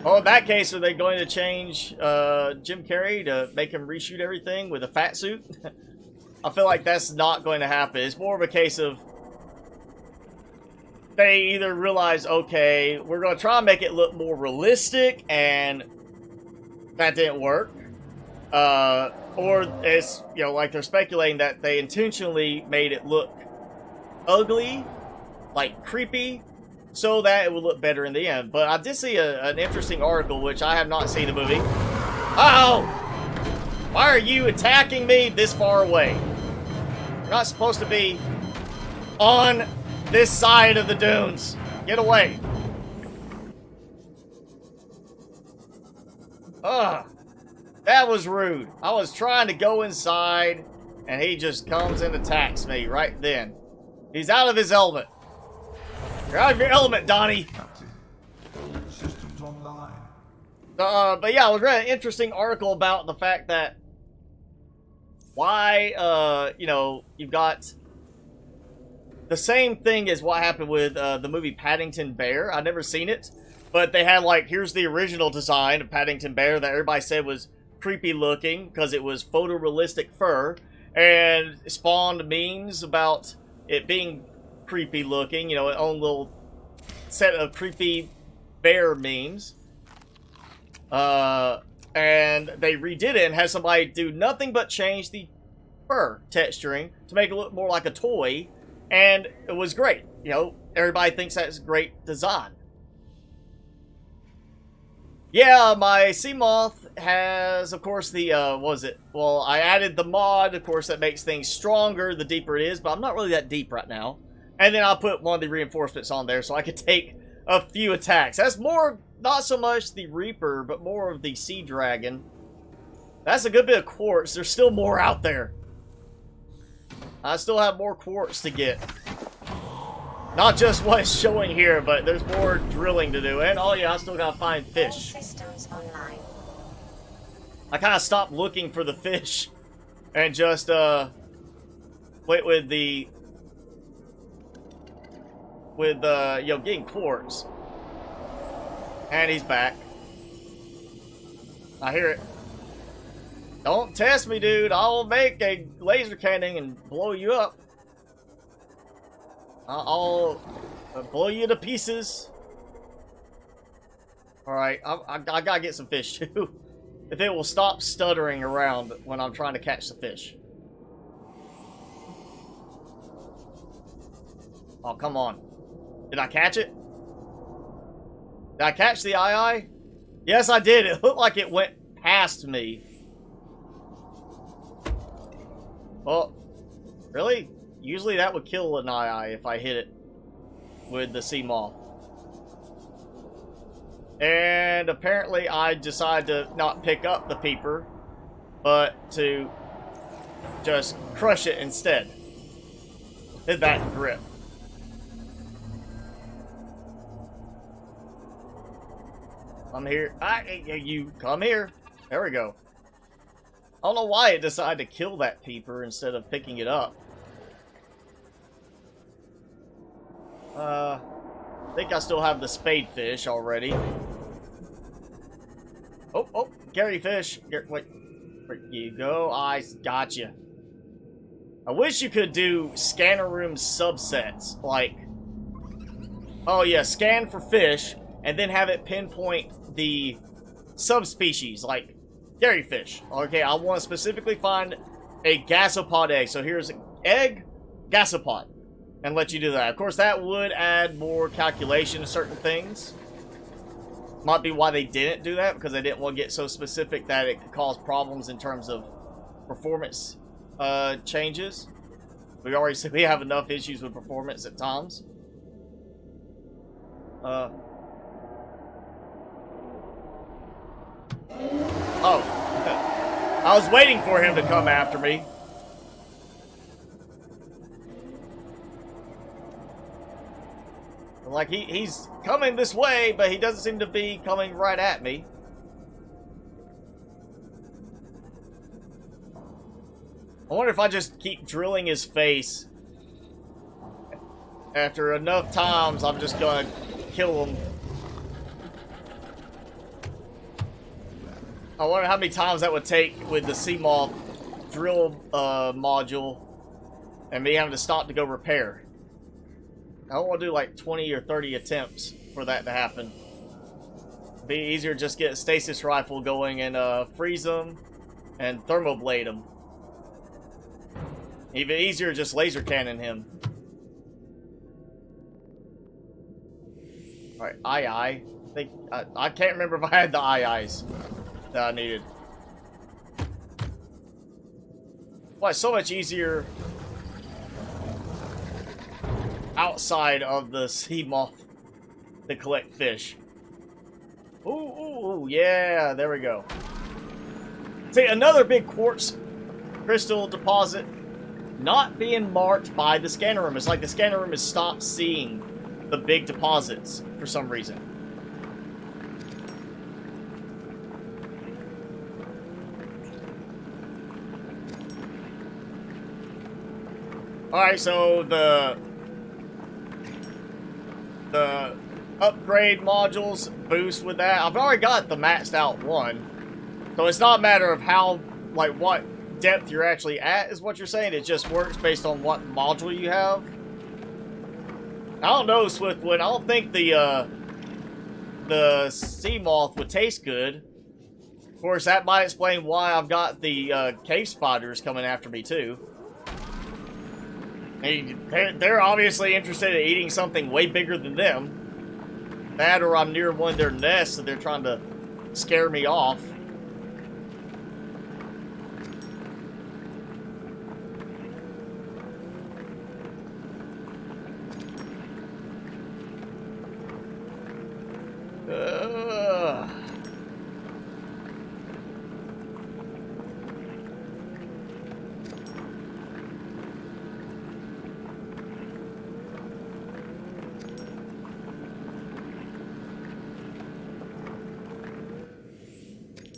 Oh, in that case, are they going to change Jim Carrey to make him reshoot everything with a fat suit? I feel like that's not going to happen. It's more of a case of they either realize, okay, we're going to try and make it look more realistic, and that didn't work. Or it's, like they're speculating that they intentionally made it look ugly, like creepy, so that it would look better in the end. But I did see an interesting article, which I have not seen the movie. Oh! Why are you attacking me this far away? You're not supposed to be on this side of the dunes. Get away. Ugh. That was rude. I was trying to go inside, and he just comes and attacks me right then. He's out of his element. You're out of your element, Donnie. Captain, all systems online. But yeah, I was reading an interesting article about the fact that why, you've got the same thing as what happened with the movie Paddington Bear. I've never seen it, but they had here's the original design of Paddington Bear that everybody said was creepy looking because it was photorealistic fur, and spawned memes about it being creepy looking, its own little set of creepy bear memes. And they redid it and had somebody do nothing but change the fur texturing to make it look more like a toy, and it was great. Everybody thinks that's great design. Yeah, my sea moth has, of course, the, well, I added the mod, of course, that makes things stronger the deeper it is, but I'm not really that deep right now. And then I'll put one of the reinforcements on there so I could take a few attacks. That's more, not so much the Reaper, but more of the Sea Dragon. That's a good bit of quartz. There's still more out there. I still have more quartz to get. Not just what's showing here, but there's more drilling to do. And, oh yeah, I still gotta find fish. Systems online. I kind of stopped looking for the fish and just, wait with the, getting quartz. And he's back. I hear it. Don't test me, dude. I'll make a laser cannon and blow you up. I'll blow you to pieces. Alright, I gotta get some fish, too. If it will stop stuttering around when I'm trying to catch the fish. Oh, come on. Did I catch it? Did I catch the eye? Yes, I did. It looked like it went past me. Oh, really? Usually that would kill an eye if I hit it with the sea moth. And apparently I decided to not pick up the peeper, but to just crush it instead. Hit that grip. I'm here. You come here. There we go. I don't know why it decided to kill that peeper instead of picking it up. I think I still have the spadefish already. Oh, Gary fish. Wait, where you go? I got you. I wish you could do scanner room subsets, like, oh yeah, scan for fish, and then have it pinpoint the subspecies, like Gary fish. Okay, I want to specifically find a gasopod egg. So here's an egg, gasopod, and let you do that. Of course, that would add more calculation to certain things. Might be why they didn't do that, because they didn't want to get so specific that it could cause problems in terms of performance changes. We already said we have enough issues with performance at times. Oh. I was waiting for him to come after me. Like, he's coming this way, but he doesn't seem to be coming right at me. I wonder if I just keep drilling his face. After enough times, I'm just gonna kill him. I wonder how many times that would take with the Seamoth drill module and me having to stop to go repair. I don't want to do like 20 or 30 attempts for that to happen. Be easier to just get a stasis rifle going and freeze them and thermoblade them. Even easier, just laser cannon him. Alright, I think I can't remember if I had the eyes that I needed. Why, so much easier outside of the sea moth to collect fish. Ooh, yeah, there we go. See, another big quartz crystal deposit not being marked by the scanner room. It's like the scanner room has stopped seeing the big deposits for some reason. Alright, so the upgrade modules boost with that. I've already got the maxed out one. So it's not a matter of how, like, what depth you're actually at is what you're saying. It just works based on what module you have. I don't know, Swiftwood. I don't think the sea moth would taste good. Of course, that might explain why I've got the cave spiders coming after me too. They're obviously interested in eating something way bigger than them. That, or I'm near one of their nests, so they're trying to scare me off.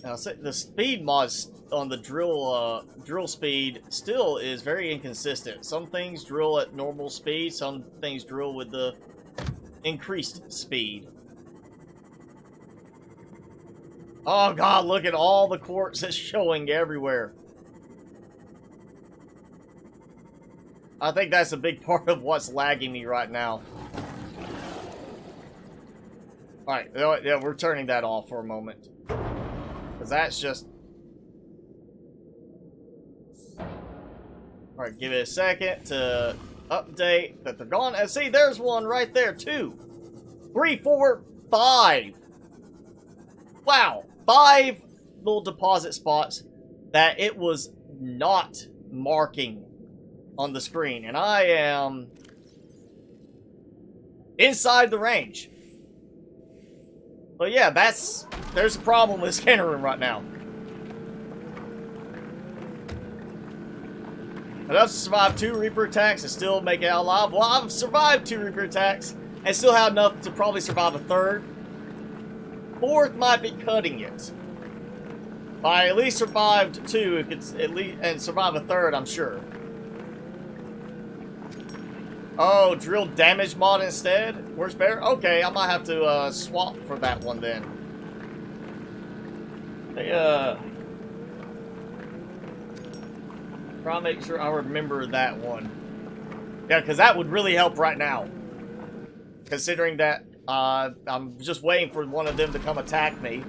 Now, the speed mod on the drill speed still is very inconsistent. Some things drill at normal speed, some things drill with the increased speed. Oh god, look at all the quartz that's showing everywhere. I think that's a big part of what's lagging me right now. Alright, yeah, we're turning that off for a moment. Because that's just... Alright, give it a second to update that they're gone. And see, there's one right there, 2, 3, 4, 5. Wow, 5 little deposit spots that it was not marking on the screen. And I am inside the range. But yeah, there's a problem with the scanner room right now. Enough to survive 2 Reaper attacks and still make it out alive. Well, I've survived 2 Reaper attacks and still have enough to probably survive a 3rd. 4th might be cutting it. I at least survived 2, if it's at least, and survive a 3rd, I'm sure. Oh, drill damage mod instead? Where's Bear? Okay, I might have to swap for that one then. Try to make sure I remember that one. Yeah, because that would really help right now. Considering that I'm just waiting for one of them to come attack me.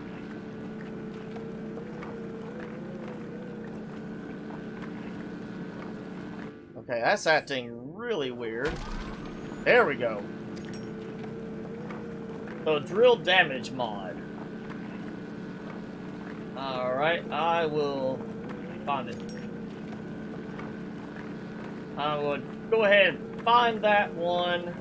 Okay, that's acting really weird. There we go. So, drill damage mod. Alright, I will find it. I would go ahead and find that one.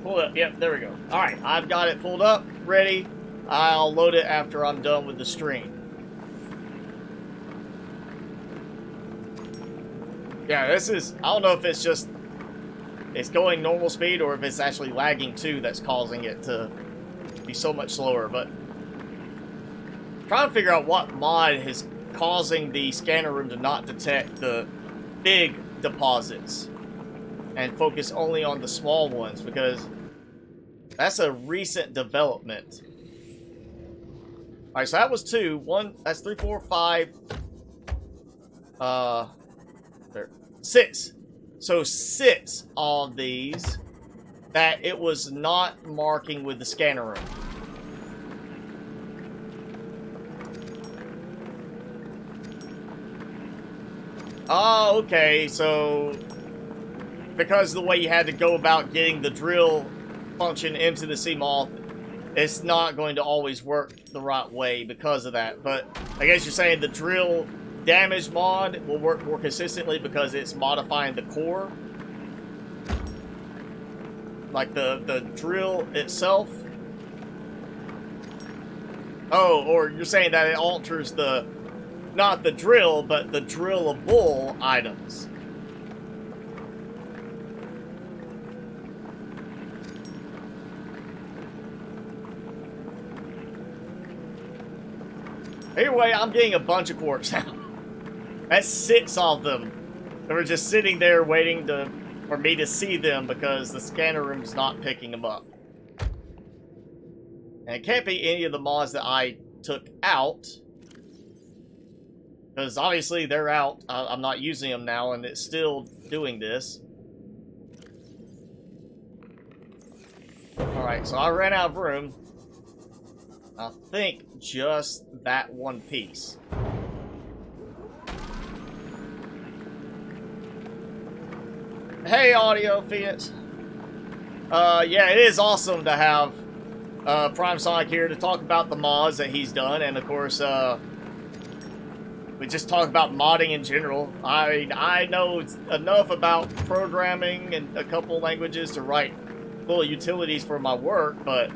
Pull it up. Yep, there we go. Alright, I've got it pulled up, ready. I'll load it after I'm done with the stream. Yeah, this is, I don't know if it's just, it's going normal speed or if it's actually lagging too that's causing it to be so much slower, but trying to figure out what mod is causing the scanner room to not detect the big deposits and focus only on the small ones, because that's a recent development. Alright, so that was 2. 1, that's 3, 4, 5. There. 6. So 6 of these that it was not marking with the scanner room. Oh, okay, so because the way you had to go about getting the drill function into the sea moth, it's not going to always work the right way because of that. But I guess you're saying the drill damage mod will work more consistently because it's modifying the core, like the drill itself. Oh, or you're saying that it alters the, not the drill, but the drillable items. Anyway, I'm getting a bunch of quartz now. That's 6 of them. They were just sitting there waiting for me to see them because the scanner room's not picking them up. And it can't be any of the mods that I took out, because obviously they're out. I'm not using them now, and it's still doing this. Alright, so I ran out of room. I think just that one piece. Hey, Audio Phoenix. Yeah, it is awesome to have Prime Sonic here to talk about the mods that he's done, and of course, we just talk about modding in general. I know enough about programming and a couple languages to write little utilities for my work, but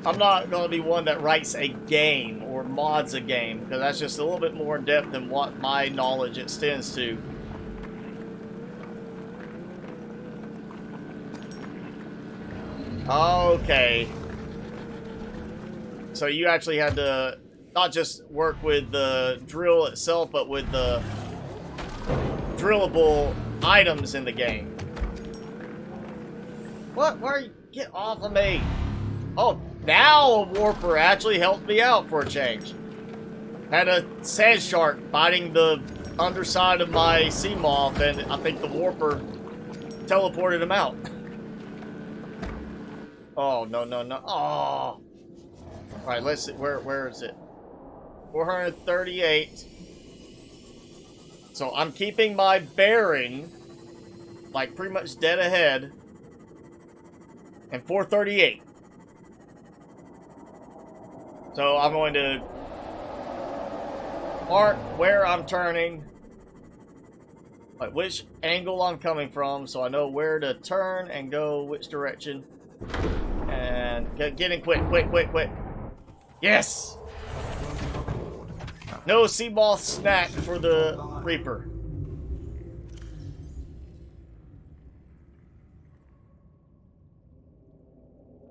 I'm not going to be one that writes a game or mods a game, because that's just a little bit more in depth than what my knowledge extends to. Okay. So you actually had to not just work with the drill itself, but with the drillable items in the game. What? Where are you? Get off of me. Oh, now a warper actually helped me out for a change. Had a sand shark biting the underside of my sea moth, and I think the warper teleported him out. Oh, no, no, no. Oh. Alright, let's see. Where is it? 438. So I'm keeping my bearing, like pretty much dead ahead. And 438. So I'm going to mark where I'm turning, like which angle I'm coming from, so I know where to turn and go which direction. And get in quick, quick, quick, quick. Yes! No sea moth snack for the Reaper.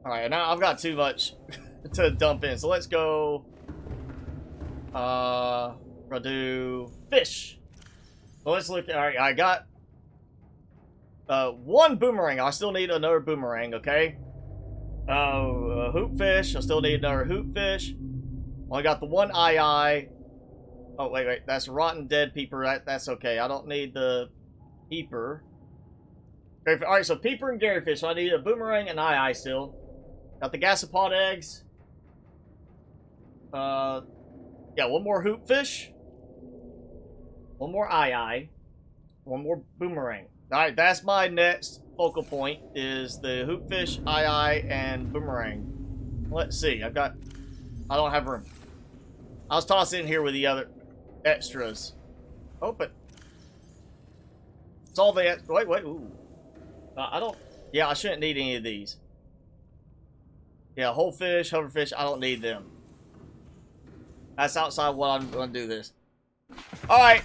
Alright, now I've got too much to dump in, so let's go We'll do fish. Well, let's look. All right, I got one boomerang. I still need another boomerang. Okay. Hoop fish. I still need another hoop fish. Only got the one eye. Oh wait. That's rotten dead peeper. That's okay. I don't need the peeper. All right, so peeper and Garyfish. So I need a boomerang and eye still. Got the gasopod eggs. Yeah, one more hoop fish. One more eye. One more boomerang. Alright, that's my next focal point, is the hoop fish, eye, and boomerang. Let's see, I don't have room. I was tossing in here with the other extras. Oh, but it's all the, wait, ooh. Yeah, I shouldn't need any of these. Yeah, whole fish, hoverfish, I don't need them. That's outside what I'm going to do this. Alright.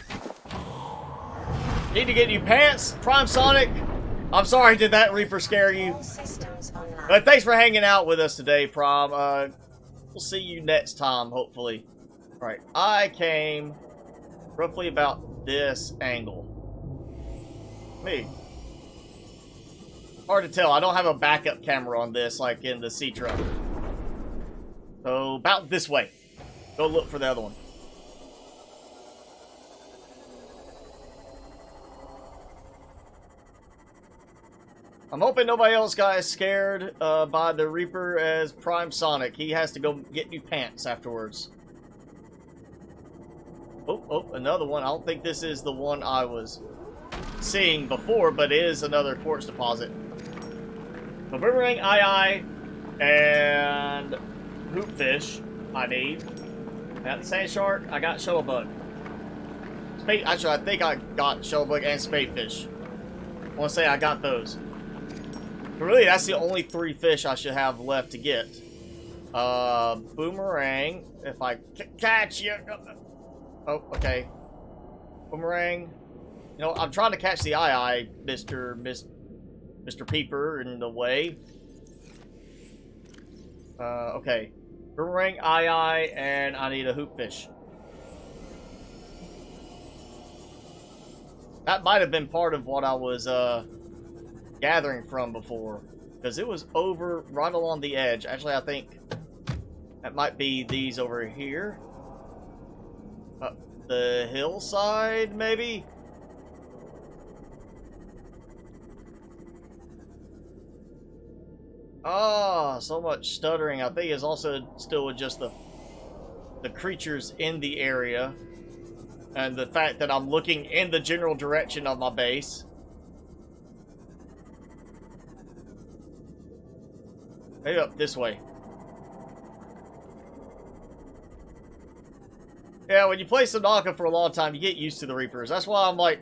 Need to get new pants, Prime Sonic. I'm sorry, did that Reaper scare you? But thanks for hanging out with us today, Prom. We'll see you next time, hopefully. Alright, I came roughly about this angle. Me. Hard to tell. I don't have a backup camera on this like in the sea truck. So, about this way. Go look for the other one. I'm hoping nobody else got as scared by the Reaper as Prime Sonic. He has to go get new pants afterwards. Oh, another one. I don't think this is the one I was seeing before, but it is another quartz deposit. So boomerang, eye, and hoopfish I need. I got the sand shark. I got shuttlebug. Actually, I think I got shuttlebug and spadefish. I want to say I got those. But really, that's the only 3 fish I should have left to get. Boomerang. If I catch you. Oh, okay. Boomerang. You know, I'm trying to catch the eye, Mr. Peeper in the way. Okay. Boomerang, eye, and I need a hoopfish. That might have been part of what I was gathering from before, because it was over right along the edge. Actually, I think that might be these over here. Up the hillside, maybe? Ah, so much stuttering. I think it's also still with just the creatures in the area, and the fact that I'm looking in the general direction of my base. Maybe up this way. Yeah, when you play Subnautica for a long time, you get used to the Reapers. That's why I'm like,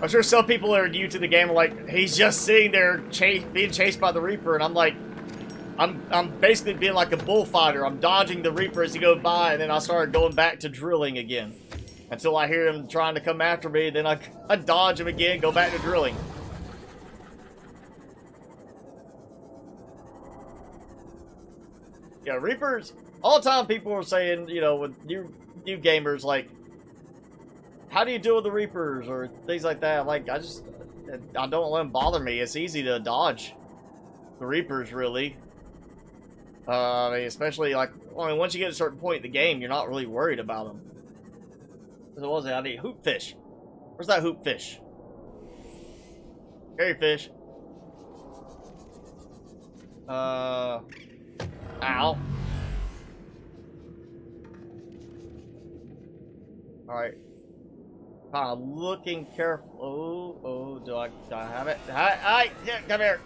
I'm sure some people are new to the game are like, he's just sitting there being chased by the Reaper, and I'm like, I'm basically being like a bullfighter. I'm dodging the Reaper as he goes by, and then I started going back to drilling again. Until I hear him trying to come after me, then I dodge him again, go back to drilling. Yeah, Reapers, all the time people were saying, you know, with new gamers, like, how do you deal with the Reapers or things like that? I'm like, I don't let them bother me. It's easy to dodge the Reapers, really. I mean, especially, like, I mean, once you get to a certain point in the game, you're not really worried about them. So what was it? I need hoopfish. Where's that hoopfish? Garyfish. Ow. Alright. Looking careful. Oh, do I have it? Hi, yeah, come here.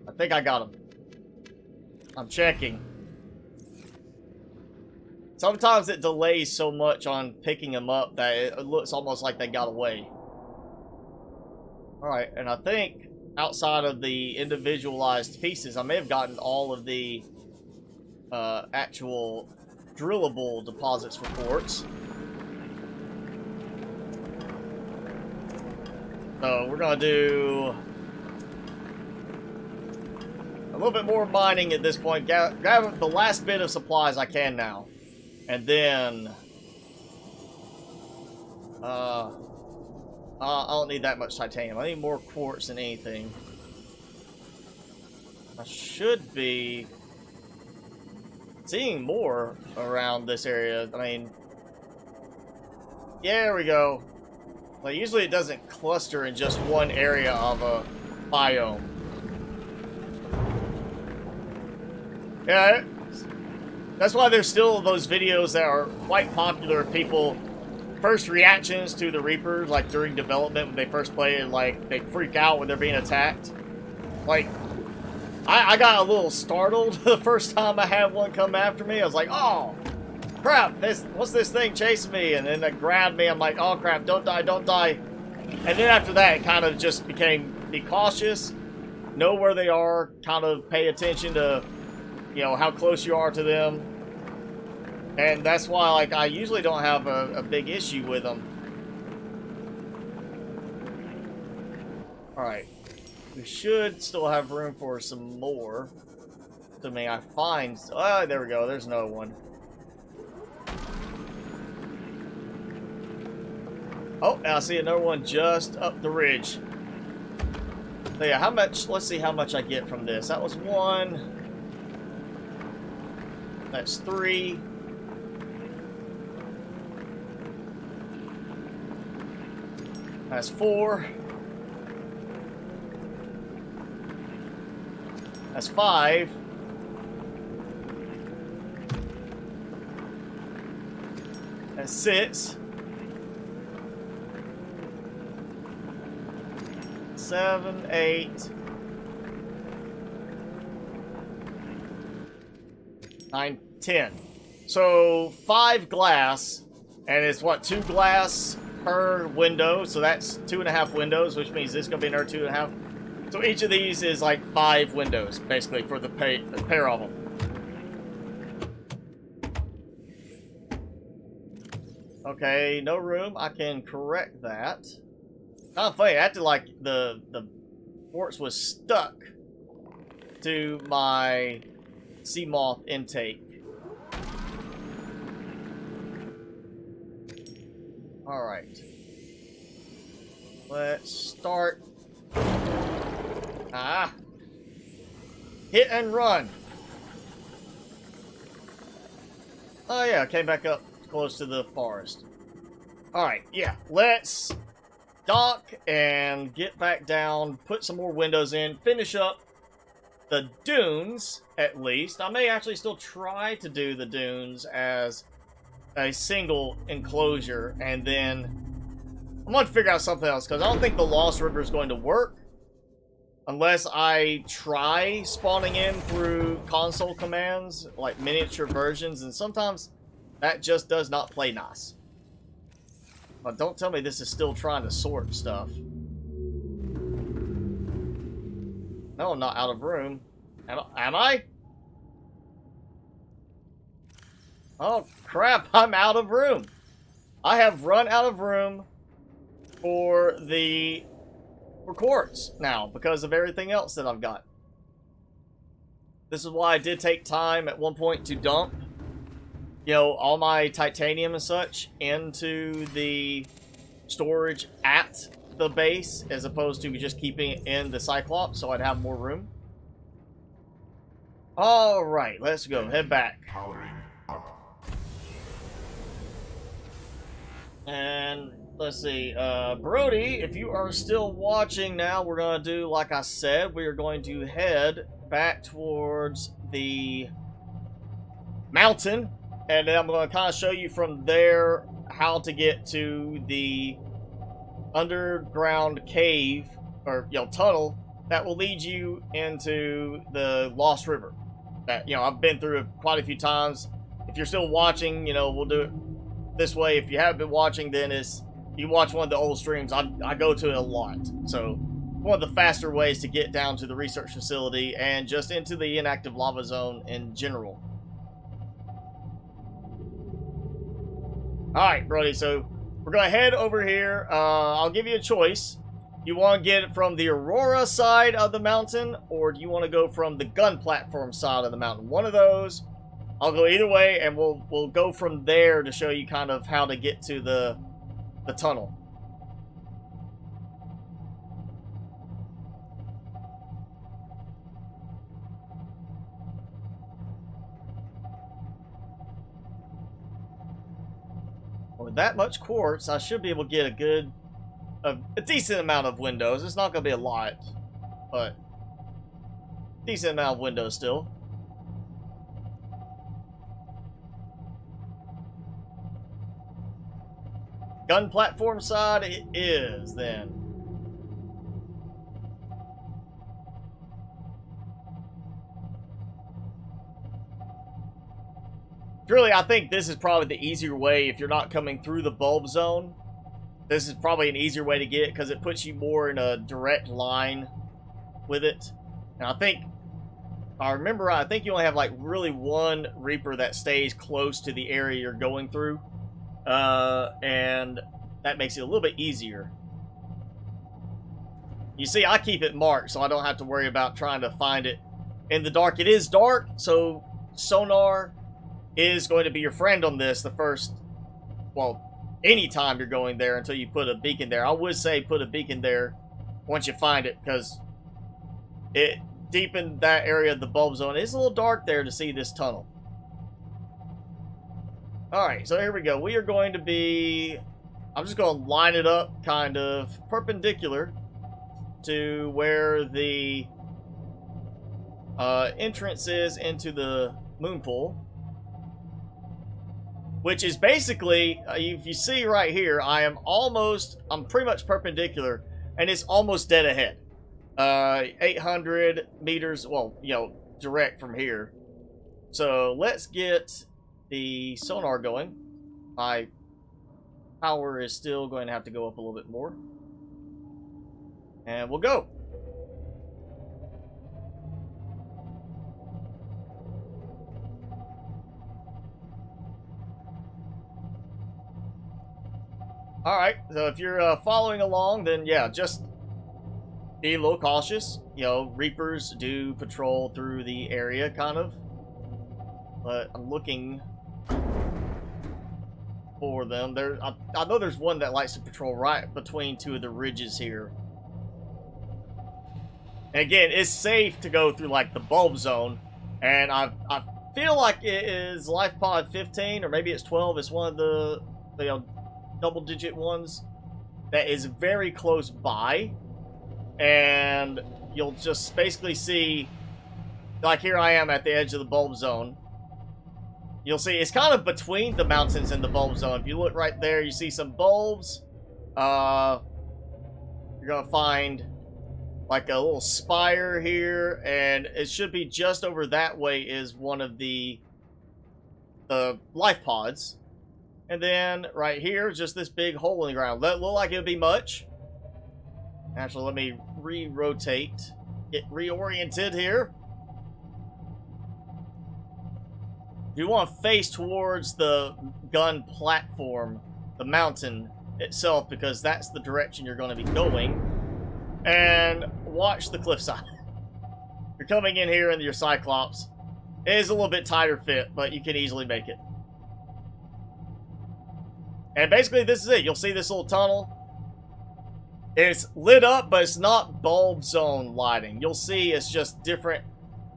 I think I got him. I'm checking. Sometimes it delays so much on picking them up that it looks almost like they got away. Alright, and I think outside of the individualized pieces, I may have gotten all of the actual drillable deposits for quartz. So we're gonna do a little bit more mining at this point. Grab the last bit of supplies I can now. And then... I don't need that much titanium. I need more quartz than anything. I should be seeing more around this area. I mean... Yeah, there we go. Well, usually it doesn't cluster in just one area of a biome. Yeah, that's why there's still those videos that are quite popular of people, first reactions to the Reapers, like during development when they first play it, like they freak out when they're being attacked. Like, I got a little startled the first time I had one come after me. I was like, oh, crap, what's this thing chasing me? And then it grabbed me. I'm like, oh crap, don't die, don't die. And then after that, it kind of just became, be cautious, know where they are, kind of pay attention to, you know, how close you are to them. And that's why, like, I usually don't have a big issue with them. Alright. We should still have room for some more. Assuming I find... Oh, there we go. There's another one. Oh, I see another one just up the ridge. So yeah, how much... Let's see how much I get from this. That was 1... That's 3. That's 4. That's 5. That's 6. 7, 8. 9, 10. So 5 glass, and it's what, 2 glass per window, so that's 2.5 windows, which means this is gonna be another 2.5. So each of these is like 5 windows, basically, for the pair of them. Okay, no room. I can correct that. Kind of funny, I acted like the quartz was stuck to my sea moth intake. Alright. Let's start. Hit and run. Oh yeah, I came back up close to the forest. Alright, yeah. Let's dock and get back down, put some more windows in, finish up the dunes, at least. I may actually still try to do the dunes as a single enclosure, and then I'm going to figure out something else, because I don't think the Lost River is going to work unless I try spawning in through console commands, like miniature versions, and sometimes that just does not play nice. But don't tell me this is still trying to sort stuff. No, I'm not out of room. Am I? Oh, crap. I'm out of room. I have run out of room for quartz now because of everything else that I've got. This is why I did take time at one point to dump, you know, all my titanium and such into the storage at the base as opposed to just keeping it in the Cyclops so I'd have more room. Alright, let's go. Head back. Powering up. And let's see, Brody, if you are still watching now, we're going to do, like I said, we are going to head back towards the mountain, and then I'm going to kind of show you from there how to get to the underground cave, or, you know, tunnel, that will lead you into the Lost River. That, you know, I've been through it quite a few times. If you're still watching, you know, we'll do it this way. If you haven't been watching, then you watch one of the old streams. I go to it a lot. So, one of the faster ways to get down to the research facility and just into the inactive lava zone in general. Alright, Brody, so we're going to head over here. I'll give you a choice. You want to get it from the Aurora side of the mountain, or do you want to go from the gun platform side of the mountain? One of those. I'll go either way, and we'll go from there to show you kind of how to get to the tunnel. With that much quartz, I should be able to get a decent amount of windows. It's not going to be a lot, but decent amount of windows still. Gun platform side it is, then. Really, I think this is probably the easier way if you're not coming through the bulb zone. This is probably an easier way to get it because it puts you more in a direct line with it. And I think you only have like really one Reaper that stays close to the area you're going through. And that makes it a little bit easier. You see, I keep it marked so I don't have to worry about trying to find it in the dark. It is dark, so sonar is going to be your friend on this the first, well, anytime you're going there until you put a beacon there. I would say put a beacon there once you find it, because it deep in that area of the bulb zone, it's a little dark there to see this tunnel. Alright, so here we go. We are going to be, I'm just going to line it up kind of perpendicular to where the entrance is into the moon pool. Which is basically, if you see right here, I'm pretty much perpendicular, and it's almost dead ahead. 800 meters, well, you know, direct from here. So let's get the sonar going. My power is still going to have to go up a little bit more. And we'll go. Alright, so if you're following along, then yeah, just be a little cautious. You know, Reapers do patrol through the area, kind of. But I'm looking for them. I know there's one that likes to patrol right between two of the ridges here. And again, it's safe to go through, like, the bulb zone. And I feel like it is Life Pod 15, or maybe it's 12. It's one of the you know, double-digit ones that is very close by, and you'll just basically see, like here I am at the edge of the bulb zone. You'll see it's kind of between the mountains and the bulb zone. If you look right there, you see some bulbs. You're gonna find like a little spire here, and it should be just over that way is one of the life pods. And then right here, just this big hole in the ground. That look like it would be much. Actually, let me re-rotate. Get reoriented here. You want to face towards the gun platform, the mountain itself, because that's the direction you're going to be going. And watch the cliffside. You're coming in here into your Cyclops. It is a little bit tighter fit, but you can easily make it. And basically, this is it. You'll see this little tunnel. It's lit up, but it's not bulb zone lighting. You'll see it's just different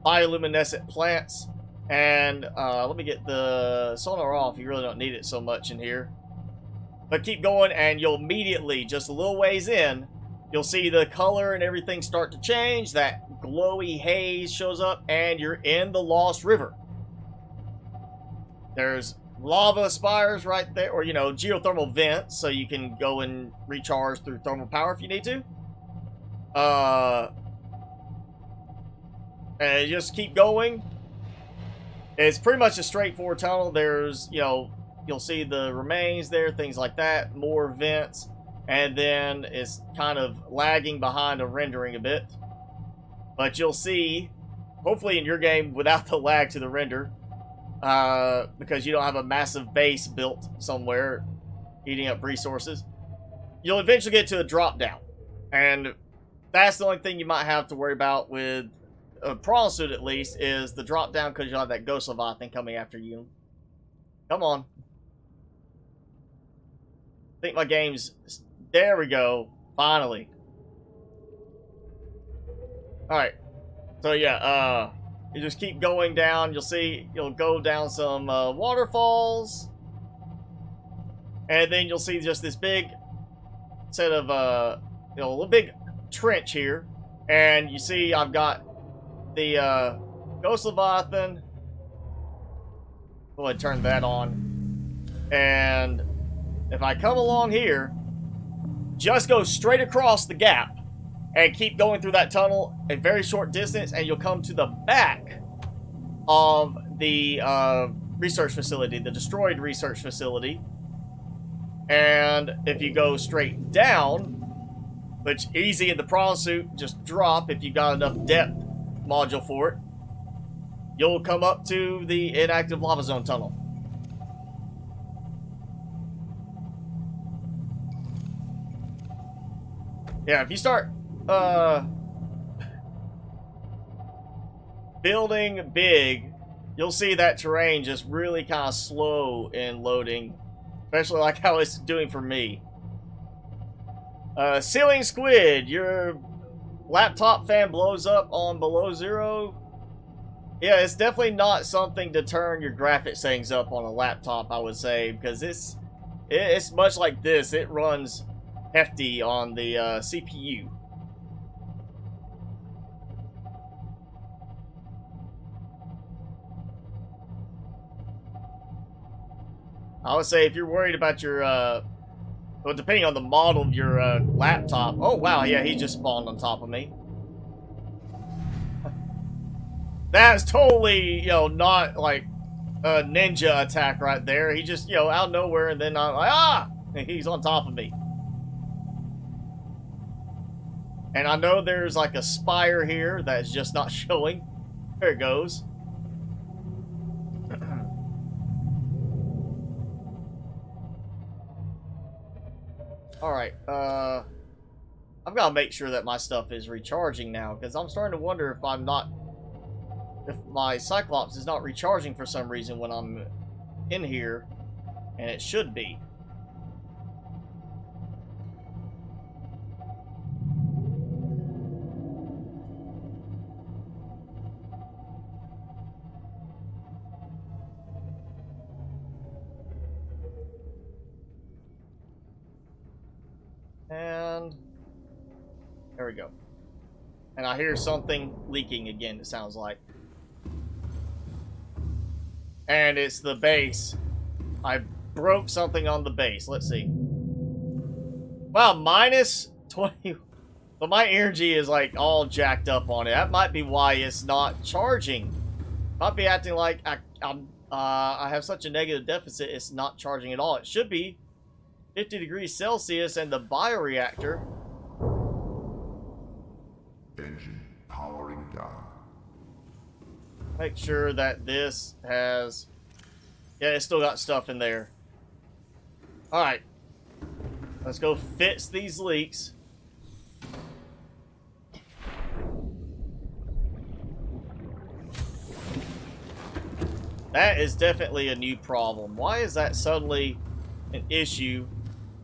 bioluminescent plants. And let me get the sonar off. You really don't need it so much in here. But keep going, and you'll immediately, just a little ways in, you'll see the color and everything start to change. That glowy haze shows up, and you're in the Lost River. There's lava spires right there, or, you know, geothermal vents, so you can go and recharge through thermal power if you need to. And just keep going. It's pretty much a straightforward tunnel. There's, you know, you'll see the remains there, things like that, more vents, and then it's kind of lagging behind a rendering a bit. But you'll see, hopefully in your game, without the lag to the render, because you don't have a massive base built somewhere eating up resources, you'll eventually get to a drop down. And that's the only thing you might have to worry about with a prawn suit, at least, is the drop down, because you'll have that ghost leviathan coming after you. Come on. I think my game's... There we go. Finally. Alright. So yeah, you just keep going down. You'll see, you'll go down some waterfalls. And then you'll see just this big set of, you know, a little big trench here. And you see I've got the Ghost Leviathan. Go ahead and turn that on. And if I come along here, just go straight across the gap and keep going through that tunnel a very short distance, and you'll come to the back of the research facility, the destroyed research facility. And if you go straight down, which easy in the prawn suit, just drop if you got enough depth module for it, you'll come up to the inactive lava zone tunnel. Yeah, if you start building big, you'll see that terrain just really kind of slow in loading, especially like how it's doing for me. Ceiling squid, your laptop fan blows up on below 0. Yeah, it's definitely not something to turn your graphic settings up on a laptop, I would say, because it's much like this. It runs hefty on the CPU. I would say if you're worried about your, well, depending on the model of your laptop. Oh, wow, yeah, he just spawned on top of me. That's totally, you know, not like a ninja attack right there. He just, you know, out of nowhere, and then I'm like, ah! And he's on top of me. And I know there's like a spire here that's just not showing. There it goes. Alright, I've got to make sure that my stuff is recharging now, because I'm starting to wonder if if my Cyclops is not recharging for some reason when I'm in here, and it should be. And there we go. And I hear something leaking again, it sounds like. And it's the base. I broke something on the base. Let's see. Wow, minus 20. But my energy is like all jacked up on it. That might be why it's not charging. Might be acting like I have such a negative deficit, it's not charging at all. It should be 50 degrees Celsius, and the bioreactor. Engine powering down. Make sure that this has... Yeah, it's still got stuff in there. Alright. Let's go fix these leaks. That is definitely a new problem. Why is that suddenly an issue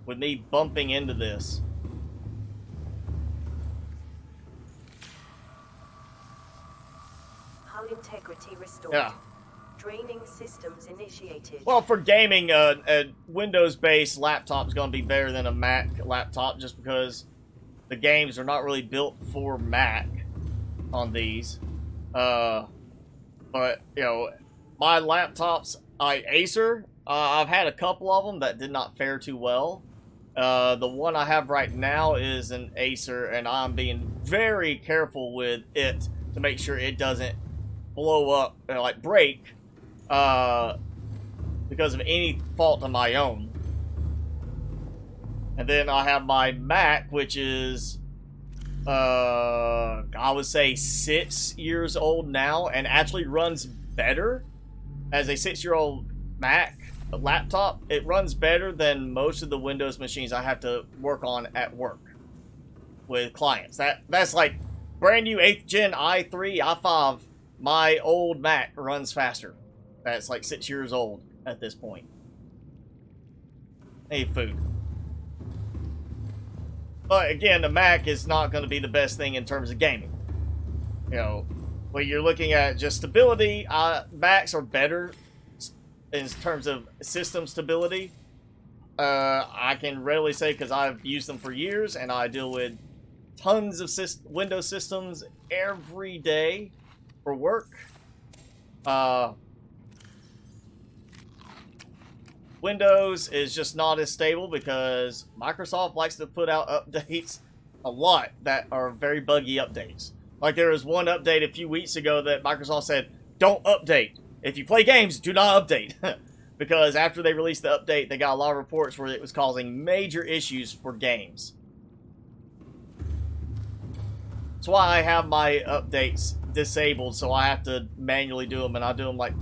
with me bumping into this? Hull integrity restored. Yeah. Draining systems initiated. Well, for gaming, a Windows-based laptop is going to be better than a Mac laptop, just because the games are not really built for Mac on these. But, you know, my laptops, Acer, I've had a couple of them that did not fare too well. The one I have right now is an Acer, and I'm being very careful with it to make sure it doesn't blow up, like break, because of any fault of my own. And then I have my Mac, which is, I would say 6 years old now, and actually runs better as a 6-year-old Mac laptop. It runs better than most of the Windows machines I have to work on at work. with clients. That's like brand new 8th gen i3, i5. My old Mac runs faster. That's like 6 years old at this point. Hey, food. But again, the Mac is not going to be the best thing in terms of gaming. You know, when you're looking at just stability, Macs are better in terms of system stability. I can readily say because I've used them for years and I deal with tons of Windows systems every day for work. Windows is just not as stable because Microsoft likes to put out updates a lot that are very buggy updates. Like there was one update a few weeks ago that Microsoft said, don't update. If you play games, do not update. Because after they released the update, they got a lot of reports where it was causing major issues for games. That's why I have my updates disabled, so I have to manually do them, and I do them like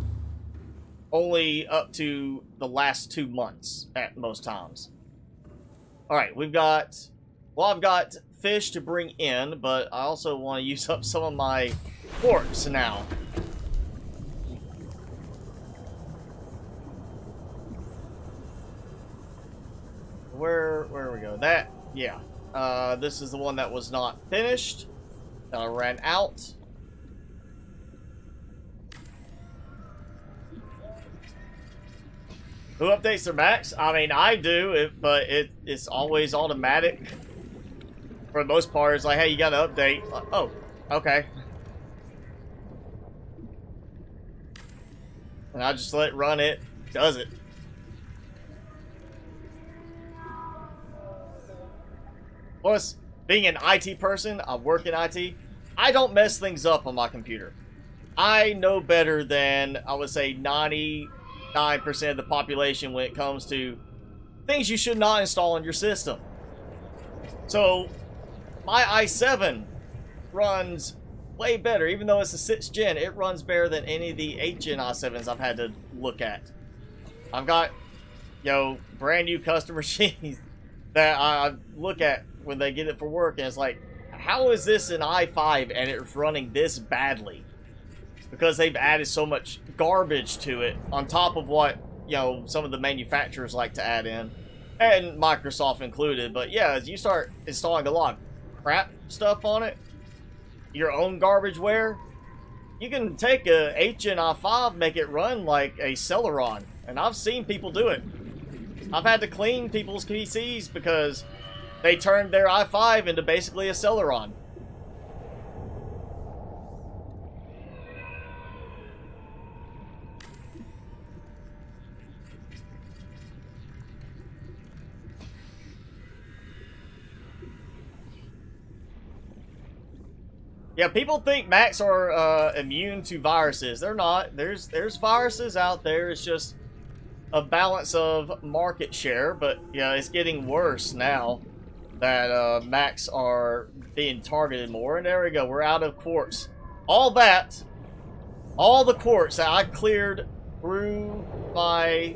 only up to the last 2 months at most times. Alright, we've got... Well, I've got fish to bring in, but I also want to use up some of my quartz now. Where we go? That, yeah. This is the one that was not finished. That I ran out. Who updates their Macs? I mean, I do, but it's always automatic. For the most part, it's like, hey, you got to update. Oh, okay. And I just let it run it. Does it. Plus, being an IT person, I work in IT, I don't mess things up on my computer. I know better than, I would say, 99% of the population when it comes to things you should not install on your system. So, my i7 runs way better. Even though it's a 6th gen, it runs better than any of the 8th gen i7s I've had to look at. I've got, brand new custom machines that I look at when they get it for work, and it's like, how is this an i5 and it's running this badly? Because they've added so much garbage to it on top of what, some of the manufacturers like to add in, and Microsoft included. But yeah, as you start installing a lot of crap stuff on it, your own garbageware, you can take a 8th gen i5, make it run like a Celeron, and I've seen people do it. I've had to clean people's PCs because they turned their i5 into basically a Celeron. Yeah, people think Macs are immune to viruses. They're not. There's viruses out there. It's just a balance of market share. But yeah, it's getting worse now that Macs are being targeted more. And there we go. We're out of quartz. All the quartz that I cleared through my...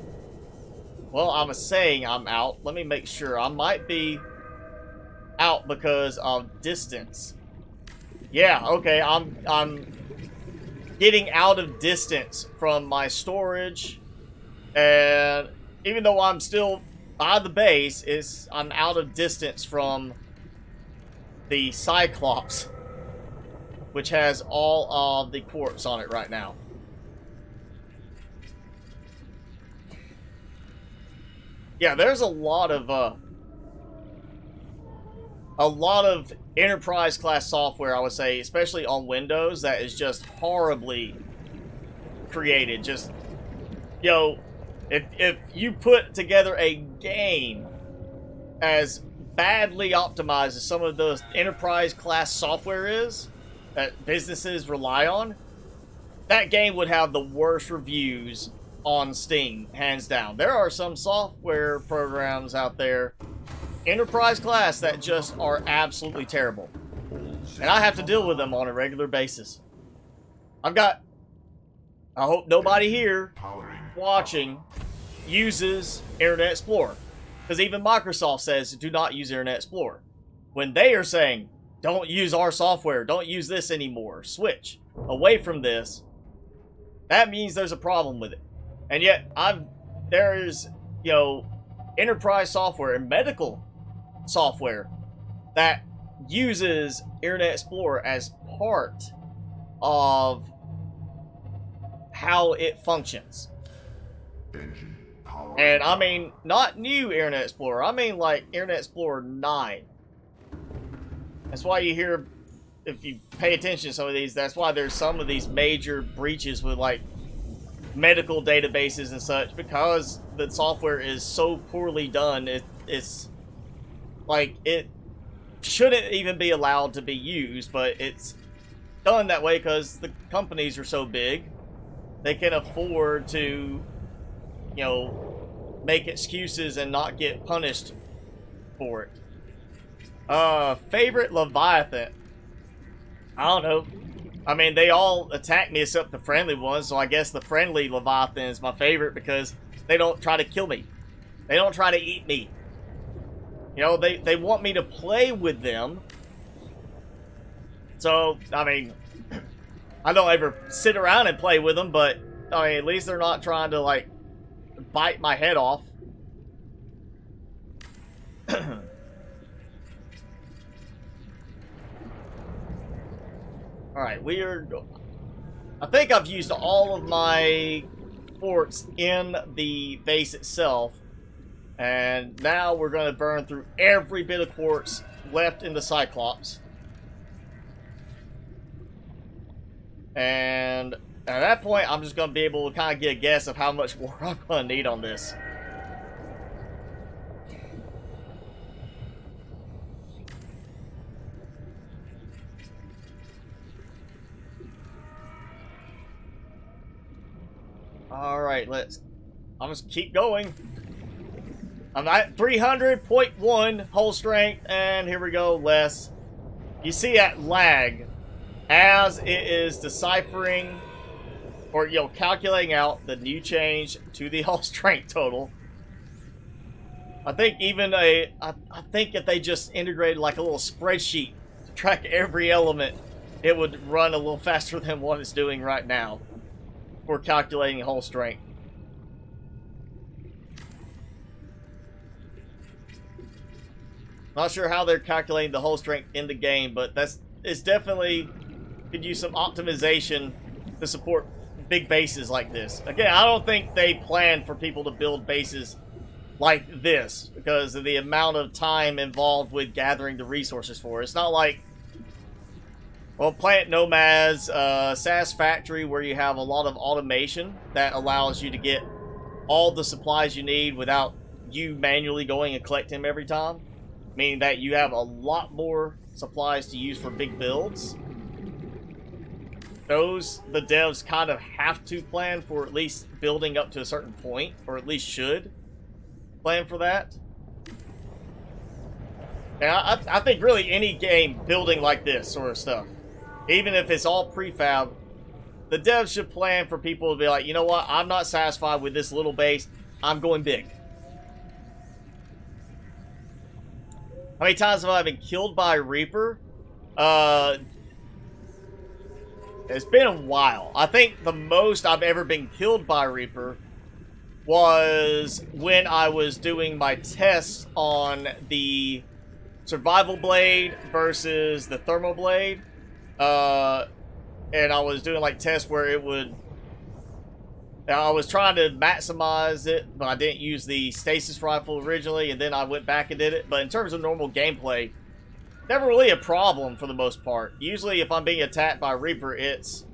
Well, I'm saying I'm out. Let me make sure. I might be out because of distance. Yeah, okay, I'm getting out of distance from my storage, and even though I'm still by the base, I'm out of distance from the Cyclops, which has all of the quartz on it right now. Yeah, there's a lot of enterprise class software, I would say, especially on Windows, that is just horribly created. Just, if you put together a game as badly optimized as some of those enterprise class software is, that businesses rely on, that game would have the worst reviews on Steam, hands down. There are some software programs out there, enterprise class, that just are absolutely terrible. And I have to deal with them on a regular basis. I hope nobody here watching uses Internet Explorer. Because even Microsoft says do not use Internet Explorer. when they are saying, don't use our software, don't use this anymore, switch away from this, that means there's a problem with it. And yet, there is, you know, enterprise software and medical software that uses Internet Explorer as part of how it functions. Engine power. And I mean, not new Internet Explorer, I mean like Internet Explorer 9. That's why you hear, if you pay attention to some of these, that's why there's some of these major breaches with like medical databases and such, because the software is so poorly done. It's like, it shouldn't even be allowed to be used, but it's done that way because the companies are so big, they can afford to, you know, make excuses and not get punished for it. Favorite Leviathan? I don't know. I mean, they all attack me except the friendly ones, so I guess the friendly Leviathan is my favorite because they don't try to kill me. They don't try to eat me. You know, they want me to play with them. So, I mean, I don't ever sit around and play with them, but, I mean, at least they're not trying to, like, bite my head off. Alright, I think I've used all of my ports in the base itself. And now we're going to burn through every bit of quartz left in the Cyclops. And at that point, I'm just going to be able to kind of get a guess of how much more I'm going to need on this. Alright, I'm just keep going. I'm at 300.1 hull strength, and here we go, less. You see that lag as it is deciphering, or, you know, calculating out the new change to the hull strength total. I think even I think if they just integrated like a little spreadsheet to track every element, it would run a little faster than what it's doing right now for calculating hull strength. Not sure how they're calculating the hull strength in the game, but it's definitely could use some optimization to support big bases like this. Again, I don't think they plan for people to build bases like this because of the amount of time involved with gathering the resources for it. It's not like, well, Plant Nomad's SaaS factory where you have a lot of automation that allows you to get all the supplies you need without you manually going and collecting them every time. Meaning that you have a lot more supplies to use for big builds. Those, the devs kind of have to plan for at least building up to a certain point, or at least should plan for that. And I think really any game building like this sort of stuff, even if it's all prefab, the devs should plan for people to be like, you know what, I'm not satisfied with this little base, I'm going big. How many times have I been killed by a Reaper? It's been a while. I think the most I've ever been killed by a Reaper was when I was doing my tests on the survival blade versus the thermal blade. And I was doing like tests where it would... I was trying to maximize it, but I didn't use the stasis rifle originally, and then I went back and did it. But in terms of normal gameplay, never really a problem for the most part. Usually if I'm being attacked by a Reaper, it's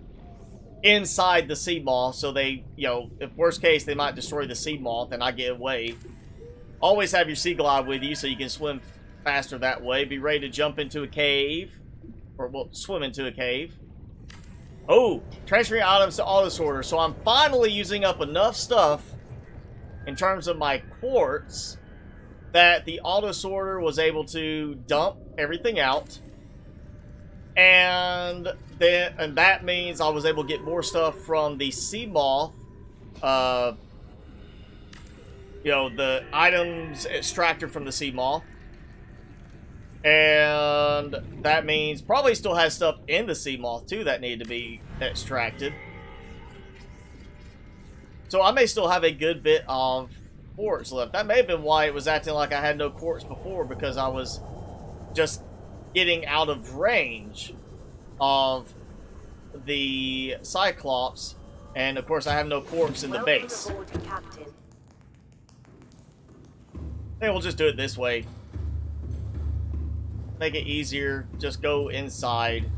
inside the sea moth, so they, you know, if worst case, they might destroy the sea moth and I get away. Always have your sea glide with you so you can swim faster that way. Be ready to jump into a cave, or, well, swim into a cave. Oh, transferring items to auto sorter. So I'm finally using up enough stuff in terms of my quartz that the auto sorter was able to dump everything out. And that means I was able to get more stuff from the sea moth. You know, the items extracted from the sea moth. And that means probably still has stuff in the sea moth too that need to be extracted. So I may still have a good bit of quartz left. That may have been why it was acting like I had no quartz before, because I was just getting out of range of the Cyclops. And of course I have no quartz in the base. Welcome aboard, Captain. Maybe we'll just do it this way. Make it easier. Just go inside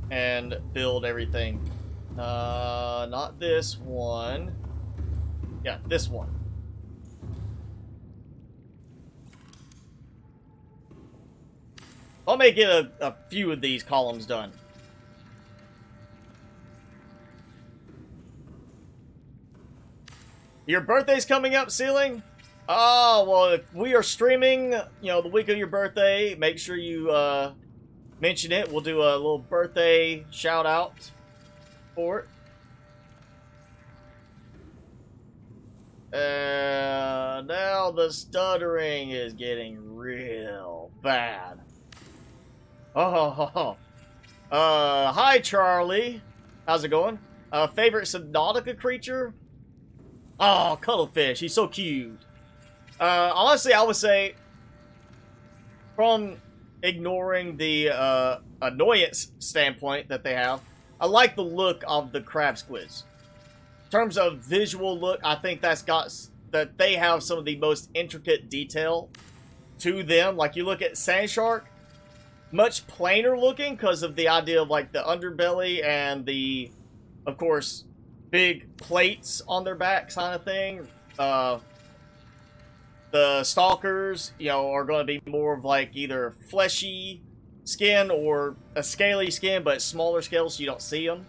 and build everything. Not this one. Yeah, this one. I may get a few of these columns done. Your birthday's coming up, Ceiling? Oh, well, if we are streaming, the week of your birthday, make sure you mention it. We'll do a little birthday shout out for it. Now the stuttering is getting real bad. Oh, hi Charlie. How's it going? Favorite Subnautica creature? Oh, Cuttlefish. He's so cute. Honestly, I would say, from ignoring the annoyance standpoint that they have, I like the look of the crab squids. In terms of visual look, I think that they have some of the most intricate detail to them. Like, you look at Sand Shark, much plainer looking because of the idea of like the underbelly and the, of course, big plates on their back kind of thing. The stalkers, are going to be more of like either fleshy skin or a scaly skin, but smaller scales so you don't see them.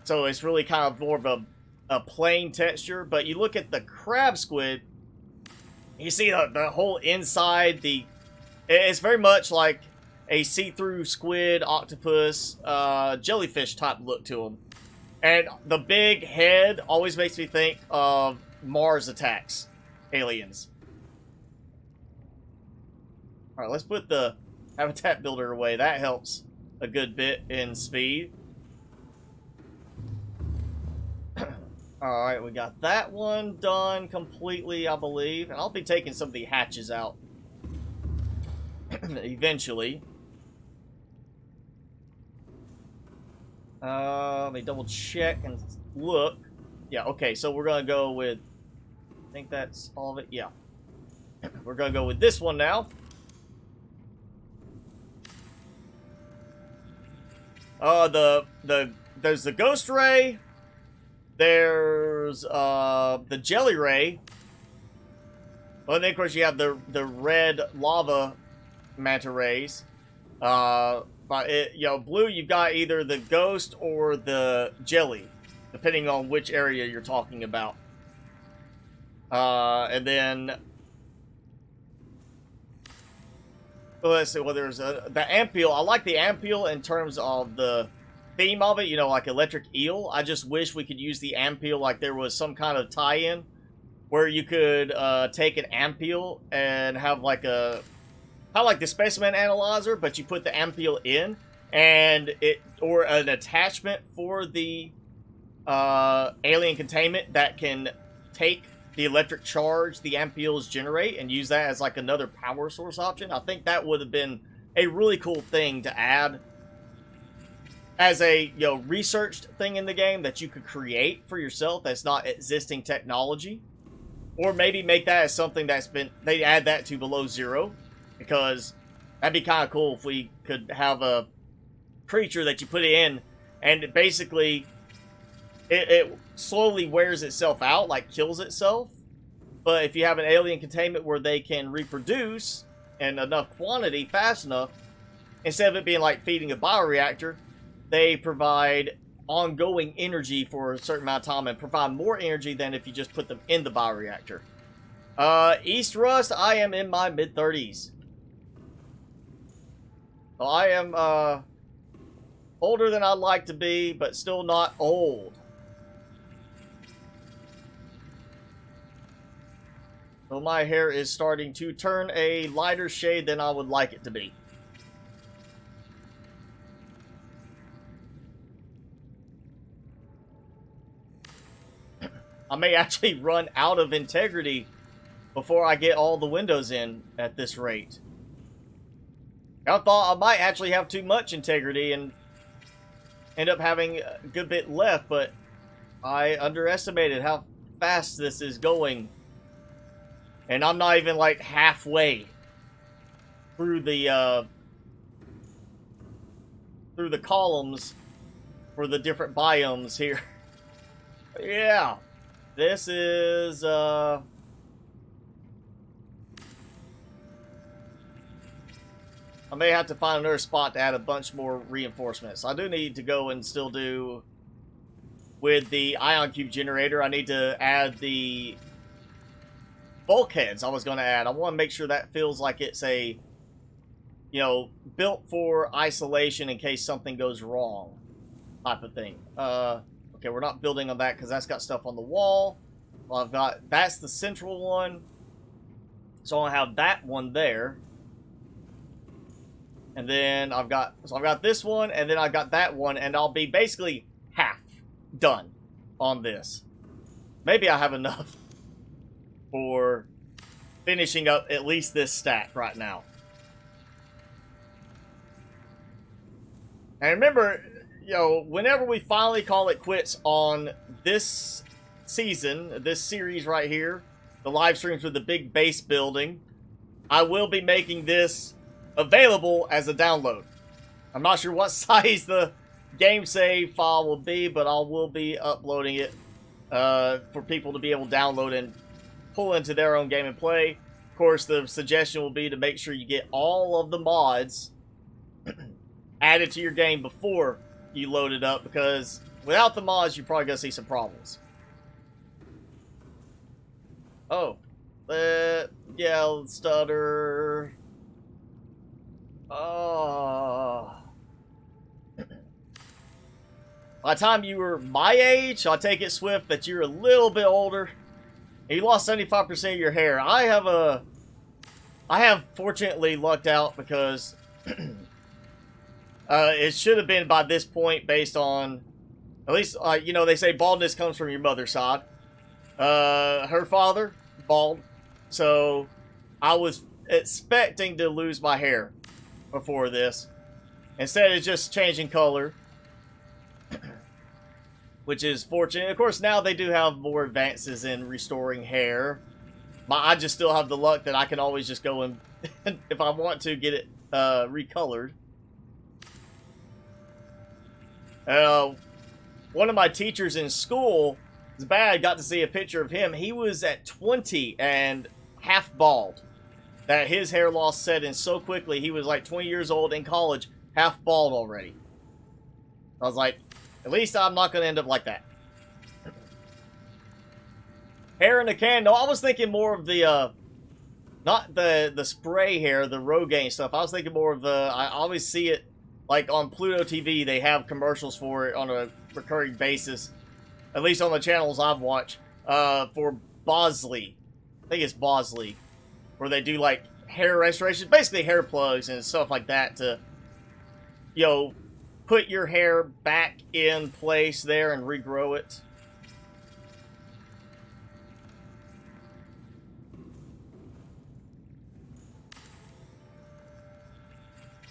So it's really kind of more of a plain texture. But you look at the crab squid, you see the whole inside. It's very much like a see-through squid, octopus, jellyfish type look to them. And the big head always makes me think of Mars Attacks aliens. Alright, let's put the habitat builder away. That helps a good bit in speed. Alright, we got that one done completely, I believe. And I'll be taking some of the hatches out eventually. Let me double check and look. Yeah, okay, so we're gonna go with, I think that's all of it. Yeah. We're gonna go with this one now. There's the ghost ray. There's the jelly ray. Well, then of course you have the red lava manta rays. But blue, you've got either the ghost or the jelly, depending on which area you're talking about. And then, let's see. Well, there's the ampoule. I like the ampoule in terms of the theme of it. Like electric eel. I just wish we could use the ampoule like there was some kind of tie-in where you could take an ampoule and have like a, kind of like the specimen analyzer, but you put the ampoule in, and or an attachment for the alien containment that can take the electric charge the ampoules generate and use that as like another power source option. I think that would have been a really cool thing to add as a researched thing in the game that you could create for yourself that's not existing technology, or maybe make that as something that's been, they add that to below zero. Because that'd be kind of cool if we could have a creature that you put in, and it slowly wears itself out, like kills itself. But if you have an alien containment where they can reproduce in enough quantity fast enough, instead of it being like feeding a bioreactor, they provide ongoing energy for a certain amount of time and provide more energy than if you just put them in the bioreactor. East Rust, I am in my mid-30s. So I am older than I'd like to be, but still not old. So my hair is starting to turn a lighter shade than I would like it to be. I may actually run out of integrity before I get all the windows in at this rate. I thought I might actually have too much integrity and end up having a good bit left, but I underestimated how fast this is going. And I'm not even like halfway through the columns for the different biomes here. Yeah. This is I may have to find another spot to add a bunch more reinforcements. I do need to go and still do with the ion cube generator. I need to add the bulkheads I was going to add. I want to make sure that feels like it's a, you know, built for isolation in case something goes wrong type of thing. Okay, we're not building on that because that's got stuff on the wall. Well, I've got, that's the central one. So I'll have that one there. And then I've got this one, and then I've got that one, and I'll be basically half done on this. Maybe I have enough for finishing up at least this stack right now. And remember, you know, whenever we finally call it quits on this season, this series right here, the live streams with the big base building, I will be making this available as a download. I'm not sure what size the game save file will be, but I will be uploading it for people to be able to download and pull into their own game and play. Of course, the suggestion will be to make sure you get all of the mods added to your game before you load it up, because without the mods, you're probably going to see some problems. Oh. Yeah, stutter. Oh. By the time you were my age, I take it, Swift, that you're a little bit older, and you lost 75% of your hair. I have fortunately lucked out because it should have been by this point based on, at least, you know, they say baldness comes from your mother's side. Her father, bald. So I was expecting to lose my hair before this. Instead, it's just changing color, which is fortunate. Of course, now they do have more advances in restoring hair. I just still have the luck that I can always just go and, if I want to, get it recolored. One of my teachers in school, it's bad, I got to see a picture of him. He was at 20 and half bald. That his hair loss set in so quickly. He was like 20 years old in college, half bald already. I was like, at least I'm not going to end up like that. Hair in a can. No, I was thinking more of the, not the spray hair, the Rogaine stuff. I was thinking more of the, I always see it, like on Pluto TV, they have commercials for it on a recurring basis. At least on the channels I've watched, for Bosley. I think it's Bosley. Where they do, like, hair restoration. Basically hair plugs and stuff like that to, you know, put your hair back in place there and regrow it.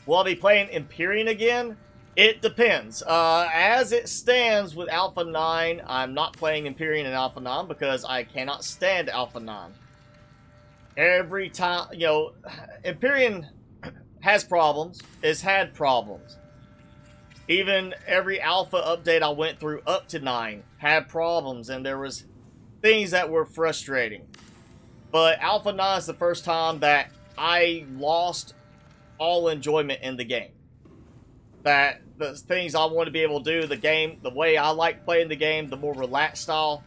Will I be playing Empyrean again? It depends. As it stands with Alpha 9, I'm not playing Empyrean in Alpha 9 because I cannot stand Alpha 9. Every time, you know, Empyrean has problems. It's had problems. Even every Alpha update I went through up to 9 had problems, and there was things that were frustrating. But Alpha 9 is the first time that I lost all enjoyment in the game. That the things I want to be able to do, the game, the way I like playing the game, the more relaxed style,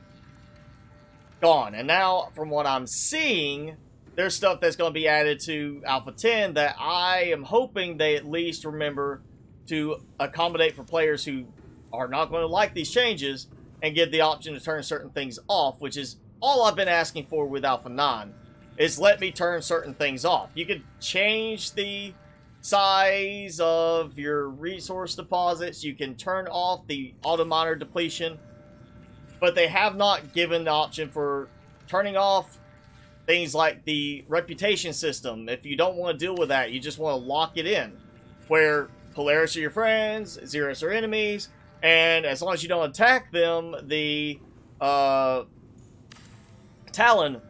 gone. And now, from what I'm seeing, there's stuff that's going to be added to Alpha 10 that I am hoping they at least remember to accommodate for players who are not going to like these changes and give the option to turn certain things off, which is all I've been asking for with Alpha 9. is let me turn certain things off. You could change the size of your resource deposits. You can turn off the auto miner depletion. But they have not given the option for turning off things like the reputation system. If you don't want to deal with that, you just want to lock it in. Where Polaris are your friends, Xeris are enemies, and as long as you don't attack them, the Talon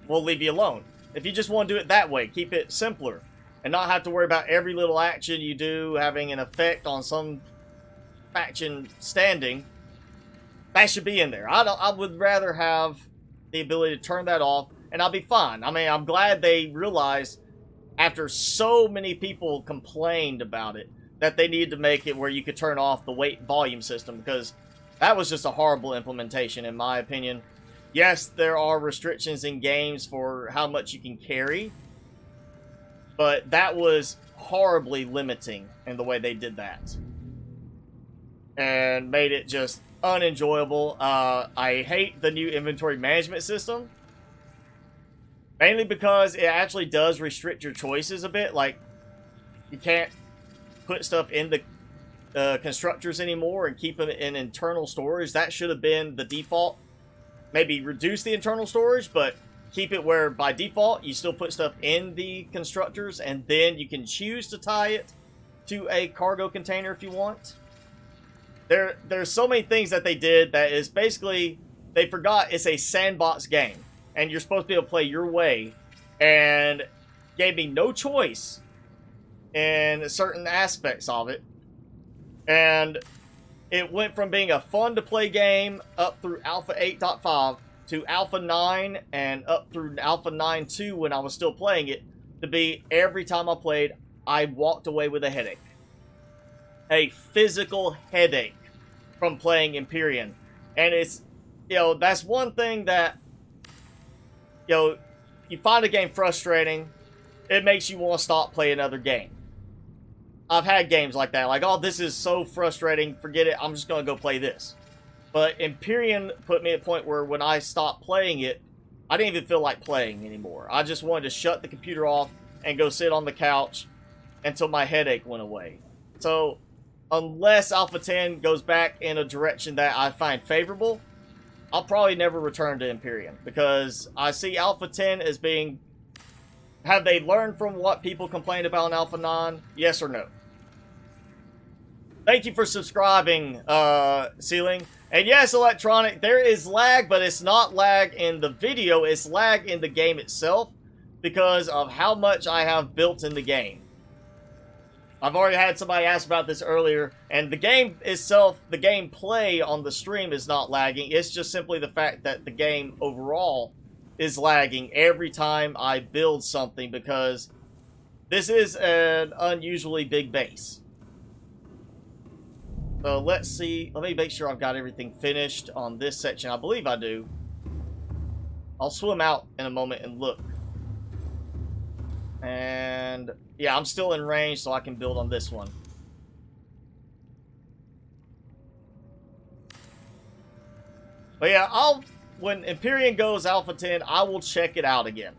will leave you alone. If you just want to do it that way, keep it simpler, and not have to worry about every little action you do having an effect on some faction standing, that should be in there. I would rather have the ability to turn that off, and I'll be fine. I mean, I'm glad they realized, after so many people complained about it, that they needed to make it where you could turn off the weight volume system, because that was just a horrible implementation, in my opinion. Yes, there are restrictions in games for how much you can carry, but that was horribly limiting in the way they did that. And made it just unenjoyable. I hate the new inventory management system. Mainly because it actually does restrict your choices a bit. Like, you can't put stuff in the constructors anymore and keep them in internal storage. That should have been the default. Maybe reduce the internal storage, but keep it where by default you still put stuff in the constructors, and then you can choose to tie it to a cargo container if you want. There's so many things that they did that is basically, they forgot it's a sandbox game, and you're supposed to be able to play your way, and gave me no choice in certain aspects of it. And it went from being a fun to play game up through Alpha 8.5 to Alpha 9 and up through Alpha 9.2 when I was still playing it, to be every time I played, I walked away with a headache. A physical headache from playing Empyrean. And it's, that's one thing that, you find a game frustrating, it makes you want to stop playing another game. I've had games like that, like, oh, this is so frustrating, forget it, I'm just going to go play this. But Empyrean put me at a point where when I stopped playing it, I didn't even feel like playing anymore. I just wanted to shut the computer off and go sit on the couch until my headache went away. So, unless Alpha 10 goes back in a direction that I find favorable, I'll probably never return to Empyrean, because I see Alpha 10 as being... Have they learned from what people complained about in Alpha 9? Yes or no? Thank you for subscribing, Ceiling. And yes, Electronic, there is lag, but it's not lag in the video, it's lag in the game itself, because of how much I have built in the game. I've already had somebody ask about this earlier, and the game itself, the gameplay on the stream is not lagging. It's just simply the fact that the game overall is lagging every time I build something, because this is an unusually big base. So let's see. Let me make sure I've got everything finished on this section. I believe I do. I'll swim out in a moment and look. And yeah, I'm still in range, so I can build on this one. But yeah, when Empyrean goes Alpha 10, I will check it out again.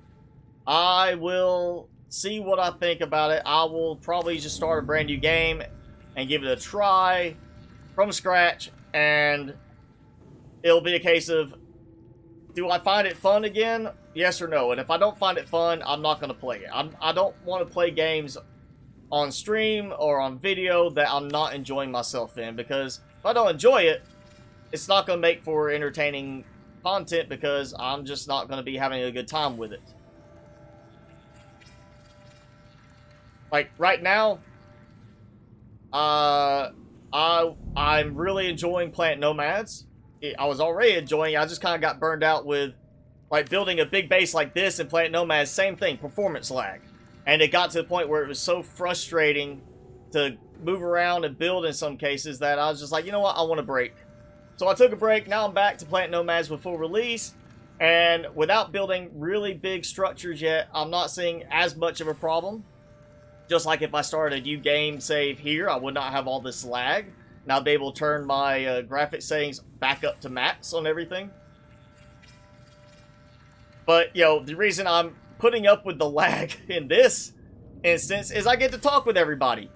I will see what I think about it. I will probably just start a brand new game and give it a try from scratch, and it'll be a case of, do I find it fun again? Yes or no. And if I don't find it fun, I'm not going to play it. I don't want to play games on stream or on video that I'm not enjoying myself in, because if I don't enjoy it, it's not going to make for entertaining content, because I'm just not going to be having a good time with it. Like, right now, I'm really enjoying Plant Nomads. I was already enjoying it. I just kind of got burned out with, like, building a big base like this and Plant Nomads. Same thing, performance lag. And it got to the point where it was so frustrating to move around and build in some cases that I was just like, you know what, I want a break. So I took a break. Now I'm back to Plant Nomads with full release. And without building really big structures yet, I'm not seeing as much of a problem. Just like if I started a new game save here, I would not have all this lag. And I'll be able to turn my graphics settings back up to max on everything. But, the reason I'm putting up with the lag in this instance is I get to talk with everybody.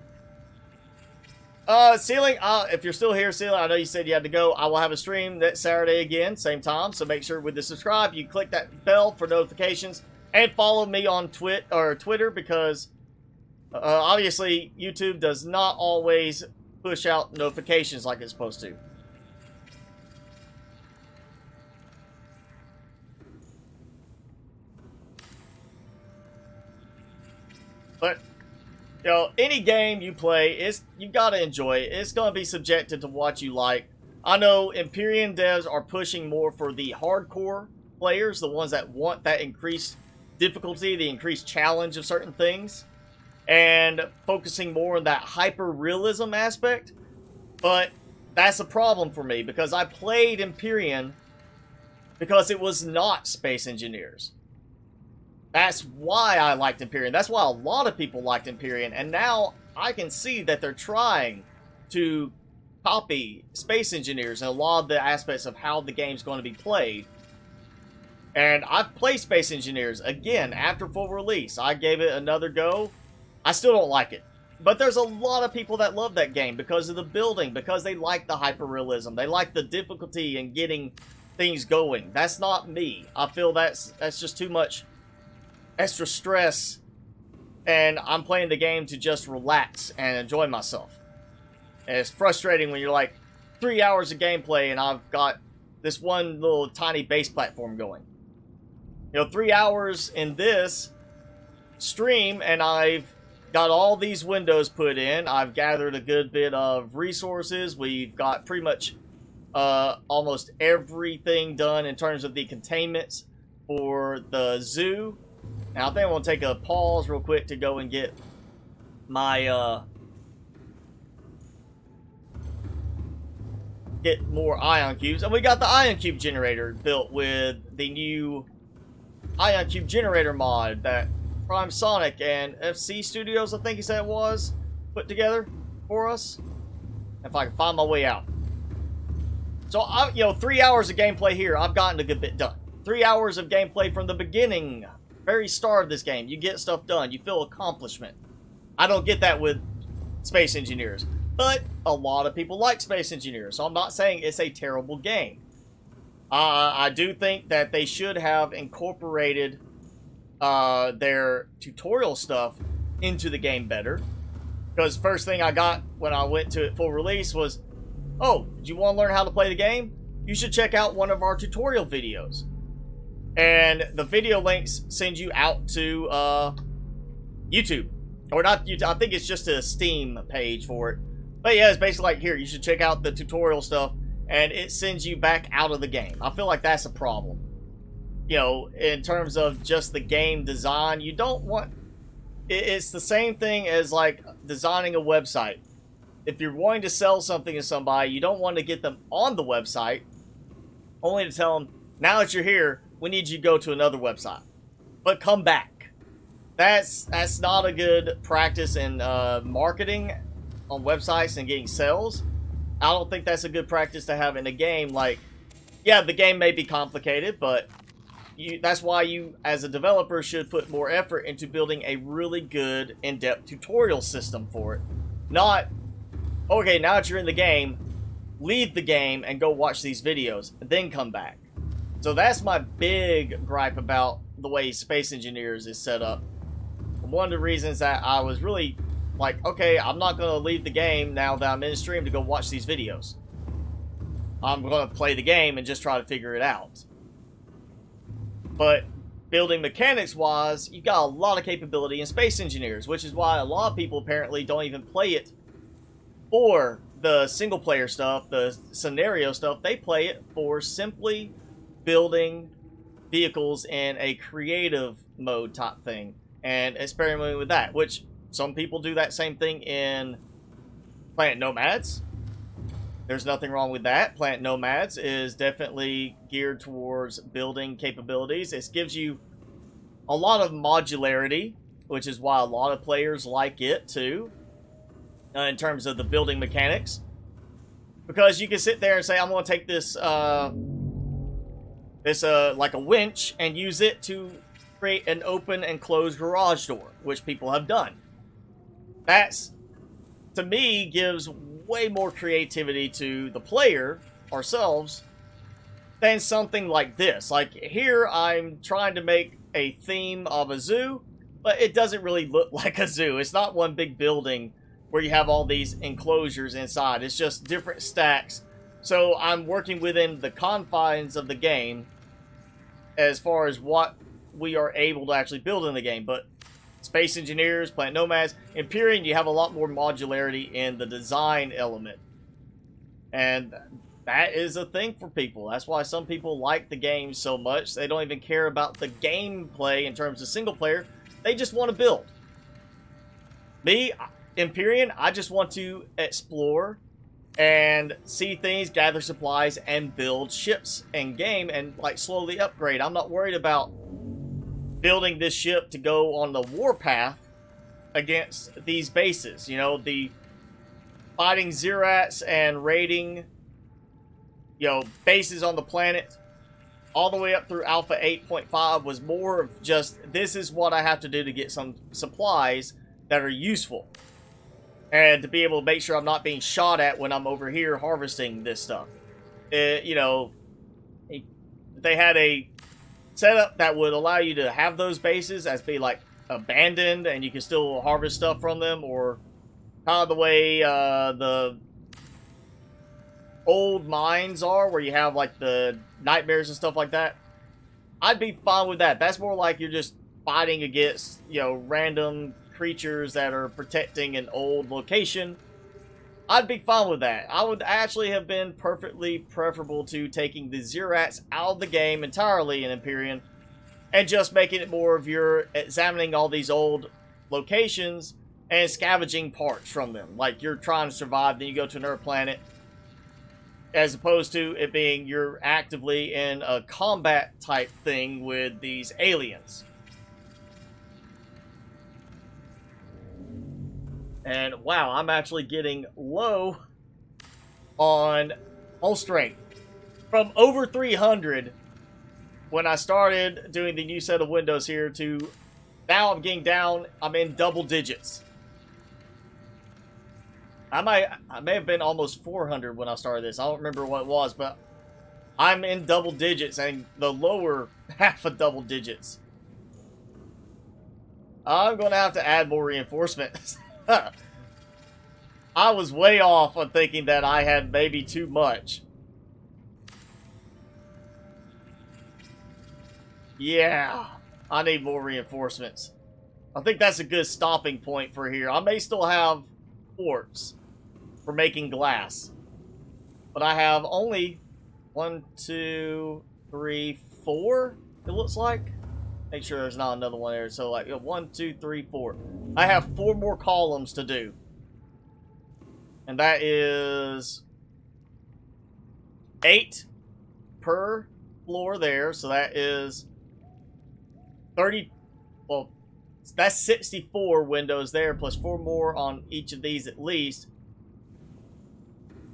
Ceiling, if you're still here, Ceiling, I know you said you had to go. I will have a stream that Saturday again, same time. So make sure with the subscribe, you click that bell for notifications and follow me on Twitter because obviously YouTube does not always push out notifications like it's supposed to. But, you know, any game you play, you gotta enjoy it. It's gonna be subjected to what you like. I know Empyrean devs are pushing more for the hardcore players, the ones that want that increased difficulty, the increased challenge of certain things, and focusing more on that hyper-realism aspect. But that's a problem for me, because I played Empyrean because it was not Space Engineers. That's why I liked Empyrean. That's why a lot of people liked Empyrean. And now I can see that they're trying to copy Space Engineers and a lot of the aspects of how the game's going to be played. And I've played Space Engineers again after full release. I gave it another go. I still don't like it. But there's a lot of people that love that game because of the building, because they like the hyperrealism. They like the difficulty in getting things going. That's not me. I feel that's just too much extra stress, and I'm playing the game to just relax and enjoy myself. And it's frustrating when you're like 3 hours of gameplay and I've got this one little tiny base platform going. You know, 3 hours in this stream and I've got all these windows put in. I've gathered a good bit of resources. We've got pretty much almost everything done in terms of the containments for the zoo. Now, I think I'm going to take a pause real quick to go and get my, get more ion cubes. And we got the ion cube generator built with the new ion cube generator mod that Prime Sonic and FC Studios, I think he said it was, put together for us. If I can find my way out. So, you know, 3 hours of gameplay here, I've gotten a good bit done. 3 hours of gameplay from the beginning, very start of this game. You get stuff done. You feel accomplishment. I don't get that with Space Engineers. But a lot of people like Space Engineers. So I'm not saying it's a terrible game. I do think that they should have incorporated their tutorial stuff into the game better. Because first thing I got when I went to it full release was, oh, did you want to learn how to play the game? You should check out one of our tutorial videos. And the video links send you out to YouTube. Or not YouTube, I think it's just a Steam page for it. But yeah, it's basically like, here, you should check out the tutorial stuff. And it sends you back out of the game. I feel like that's a problem. You know, in terms of just the game design, you don't want... It's the same thing as like designing a website. If you're wanting to sell something to somebody, you don't want to get them on the website, only to tell them, now that you're here, we need you to go to another website. But come back. That's not a good practice in marketing on websites and getting sales. I don't think that's a good practice to have in a game. Like, yeah, the game may be complicated, but that's why you, as a developer, should put more effort into building a really good, in-depth tutorial system for it. Not, okay, now that you're in the game, leave the game and go watch these videos, and then come back. So that's my big gripe about the way Space Engineers is set up. One of the reasons that I was really like, okay, I'm not going to leave the game now that I'm in stream to go watch these videos. I'm going to play the game and just try to figure it out. But building mechanics-wise, you've got a lot of capability in Space Engineers, which is why a lot of people apparently don't even play it for the single-player stuff, the scenario stuff. They play it for simply building vehicles in a creative mode type thing and experimenting with that, which some people do that same thing in Planet Nomads. There's nothing wrong with that. Planet Nomads is definitely geared towards building capabilities. It gives you a lot of modularity, which is why a lot of players like it too, in terms of the building mechanics. Because you can sit there and say, I'm going to take this like a winch and use it to create an open and closed garage door, which people have done. That's, to me, gives way more creativity to the player, ourselves, than something like this. Like, here I'm trying to make a theme of a zoo, but it doesn't really look like a zoo. It's not one big building where you have all these enclosures inside. It's just different stacks. So I'm working within the confines of the game as far as what we are able to actually build in the game. But Space Engineers, Planet Nomads, Empyrean, you have a lot more modularity in the design element. And that is a thing for people. That's why some people like the game so much. They don't even care about the gameplay in terms of single player. They just want to build. Me, Empyrean, I just want to explore and see things, gather supplies, and build ships and game and like slowly upgrade. I'm not worried about building this ship to go on the warpath against these bases. You know, the fighting Zerats and raiding, you know, bases on the planet all the way up through Alpha 8.5 was more of just, this is what I have to do to get some supplies that are useful. And to be able to make sure I'm not being shot at when I'm over here harvesting this stuff. You know, they had a setup that would allow you to have those bases as be like abandoned and you can still harvest stuff from them, or kind of the way the old mines are where you have like the nightmares and stuff like that. I'd be fine with that. That's more like you're just fighting against, you know, random creatures that are protecting an old location. I'd be fine with that. I would actually have been perfectly preferable to taking the Zerats out of the game entirely in Empyrean and just making it more of your examining all these old locations and scavenging parts from them. Like you're trying to survive, then you go to another planet, as opposed to it being you're actively in a combat type thing with these aliens. And wow, I'm actually getting low on hull strength. From over 300 when I started doing the new set of windows here to now I'm getting down, I'm in double digits. I may have been almost 400 when I started this. I don't remember what it was, but I'm in double digits and the lower half of double digits. I'm going to have to add more reinforcements. I was way off on thinking that I had maybe too much. Yeah, I need more reinforcements. I think that's a good stopping point for here. I may still have quartz for making glass, but I have only 1, 2, 3, 4, it looks like. Make sure there's not another one there. So like 1, 2, 3, 4. I have 4 more columns to do. And that is 8 per floor there. So that is 30. Well, that's 64 windows there, plus 4 more on each of these at least.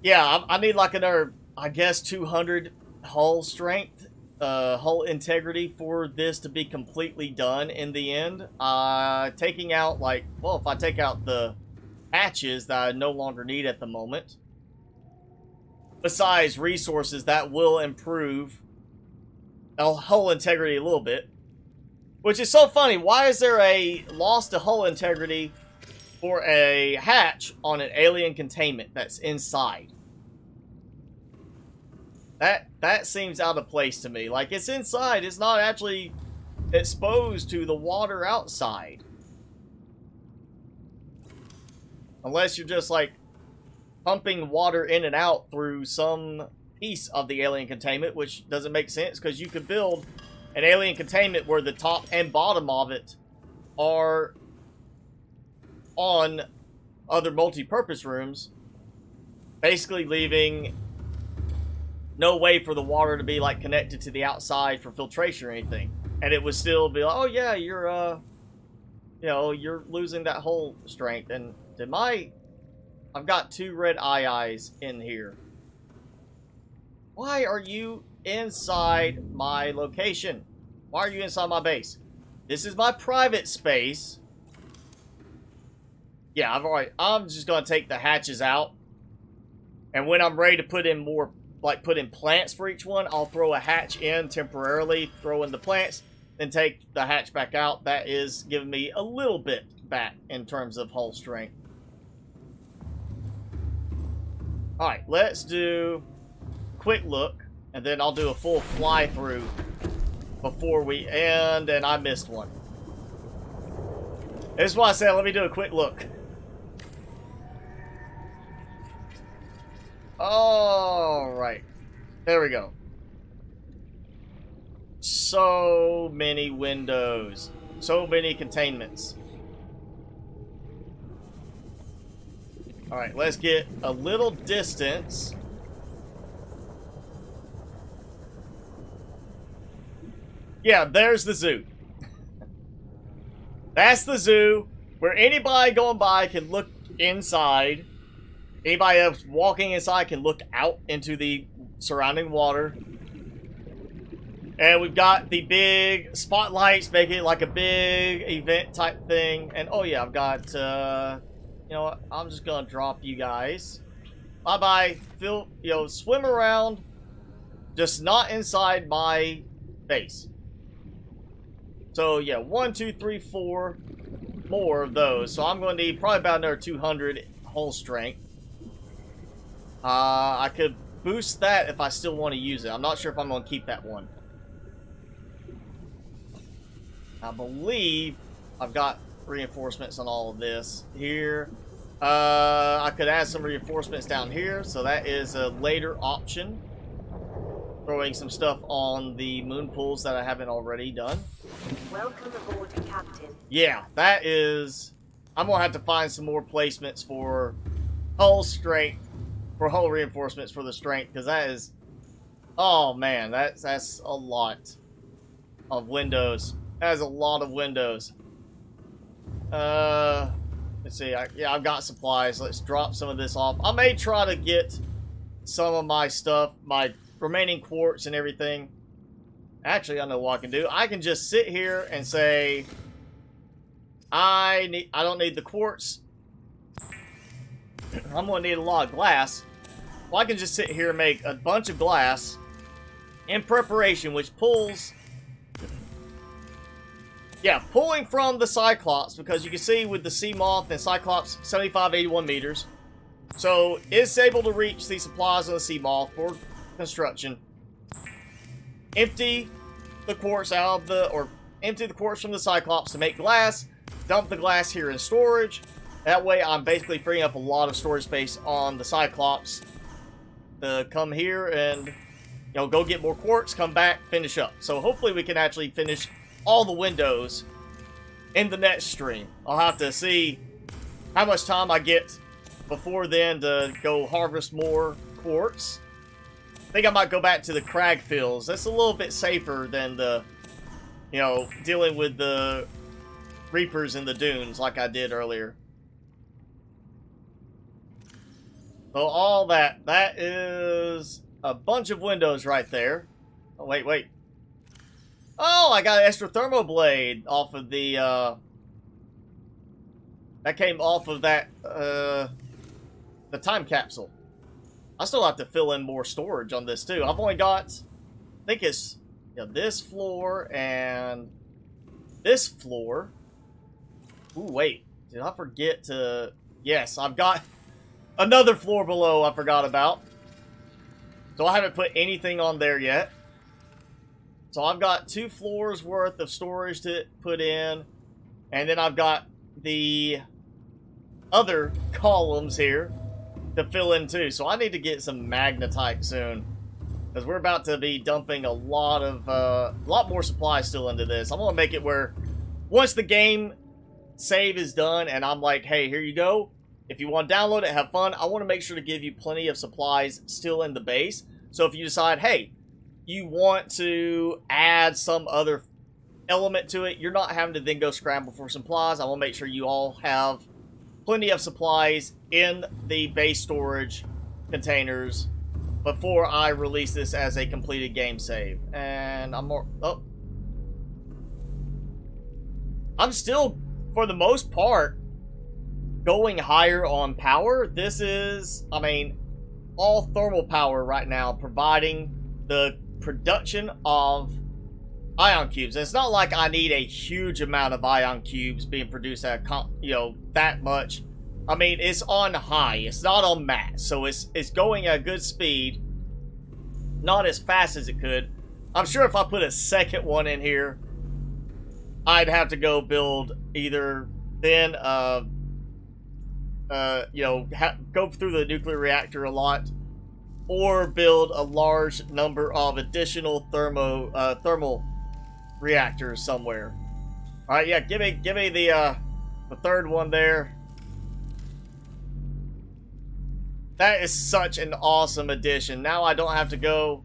Yeah, I need like another, I guess, 200 hull strength. Hull integrity for this to be completely done in the end. Taking out, like, well, if I take out the hatches that I no longer need at the moment, besides resources, that will improve hull integrity a little bit. Which is so funny. Why is there a loss to hull integrity for a hatch on an alien containment that's inside? That seems out of place to me. Like, it's inside. It's not actually exposed to the water outside. Unless you're just, like, pumping water in and out through some piece of the alien containment, which doesn't make sense, because you could build an alien containment where the top and bottom of it are on other multi-purpose rooms, basically leaving no way for the water to be like connected to the outside for filtration or anything, and it would still be like, oh yeah, you're you know, you're losing that hull strength. And did I've got 2 red eyes in here. Why are you inside my location? Why are you inside my base? This is my private space. Yeah, I'm just gonna take the hatches out. And when I'm ready to put in more, like put in plants for each one, I'll throw a hatch in temporarily, throw in the plants, then take the hatch back out. That is giving me a little bit back in terms of hull strength. Alright, let's do a quick look, and then I'll do a full fly through before we end, and I missed one. This is why I said let me do a quick look. Alright, there we go. So many windows, so many containments. Alright, let's get a little distance. Yeah, there's the zoo. That's the zoo, where anybody going by can look inside. Anybody else walking inside can look out into the surrounding water. And we've got the big spotlights making it like a big event type thing. And oh yeah, I've got, you know what, I'm just gonna drop you guys. Bye-bye. Swim around. Just not inside my base. So yeah, 1, 2, 3, 4 more of those. So I'm going to need probably about another 200 hull strength. I could boost that if I still want to use it. I'm not sure if I'm going to keep that one. I believe I've got reinforcements on all of this here. I could add some reinforcements down here, so that is a later option. Throwing some stuff on the moon pools that I haven't already done. Welcome aboard, Captain. Yeah, that is... I'm going to have to find some more placements for hull strength, for hull reinforcements for the strength, because that is... Oh man, that's a lot of windows. That is a lot of windows. Let's see. Yeah, I've got supplies. Let's drop some of this off. I may try to get some of my stuff, my remaining quartz and everything. Actually, I know what I can do. I can just sit here and say, I don't need the quartz. I'm going to need a lot of glass. Well, I can just sit here and make a bunch of glass in preparation, which pulls... Yeah, pulling from the Cyclops, because you can see with the Sea Moth and Cyclops, 75, 81 meters. So, it's able to reach the supplies of the Sea Moth for construction. Empty the quartz out of the... Or empty the quartz from the Cyclops to make glass. Dump the glass here in storage. That way, I'm basically freeing up a lot of storage space on the Cyclops to come here and, go get more quartz, come back, finish up. So, hopefully we can actually finish all the windows in the next stream. I'll have to see how much time I get before then to go harvest more quartz. I think I might go back to the crag fields. That's a little bit safer than the, dealing with the reapers in the dunes like I did earlier. So all that is a bunch of windows right there. Oh, wait. Oh, I got an extra thermo blade off of the, that came off of that, the time capsule. I still have to fill in more storage on this, too. I've only got, I think it's, this floor and this floor. Ooh, wait. Did I forget to... Yes, I've got another floor below I forgot about. So I haven't put anything on there yet. So I've got 2 floors worth of storage to put in. And then I've got the other columns here to fill in too. So I need to get some magnetite soon. Because we're about to be dumping a lot more supplies still into this. I'm going to make it where once the game save is done and I'm like, hey, here you go. If you want to download it, have fun. I want to make sure to give you plenty of supplies still in the base. So if you decide, hey, you want to add some other element to it, you're not having to then go scramble for supplies. I want to make sure you all have plenty of supplies in the base storage containers before I release this as a completed game save. And I'm more... Oh. I'm still, for the most part, going higher on power. This is, I mean, all thermal power right now, providing the production of ion cubes. And it's not like I need a huge amount of ion cubes being produced at, you know, that much. I mean, it's on high. It's not on max, so it's going at a good speed. Not as fast as it could. I'm sure if I put a second one in here, I'd have to go build either then, you know, go through the nuclear reactor a lot, or build a large number of additional thermal reactors somewhere. All right, yeah, give me the third one there. That is such an awesome addition. Now I don't have to go.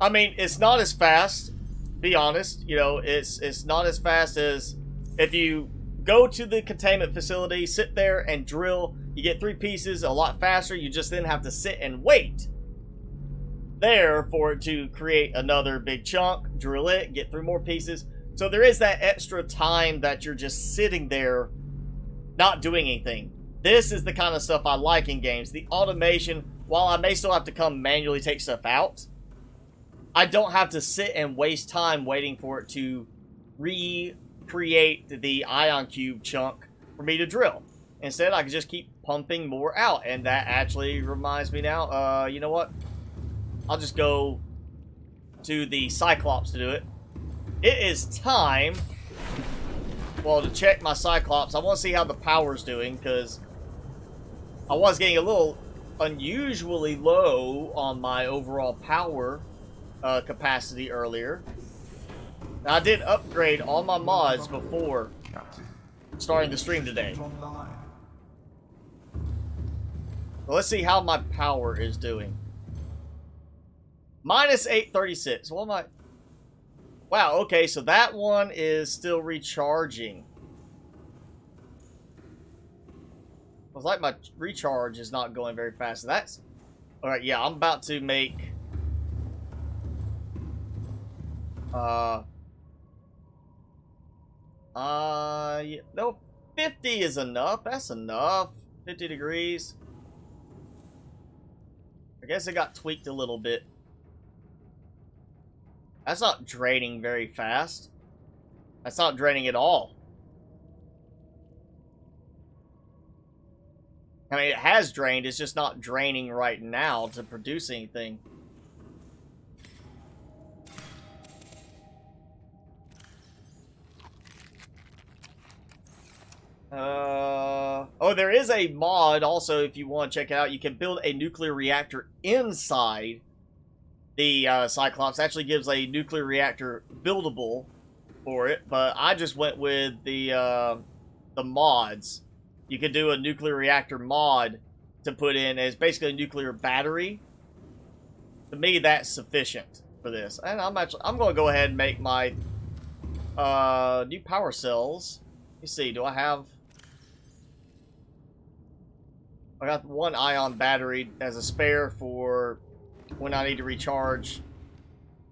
I mean, it's not as fast. Be honest, you know, it's not as fast as if you go to the containment facility, sit there and drill. You get 3 pieces a lot faster. You just then have to sit and wait there for it to create another big chunk, drill it, get 3 more pieces. So there is that extra time that you're just sitting there not doing anything. This is the kind of stuff I like in games. The automation, while I may still have to come manually take stuff out, I don't have to sit and waste time waiting for it to recreate the ion cube chunk for me to drill. Instead, I can just keep pumping more out. And that actually reminds me now, you know what? I'll just go to the Cyclops to do it. It is time, well, to check my Cyclops. I want to see how the power's doing, because I was getting a little unusually low on my overall power capacity earlier. Now, I did upgrade all my mods before starting the stream today. So let's see how my power is doing. Minus 836. What am I? Wow, okay, so that one is still recharging. It's like my recharge is not going very fast. So that's... Alright, yeah, I'm about to make... Yeah, no, 50 is enough. That's enough. 50 degrees. I guess it got tweaked a little bit. That's not draining very fast. That's not draining at all. I mean, it has drained. It's just not draining right now to produce anything. Oh, there is a mod also, if you want to check it out. You can build a nuclear reactor inside the Cyclops. Actually gives a nuclear reactor buildable for it, but I just went with the mods. You could do a nuclear reactor mod to put in as basically a nuclear battery. To me, that's sufficient for this. And I'm going to go ahead and make my new power cells. Let me see, do I have... I got 1 ion battery as a spare for when I need to recharge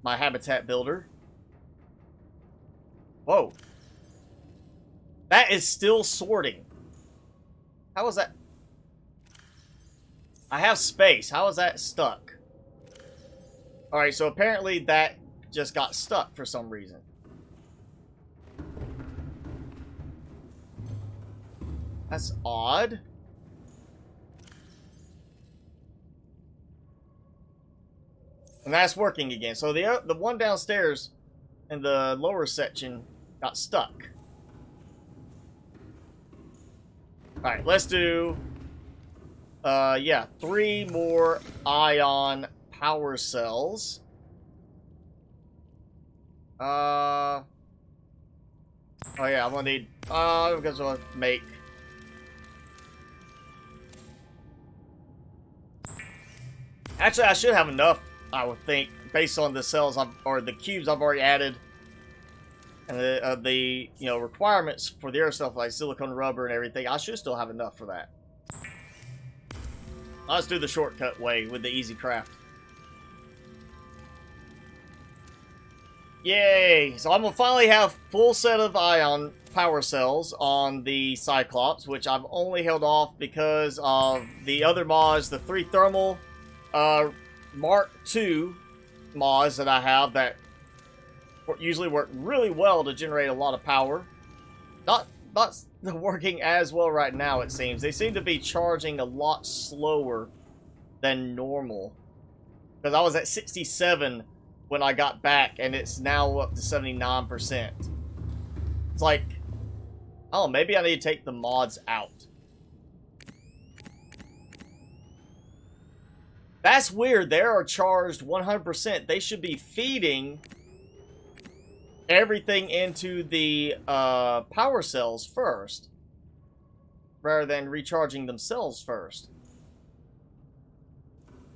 my habitat builder. Whoa. That is still sorting. How is that? I have space. How is that stuck? Alright, so apparently that just got stuck for some reason. That's odd. And that's working again. So the one downstairs in the lower section got stuck. Alright, let's do... yeah, 3 more ion power cells. Oh yeah, I'm gonna need... because I'll make... Actually, I should have enough, I would think, based on the cells or the cubes I've already added, and the you know, requirements for the other stuff like silicone rubber and everything. I should still have enough for that. Let's do the shortcut way with the easy craft. Yay! So I'm gonna finally have full set of ion power cells on the Cyclops, which I've only held off because of the other mods, the 3 thermal Mark II mods that I have that usually work really well to generate a lot of power. Not working as well right now, it seems. They seem to be charging a lot slower than normal. Because I was at 67 when I got back, and it's now up to 79%. It's like, oh, maybe I need to take the mods out. That's weird. They are charged 100%. They should be feeding everything into the power cells first, rather than recharging themselves first.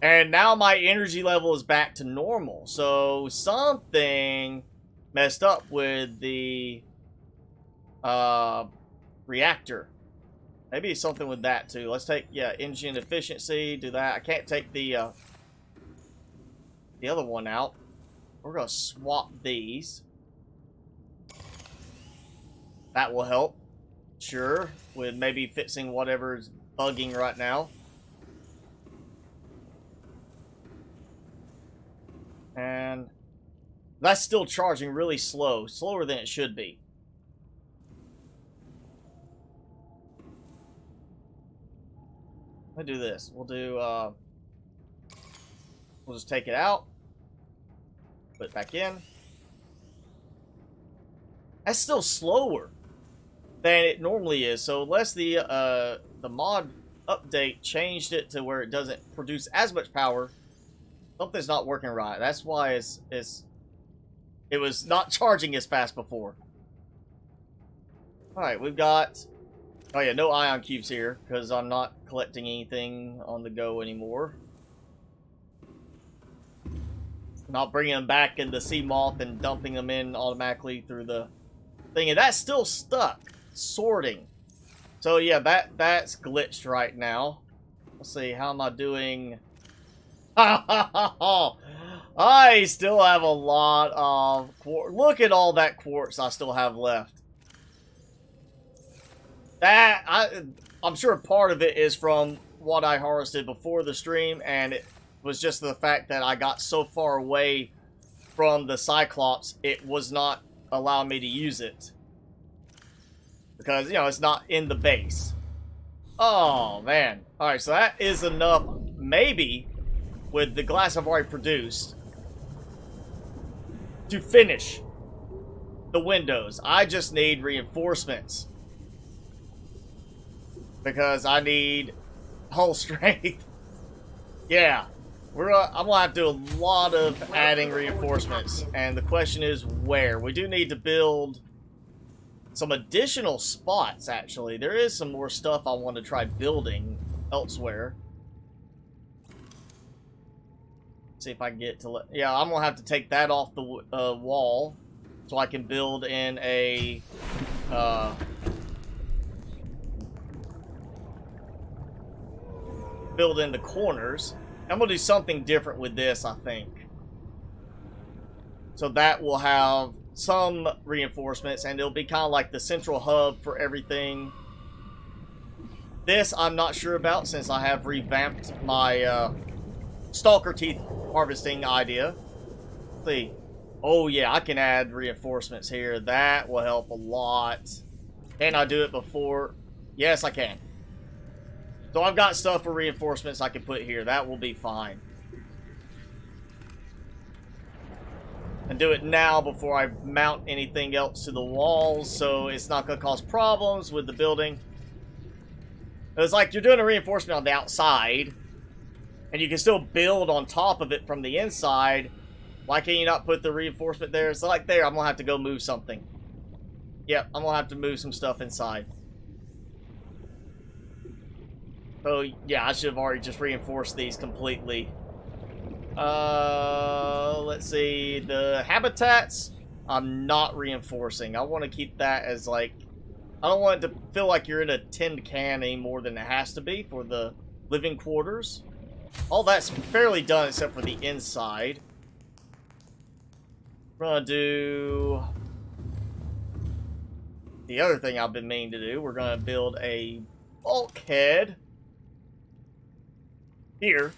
And now my energy level is back to normal. So something messed up with the reactor. Maybe it's something with that too. Let's take, yeah, engine efficiency, do that. I can't take the other one out. We're gonna swap these. That will help. Sure, with maybe fixing whatever's bugging right now. And that's still charging really slow. Slower than it should be. Let's do this. We'll do, we'll just take it out. Put it back in. That's still slower than it normally is. So unless the mod update changed it to where it doesn't produce as much power, something's not working right. That's why it was not charging as fast before. Alright, we've got... Oh yeah, no ion cubes here, because I'm not collecting anything on the go anymore. Not bringing them back in the sea moth and dumping them in automatically through the thing. And that's still stuck. Sorting. So yeah, that's glitched right now. Let's see, how am I doing? I still have a lot of quartz. Look at all that quartz I still have left. I'm sure part of it is from what I harvested before the stream, and it was just the fact that I got so far away from the Cyclops, it was not allowing me to use it. Because, you know, it's not in the base. Oh, man. Alright, so that is enough, maybe, with the glass I've already produced, to finish the windows. I just need reinforcements. Because I need hull strength. Yeah. I'm gonna have to do a lot of adding reinforcements. And the question is where? We do need to build some additional spots, actually. There is some more stuff I want to try building elsewhere. See if I can get to... Yeah, I'm gonna have to take that off the wall so I can build in a... build in the corners. I'm gonna do something different with this, I think. So that will have some reinforcements, and it'll be kind of like the central hub for everything. This I'm not sure about, since I have revamped my stalker teeth harvesting idea. Let's see. Oh yeah, I can add reinforcements here. That will help a lot. Can I do it before? Yes, I can. So I've got stuff for reinforcements I can put here. That will be fine. And do it now before I mount anything else to the walls, so it's not going to cause problems with the building. It's like you're doing a reinforcement on the outside, and you can still build on top of it from the inside. Why can't you not put the reinforcement there? It's like there, I'm going to have to go move something. Yep, I'm going to have to move some stuff inside. So, yeah, I should have already just reinforced these completely. Let's see. The habitats, I'm not reinforcing. I want to keep that as, like... I don't want it to feel like you're in a tinned can any more than it has to be for the living quarters. All that's fairly done except for the inside. We're gonna do the other thing I've been meaning to do. We're gonna build a bulkhead here.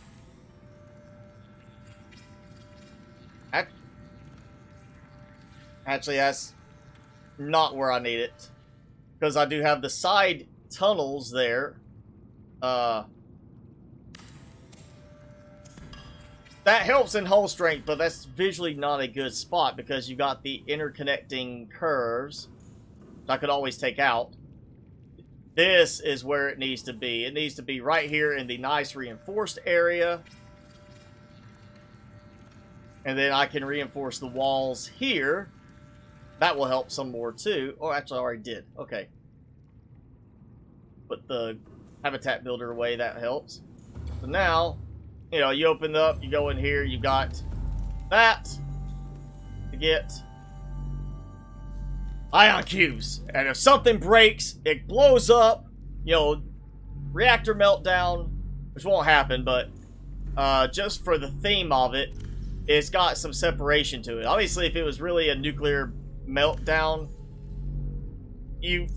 Actually, that's not where I need it, because I do have the side tunnels there. That helps in hull strength, but that's visually not a good spot because you got the interconnecting curves I could always take out. This is where it needs to be. It needs to be right here in the nice reinforced area. And then I can reinforce the walls here. That will help some more too. Oh, actually I already did. Okay. Put the habitat builder away, that helps. So now, you know, you open up, you go in here, you got that to get ion cubes. And if something breaks, it blows up, you know, reactor meltdown, which won't happen, but just for the theme of it, it's got some separation to it. Obviously, if it was really a nuclear meltdown,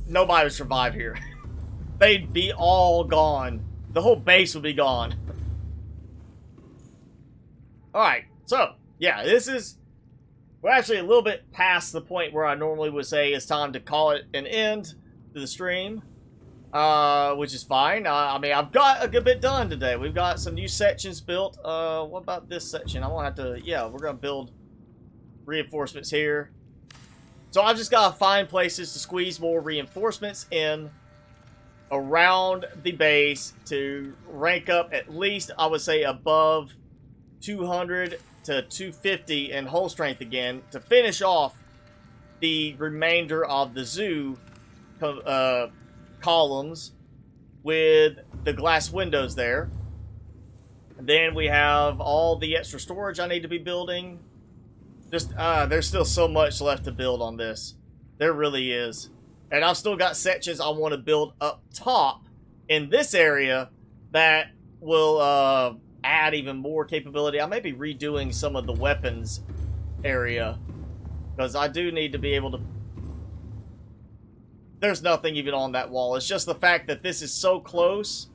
nobody would survive here. They'd be all gone. The whole base would be gone. Alright, so, yeah, we're actually a little bit past the point where I normally would say it's time to call it an end to the stream. Which is fine. I mean, I've got a good bit done today. We've got some new sections built. What about this section? I'm gonna have to, yeah, we're gonna build reinforcements here. So I've just gotta find places to squeeze more reinforcements in around the base to rank up at least, I would say, above 200 to 250 in hull strength again to finish off the remainder of the zoo columns with the glass windows there. And then we have all the extra storage I need to be building. Just there's still so much left to build on this. There really is. And I've still got sections I want to build up top in this area that will add even more capability. I may be redoing some of the weapons area because I do need to be able to. There's nothing even on that wall. It's just the fact that this is so close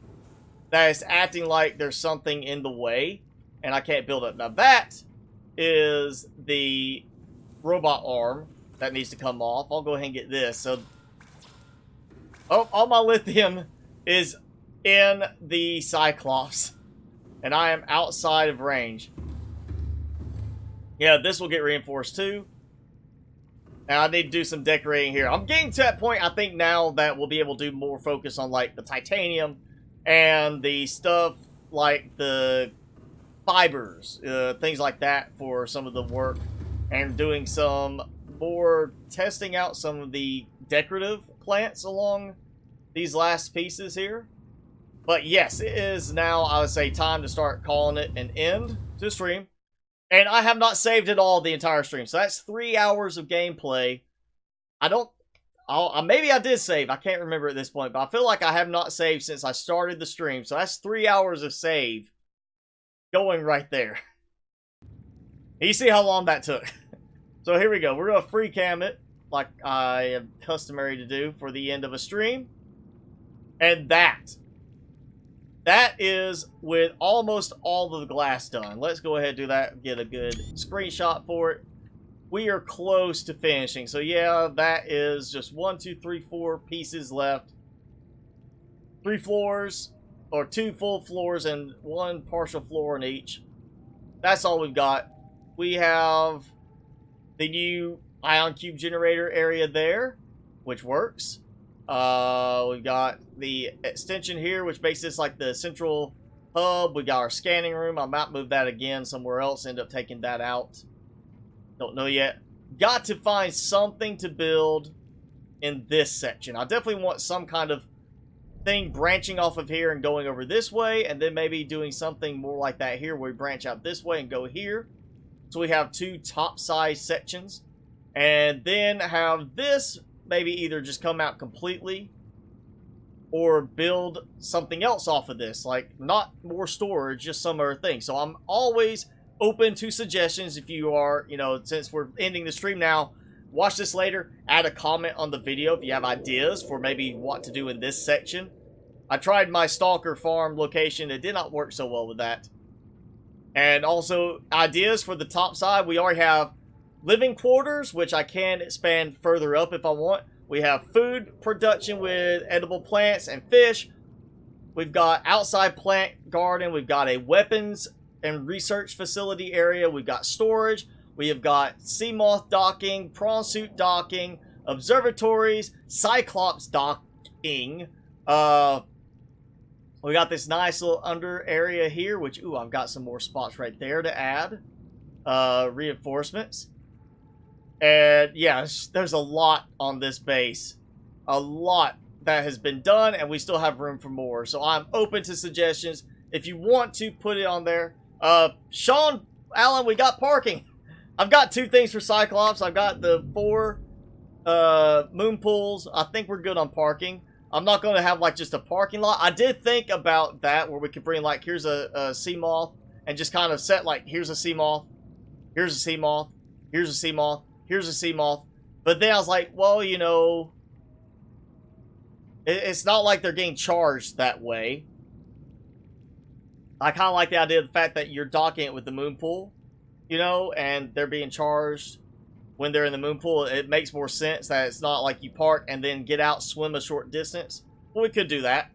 that it's acting like there's something in the way and I can't build it. Now that is the robot arm that needs to come off. I'll go ahead and get this. So, oh, all my lithium is in the Cyclops and I am outside of range. Yeah, this will get reinforced too. And I need to do some decorating here. I'm getting to that point, I think, now that we'll be able to do more focus on, like, the titanium and the stuff like the fibers, things like that for some of the work. And doing some more testing out some of the decorative plants along these last pieces here. But yes, it is now, I would say, time to start calling it an end to the stream. And I have not saved it all the entire stream. So that's 3 hours of gameplay. Maybe I did save. I can't remember at this point. But I feel like I have not saved since I started the stream. So that's 3 hours of save going right there. And you see how long that took. So here we go. We're going to free cam it like I am customary to do for the end of a stream. And that is with almost all of the glass done. Let's go ahead and do that. Get a good screenshot for it. We are close to finishing. So yeah, that is just 1, 2, 3, 4 pieces left. 3 floors, or 2 full floors and 1 partial floor in each. That's all we've got. We have the new ion cube generator area there, which works. We've got the extension here, which makes this like the central hub. We got our scanning room. I might move that again somewhere else, end up taking that out. Don't know yet. Got to find something to build in this section. I definitely want some kind of thing branching off of here and going over this way, and then maybe doing something more like that here where we branch out this way and go here. So we have 2 top-size sections, and then have this maybe either just come out completely or build something else off of this, like not more storage, just some other thing. So I'm always open to suggestions. If you are, you know, since we're ending the stream now, watch this later, add a comment on the video if you have ideas for maybe what to do in this section. I tried my Stalker farm location. It did not work so well with that. And also ideas for the top side. We already have living quarters, which I can expand further up if I want. We have food production with edible plants and fish. We've got outside plant garden. We've got a weapons and research facility area. We've got storage. We have got sea moth docking, prawn suit docking, observatories, cyclops docking. We got this nice little under area here, which, ooh, I've got some more spots right there to add. Reinforcements. And, yeah, there's a lot on this base. A lot that has been done, and we still have room for more. So I'm open to suggestions. If you want to put it on there. Sean Allen, we got parking. I've got 2 things for Cyclops. I've got the 4 moon pools. I think we're good on parking. I'm not going to have, like, just a parking lot. I did think about that, where we could bring, like, here's a sea moth, and just kind of set, like, here's a sea moth, here's a sea moth, here's a sea moth, here's a sea moth. But then I was like, well, you know, it's not like they're getting charged that way. I kind of like the idea of the fact that you're docking it with the moon pool, you know, and they're being charged when they're in the moon pool. It makes more sense that it's not like you park and then get out, swim a short distance. Well, we could do that.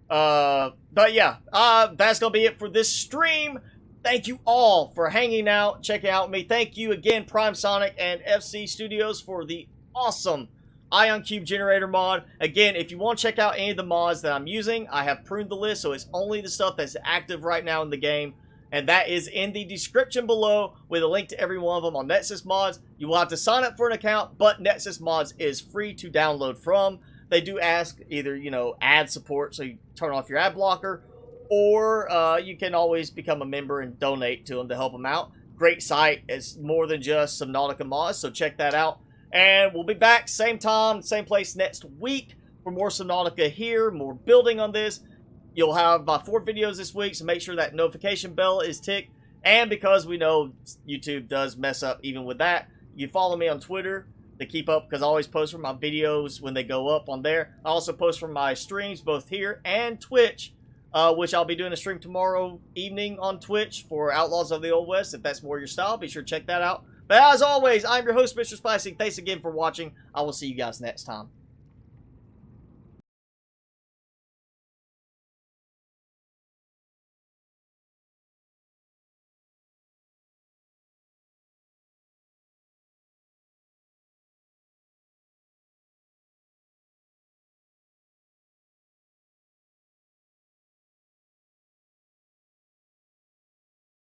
But yeah, that's going to be it for this stream. Thank you all for hanging out, checking out with me. Thank you again, Prime Sonic and FC Studios, for the awesome Ion Cube Generator mod. Again, if you want to check out any of the mods that I'm using, I have pruned the list, so it's only the stuff that's active right now in the game. And that is in the description below with a link to every one of them on Nexus Mods. You will have to sign up for an account, but Nexus Mods is free to download from. They do ask either, you know, ad support, so you turn off your ad blocker, or you can always become a member and donate to them to help them out. Great site. It's more than just Subnautica mods, so check that out. And we'll be back same time, same place next week for more Subnautica here, more building on this. You'll have 4 videos this week, so make sure that notification bell is ticked. And because we know YouTube does mess up even with that, you follow me on Twitter to keep up, because I always post for my videos when they go up on there. I also post for my streams both here and Twitch, which I'll be doing a stream tomorrow evening on Twitch for Outlaws of the Old West. If that's more your style, be sure to check that out. But as always, I'm your host, Mr. Spicy. Thanks again for watching. I will see you guys next time.